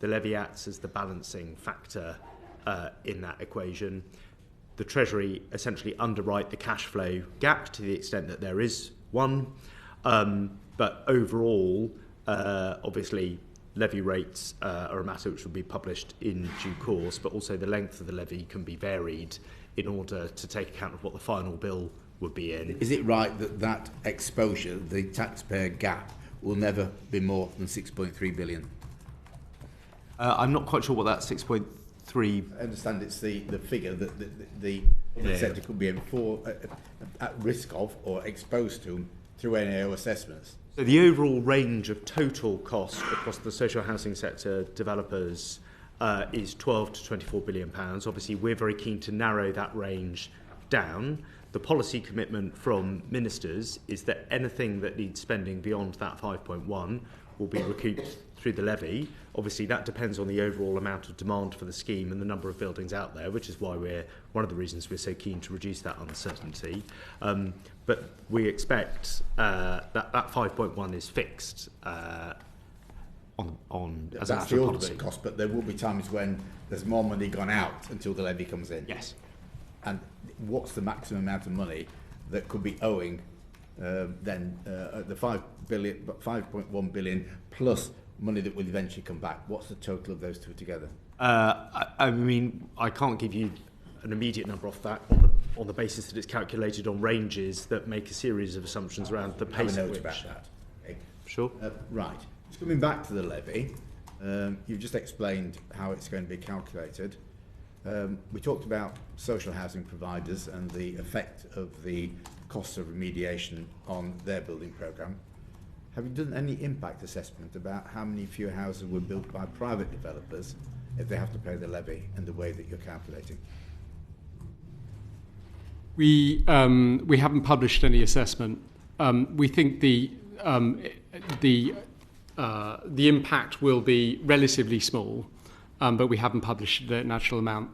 The levy acts as the balancing factor in that equation. The Treasury essentially underwrite the cash flow gap to the extent that there is one. But overall, obviously, levy rates are a matter which will be published in due course, but also the length of the levy can be varied in order to take account of what the final bill would be in. Is it right that exposure, the taxpayer gap, will never be more than 6.3 billion? I'm not quite sure what that 6.3... I understand it's the figure that the sector could be at risk of or exposed to through NAO assessments. So the overall range of total costs across the social housing sector developers is 12 to 24 billion pounds. Obviously, we're very keen to narrow that range down. The policy commitment from ministers is that anything that needs spending beyond that 5.1 will be recouped through the levy. Obviously, that depends on the overall amount of demand for the scheme and the number of buildings out there, which is why one of the reasons we're so keen to reduce that uncertainty. But we expect that 5.1 is fixed on as that's the ultimate cost, but there will be times when there's more money gone out until the levy comes in. Yes. And what's the maximum amount of money that could be owing then the 5.1 billion plus money that will eventually come back? What's the total of those two together? I mean, I can't give you an immediate number off that on the basis that it's calculated on ranges that make a series of assumptions around the pace Have a at note which. About that. Sure. Right. Just coming back to the levy, you've just explained how it's going to be calculated. We talked about social housing providers and the effect of the costs of remediation on their building programme. Have you done any impact assessment about how many fewer houses were built by private developers if they have to pay the levy and the way that you're calculating? We haven't published any assessment. We think the impact will be relatively small, but we haven't published an actual amount.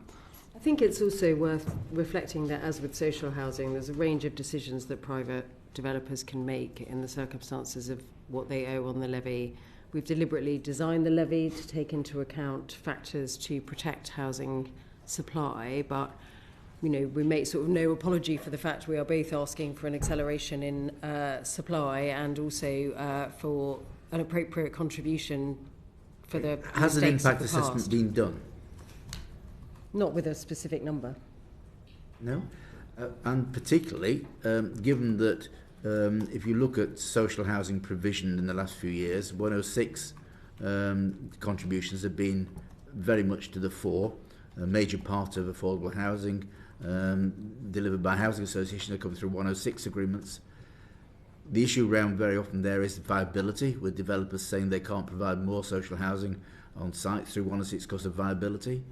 I think it's also worth reflecting that, as with social housing, there's a range of decisions that private developers can make in the circumstances of what they owe on the levy. We've deliberately designed the levy to take into account factors to protect housing supply, but we make sort of no apology for the fact we are both asking for an acceleration in supply and also for an appropriate contribution for the Has an mistakes impact of the past. assessment been done? Not with a specific number. No? And particularly, given that if you look at social housing provision in the last few years, 106 contributions have been very much to the fore. A major part of affordable housing delivered by housing associations are coming through 106 agreements. The issue around very often there is viability, with developers saying they can't provide more social housing on sites through 106 because of viability.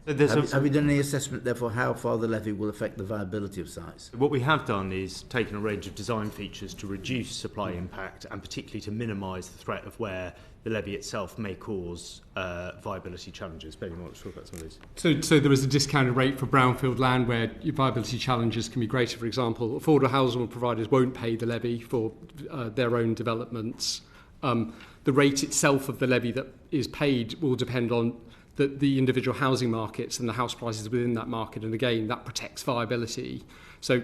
Have you done any assessment, therefore, how far the levy will affect the viability of sites? What we have done is taken a range of design features to reduce supply impact and particularly to minimise the threat of where the levy itself may cause viability challenges. Ben, you want to talk about some of these? So there is a discounted rate for brownfield land where your viability challenges can be greater. For example, affordable housing providers won't pay the levy for their own developments. The rate itself of the levy that is paid will depend on the individual housing markets and the house prices within that market, and again that protects viability. So,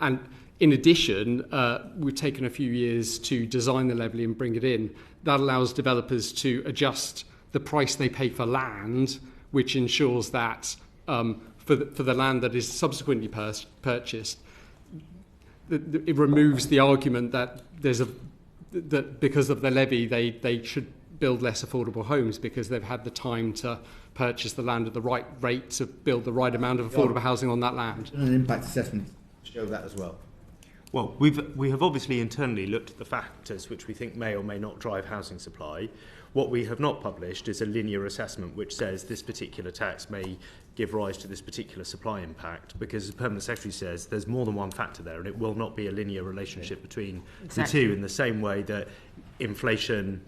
and in addition, we've taken a few years to design the levy and bring it in. That allows developers to adjust the price they pay for land, which ensures that for the land that is subsequently purchased, it removes the argument that that because of the levy they should build less affordable homes because they've had the time to purchase the land at the right rate to build the right amount of affordable housing on that land. And an impact assessment to show that as well. Well, we have obviously internally looked at the factors which we think may or may not drive housing supply. What we have not published is a linear assessment which says this particular tax may give rise to this particular supply impact, because as the Permanent Secretary says, there's more than one factor there, and it will not be a linear relationship between the two, in the same way that inflation,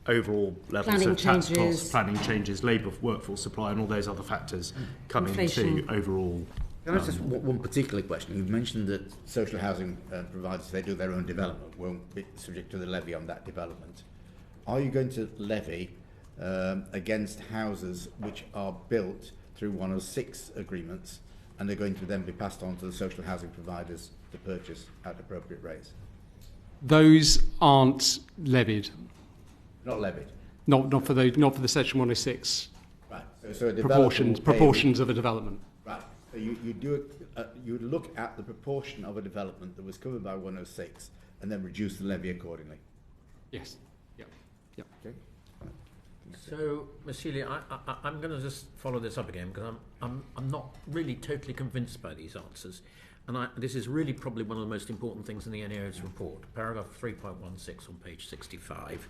overall levels of tax costs, planning changes, labour workforce supply, and all those other factors come into overall. Can I just one particular question? You've mentioned that social housing providers, they do their own development, won't be subject to the levy on that development. Are you going to levy against houses which are built through 106 agreements and are going to then be passed on to the social housing providers to purchase at appropriate rates? Those aren't levied. Not levied? Not for the Section 106 right. So proportions of a development. Right. So you look at the proportion of a development that was covered by 106 and then reduce the levy accordingly? Yes. Yep. Okay. So, Ms. Healey, I'm going to just follow this up again because I'm not really totally convinced by these answers. And this is really probably one of the most important things in the NAO's report, paragraph 3.16 on page 65.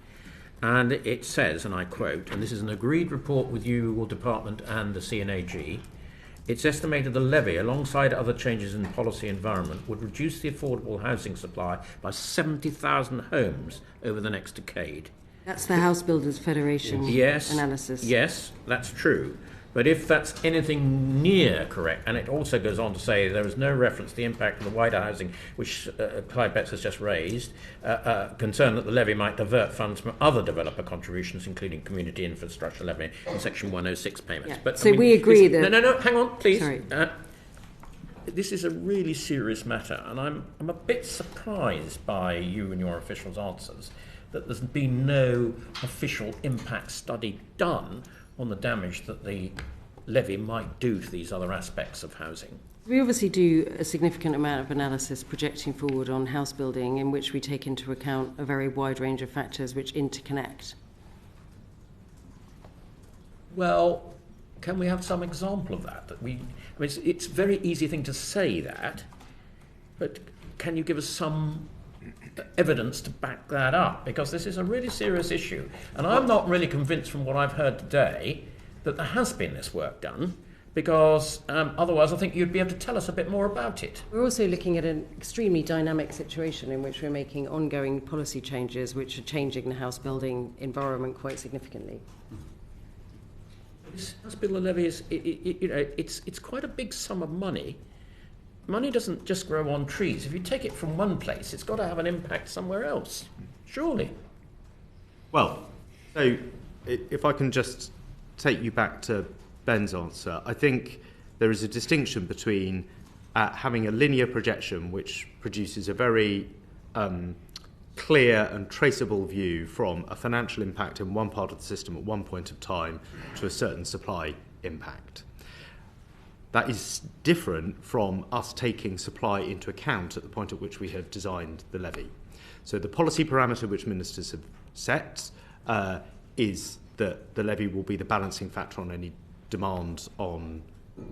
And it says, and I quote, and this is an agreed report with you, your department and the CNAG, it's estimated the levy, alongside other changes in policy environment, would reduce the affordable housing supply by 70,000 homes over the next decade. That's the House Builders Federation analysis. Yes, that's true. But if that's anything near correct, and it also goes on to say there is no reference to the impact of the wider housing, which Clive Betts has just raised, concern that the levy might divert funds from other developer contributions, including community infrastructure levy in Section 106 payments. Yeah. But so we agree that... No, hang on, please. Sorry. This is a really serious matter, and I'm a bit surprised by you and your officials' answers that there's been no official impact study done on the damage that the levy might do to these other aspects of housing. We obviously do a significant amount of analysis projecting forward on house building, in which we take into account a very wide range of factors which interconnect. Well, can we have some example of that? It's a very easy thing to say that, but can you give us some evidence to back that up? Because this is a really serious issue, and I'm not really convinced from what I've heard today that there has been this work done, because otherwise I think you'd be able to tell us a bit more about it. We're also looking at an extremely dynamic situation in which we're making ongoing policy changes which are changing the house building environment quite significantly. This house builder levy is, it's quite a big sum of money. Money doesn't just grow on trees. If you take it from one place, it's got to have an impact somewhere else, surely. Well, so if I can just take you back to Ben's answer, I think there is a distinction between having a linear projection which produces a very clear and traceable view from a financial impact in one part of the system at one point of time to a certain supply impact. That is different from us taking supply into account at the point at which we have designed the levy. So the policy parameter which ministers have set is that the levy will be the balancing factor on any demand on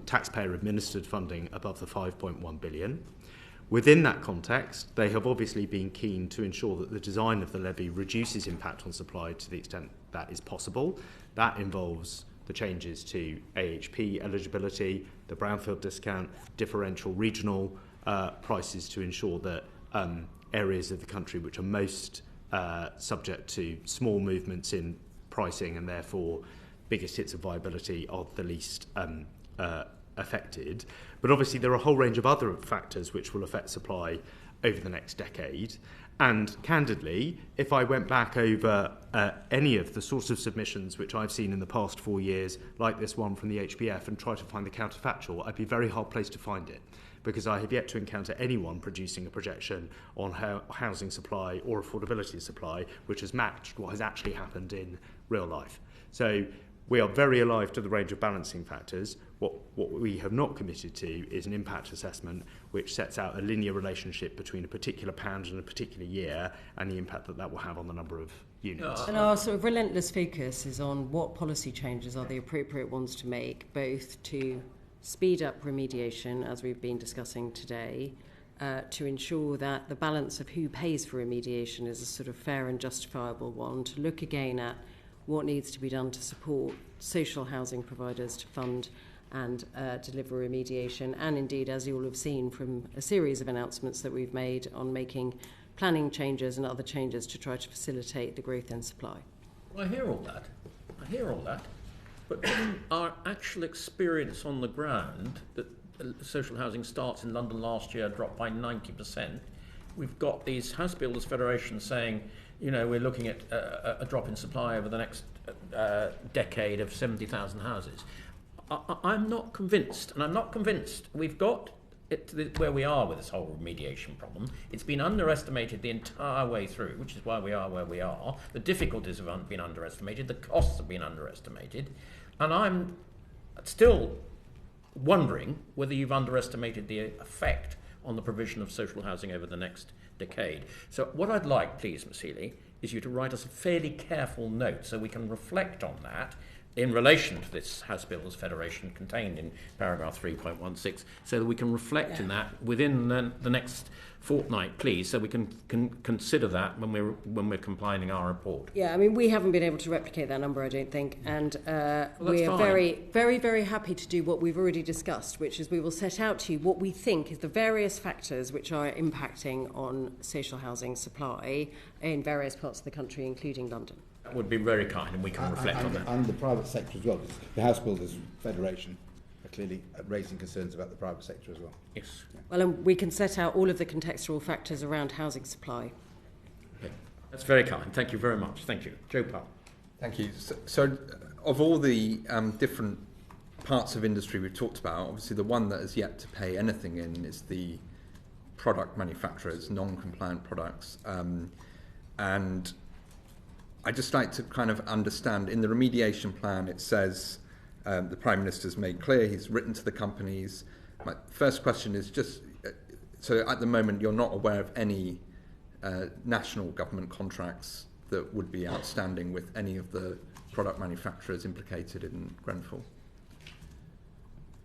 taxpayer-administered funding above the 5.1 billion. Within that context, they have obviously been keen to ensure that the design of the levy reduces impact on supply to the extent that is possible. That involves the changes to AHP eligibility, the brownfield discount, differential regional prices to ensure that areas of the country which are most subject to small movements in pricing and therefore biggest hits of viability are the least affected. But obviously there are a whole range of other factors which will affect supply over the next decade. And candidly, if I went back over any of the sorts of submissions which I've seen in the past 4 years, like this one from the HBF, and try to find the counterfactual, I'd be very hard placed to find it, because I have yet to encounter anyone producing a projection on housing supply or affordability supply which has matched what has actually happened in real life. So we are very alive to the range of balancing factors. What we have not committed to is an impact assessment which sets out a linear relationship between a particular pound and a particular year and the impact that that will have on the number of units. And our sort of relentless focus is on what policy changes are the appropriate ones to make, both to speed up remediation, as we've been discussing today, to ensure that the balance of who pays for remediation is a sort of fair and justifiable one, to look again at what needs to be done to support social housing providers to fund and deliver remediation, and indeed, as you all have seen from a series of announcements that we've made on making planning changes and other changes to try to facilitate the growth in supply. Well, I hear all that. But given our actual experience on the ground, that social housing starts in London last year dropped by 90%, we've got these House Builders Federation saying, we're looking at a drop in supply over the next decade of 70,000 houses. I'm not convinced, and I'm not convinced we've got it to where we are with this whole remediation problem. It's been underestimated the entire way through, which is why we are where we are. The difficulties have been underestimated, the costs have been underestimated, and I'm still wondering whether you've underestimated the effect on the provision of social housing over the next decade. So what I'd like, please, Ms. Healey, is you to write us a fairly careful note so we can reflect on that in relation to this House Builders Federation contained in paragraph 3.16, so that we can reflect in that within the next fortnight, please, so we can consider that when we're compiling our report. Yeah, I mean, we haven't been able to replicate that number, I don't think, and we are fine. very, very, very happy to do what we've already discussed, which is we will set out to you what we think is the various factors which are impacting on social housing supply in various parts of the country, including London. That would be very kind, and we can reflect on that. And the private sector as well, because the House Builders Federation are clearly raising concerns about the private sector as well. Yes. Yeah. Well, and we can set out all of the contextual factors around housing supply. Okay. That's very kind. Thank you very much. Thank you. Joe Powell. Thank you. So of all the different parts of industry we've talked about, obviously the one that has yet to pay anything in is the product manufacturers, non-compliant products. And I'd just like to kind of understand, in the remediation plan, it says the Prime Minister's made clear, he's written to the companies, my first question is just, so at the moment you're not aware of any national government contracts that would be outstanding with any of the product manufacturers implicated in Grenfell?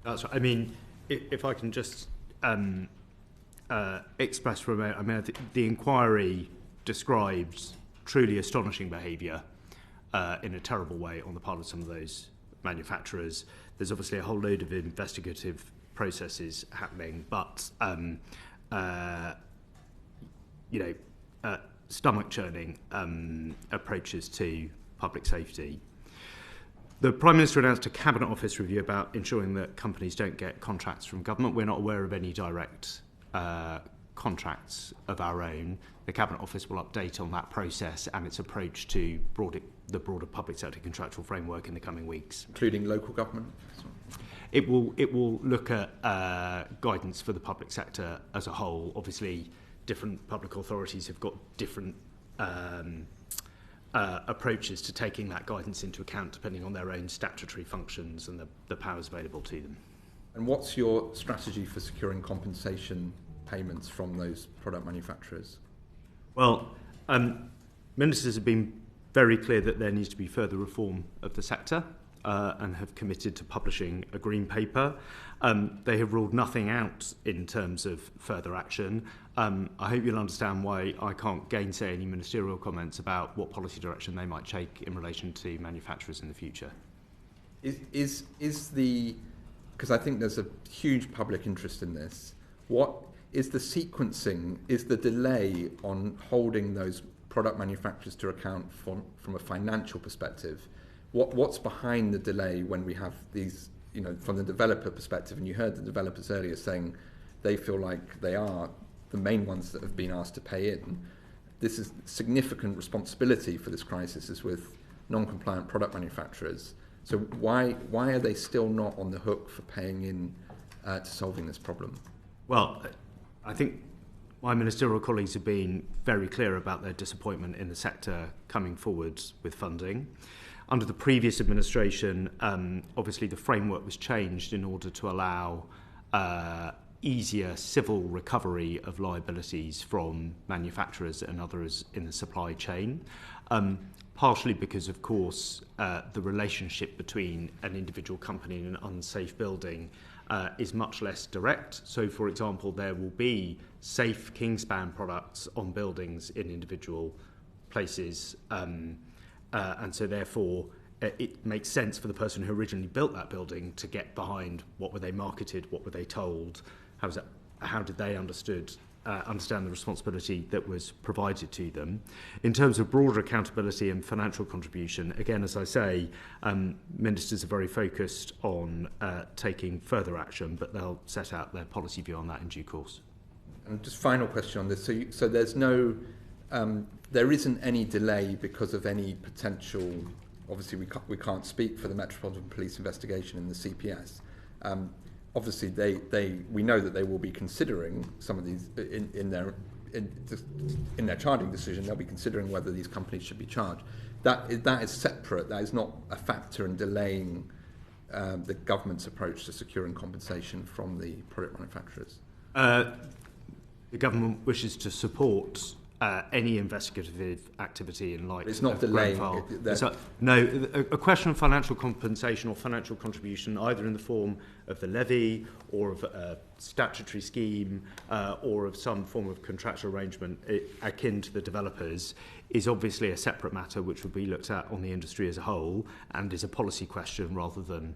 That's right. I mean, if I can just express for a moment, I mean, I think the inquiry describes truly astonishing behaviour in a terrible way on the part of some of those manufacturers. There's obviously a whole load of investigative processes happening, but stomach churning approaches to public safety. The Prime Minister announced a Cabinet Office review about ensuring that companies don't get contracts from government. We're not aware of any direct contracts of our own. The Cabinet Office will update on that process and its approach to the broader public sector contractual framework in the coming weeks. Including local government? It will look at guidance for the public sector as a whole. Obviously, different public authorities have got different approaches to taking that guidance into account depending on their own statutory functions and the powers available to them. And what's your strategy for securing compensation payments from those product manufacturers? Well, ministers have been very clear that there needs to be further reform of the sector and have committed to publishing a green paper. They have ruled nothing out in terms of further action. I hope you'll understand why I can't gainsay any ministerial comments about what policy direction they might take in relation to manufacturers in the future. Is the, because I think there's a huge public interest in this, what is the sequencing, is the delay on holding those product manufacturers to account from a financial perspective? What's behind the delay when we have these, from the developer perspective, and you heard the developers earlier saying they feel like they are the main ones that have been asked to pay in. This is significant responsibility for this crisis is with non-compliant product manufacturers. So why are they still not on the hook for paying in to solving this problem? Well, I think my ministerial colleagues have been very clear about their disappointment in the sector coming forward with funding. Under the previous administration, obviously the framework was changed in order to allow easier civil recovery of liabilities from manufacturers and others in the supply chain, partially because, of course, the relationship between an individual company and an unsafe building is much less direct. So, for example, there will be safe Kingspan products on buildings in individual places, and so therefore it makes sense for the person who originally built that building to get behind what were they marketed, what were they told, how did they understand the responsibility that was provided to them. In terms of broader accountability and financial contribution, again, as I say, ministers are very focused on taking further action, but they'll set out their policy view on that in due course. And just final question on this. So there's no, there isn't any delay because of any potential. Obviously, we can't speak for the Metropolitan Police investigation in the CPS. Obviously, we know that they will be considering some of these in their charging decision. They'll be considering whether these companies should be charged. That is separate. That is not a factor in delaying the government's approach to securing compensation from the product manufacturers. The government wishes to support any investigative activity in light. It's not delaying. A question of financial compensation or financial contribution, either in the form of the levy or of a statutory scheme or of some form of contractual arrangement akin to the developers, is obviously a separate matter which will be looked at on the industry as a whole and is a policy question rather than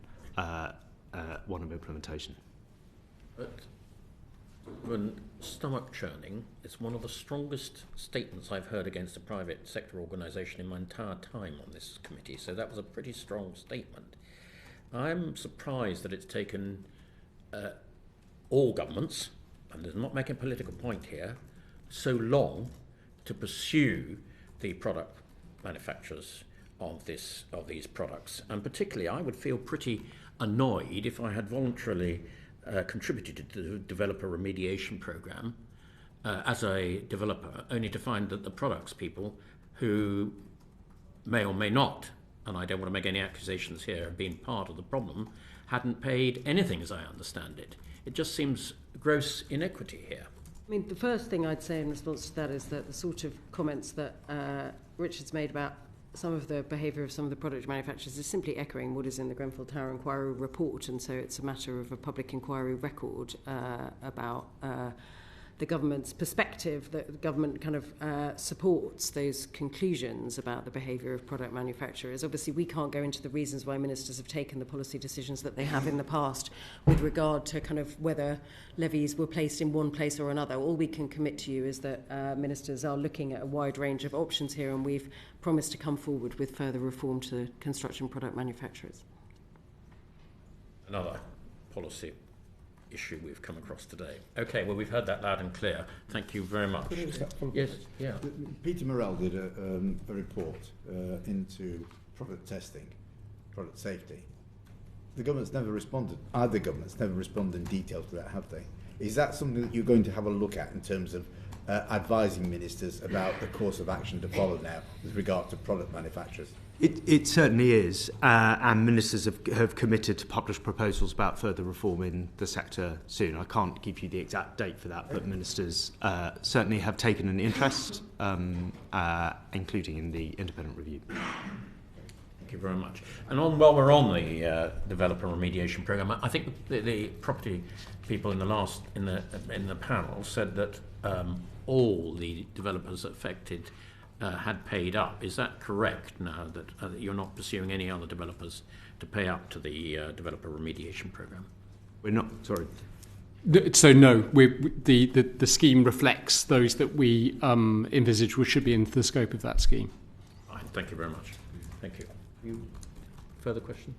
one of implementation. But when stomach churning, it's one of the strongest statements I've heard against a private sector organisation in my entire time on this committee, so that was a pretty strong statement. I'm surprised that it's taken all governments, and I'm not making a political point here, so long to pursue the product manufacturers of these products. And particularly, I would feel pretty annoyed if I had voluntarily contributed to the developer remediation program as a developer, only to find that the products people who may or may not and I don't want to make any accusations here of being part of the problem, hadn't paid anything, as I understand it. It just seems gross inequity here. I mean, the first thing I'd say in response to that is that the sort of comments that Richard's made about some of the behaviour of some of the product manufacturers is simply echoing what is in the Grenfell Tower Inquiry report, and so it's a matter of a public inquiry record about the government's perspective, that the government kind of supports those conclusions about the behaviour of product manufacturers. Obviously, we can't go into the reasons why ministers have taken the policy decisions that they have in the past with regard to kind of whether levies were placed in one place or another. All we can commit to you is that ministers are looking at a wide range of options here, and we've promised to come forward with further reform to construction product manufacturers. Another policy issue we've come across today. Okay, well, we've heard that loud and clear. Thank you very much. Yes, yeah. Peter Morrell did a report into product testing, product safety. The government's never responded. Either government's never responded in detail to that, have they? Is that something that you're going to have a look at in terms of advising ministers about the course of action to follow now with regard to product manufacturers? It certainly is, and ministers have committed to publish proposals about further reform in the sector soon. I can't give you the exact date for that, but ministers certainly have taken an interest, including in the independent review. Thank you very much. And while we're on the developer remediation programme, I think the property people in the panel said that all the developers affected had paid up. Is that correct now, that you're not pursuing any other developers to pay up to the developer remediation programme? We're not, sorry. So no, the scheme reflects those that we envisage which should be in the scope of that scheme. Fine, thank you very much. Thank you. Further question?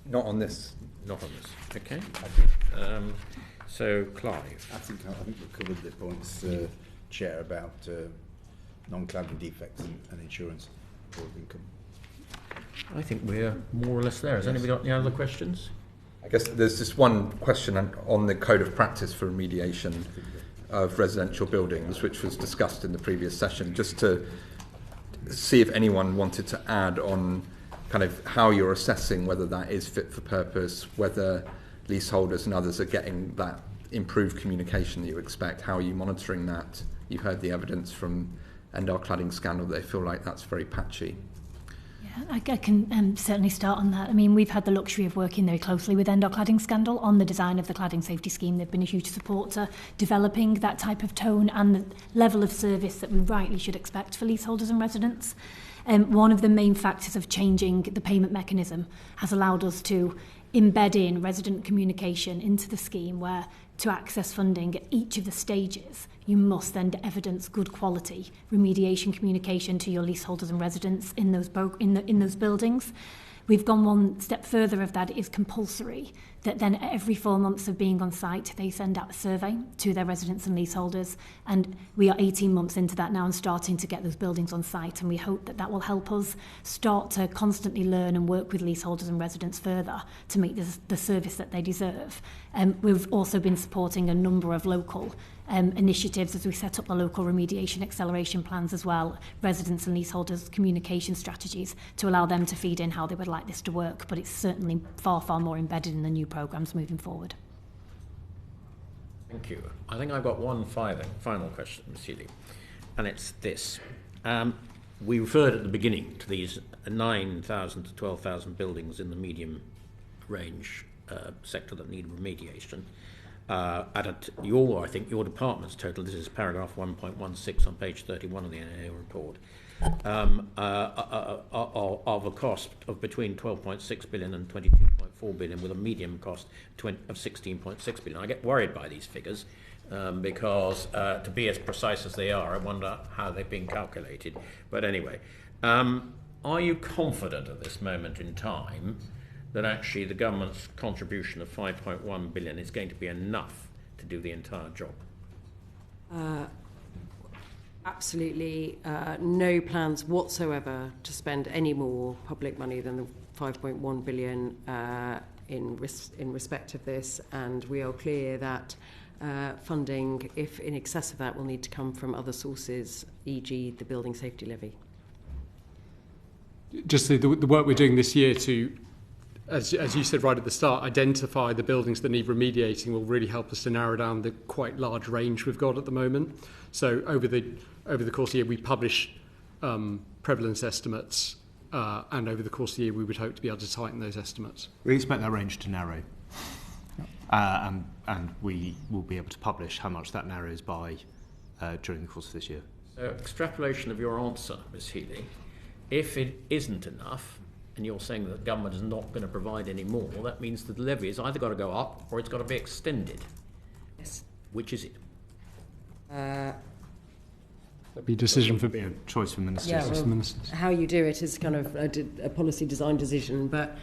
Not on this. Not on this. Okay. So Clive. I think we've covered the points, Chair, about non-cladding defects and insurance for income. I think we're more or less there. Has anybody got any other questions? I guess there's just one question on the code of practice for remediation of residential buildings, which was discussed in the previous session, just to see if anyone wanted to add on kind of how you're assessing whether that is fit for purpose, whether leaseholders and others are getting that improved communication that you expect. How are you monitoring that? You've heard the evidence from Endar Cladding scandal. They feel like that's very patchy. Yeah, I can certainly start on that. I mean, we've had the luxury of working very closely with Endar Cladding scandal on the design of the cladding safety scheme. They've been a huge support to developing that type of tone and the level of service that we rightly should expect for leaseholders and residents. One of the main factors of changing the payment mechanism has allowed us to embed in resident communication into the scheme, where to access funding at each of the stages, you must then evidence good quality remediation communication to your leaseholders and residents in those buildings. We've gone one step further of that. It is compulsory that then every 4 months of being on site, they send out a survey to their residents and leaseholders. And we are 18 months into that now and starting to get those buildings on site. And we hope that that will help us start to constantly learn and work with leaseholders and residents further to make the service that they deserve. We've also been supporting a number of local initiatives as we set up the local remediation acceleration plans as well, residents and leaseholders communication strategies to allow them to feed in how they would like this to work, but it's certainly far, far more embedded in the new programmes moving forward. Thank you. I think I've got one final question, Ms. Healey, and it's this. We referred at the beginning to these 9,000 to 12,000 buildings in the medium range sector that need remediation. I think your department's total, this is paragraph 1.16 on page 31 of the NAA report, of a cost of between 12.6 billion and 22.4 billion, with a medium cost of 16.6 billion. I get worried by these figures because to be as precise as they are, I wonder how they've been calculated. But anyway, are you confident at this moment in time that actually the government's contribution of 5.1 billion is going to be enough to do the entire job? Absolutely no plans whatsoever to spend any more public money than the 5.1 billion in respect of this, and we are clear that funding, if in excess of that, will need to come from other sources, e.g. the building safety levy. just the work we're doing this year to, as you said right at the start, identify the buildings that need remediating will really help us to narrow down the quite large range we've got at the moment. So over the course of the year, we publish prevalence estimates, and over the course of the year, we would hope to be able to tighten those estimates. We expect that range to narrow, and we will be able to publish how much that narrows by during the course of this year. So, extrapolation of your answer, Ms. Healey, if it isn't enough, and you're saying that the government is not going to provide any more, that means that the levy has either got to go up or it's got to be extended. Yes. Which is it? That'd be a decision for a choice for ministers. Yeah, well, ministers. how you do it is kind of a policy design decision, but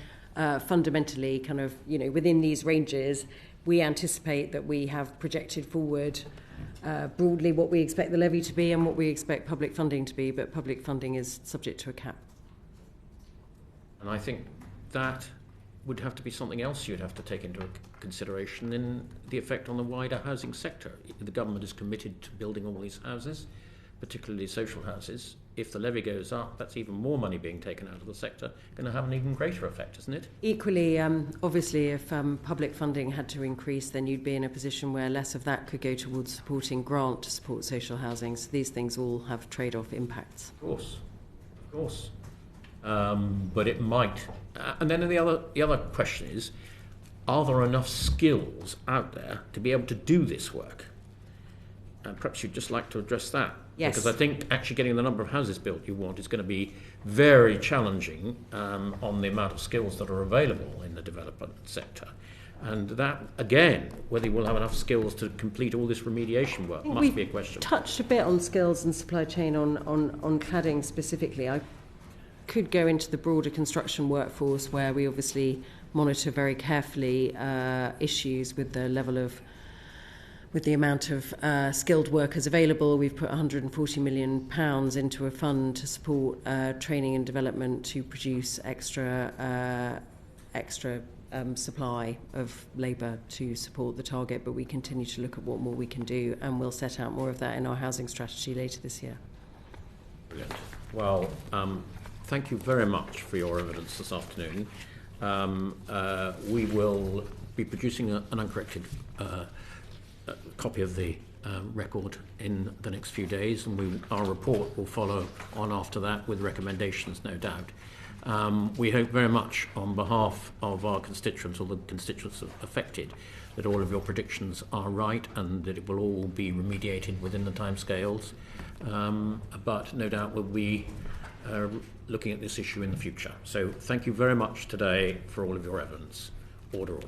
fundamentally, kind of, within these ranges, we anticipate that we have projected forward broadly what we expect the levy to be and what we expect public funding to be, but public funding is subject to a cap. And I think that would have to be something else you'd have to take into consideration in the effect on the wider housing sector. The government is committed to building all these houses, particularly social houses. If the levy goes up, that's even more money being taken out of the sector, going to have an even greater effect, isn't it? Equally, obviously, if public funding had to increase, then you'd be in a position where less of that could go towards supporting grant to support social housing. So these things all have trade-off impacts. Of course. But it might. And then the other question is, are there enough skills out there to be able to do this work? And perhaps you'd just like to address that. Yes. Because I think actually getting the number of houses built you want is going to be very challenging on the amount of skills that are available in the development sector. And that, again, whether you will have enough skills to complete all this remediation work must be a question. Touched a bit on skills and supply chain on cladding specifically. I could go into the broader construction workforce where we obviously monitor very carefully issues with the level of with the amount of skilled workers available. We've put £140 million into a fund to support training and development to produce extra supply of labour to support the target, but we continue to look at what more we can do, and we'll set out more of that in our housing strategy later this year. Brilliant. Well, thank you very much for your evidence this afternoon. We will be producing an uncorrected copy of the record in the next few days, and our report will follow on after that with recommendations, no doubt. We hope very much on behalf of our constituents, or the constituents affected, that all of your predictions are right and that it will all be remediated within the timescales. But no doubt we'll be looking at this issue in the future. So thank you very much today for all of your evidence. Order.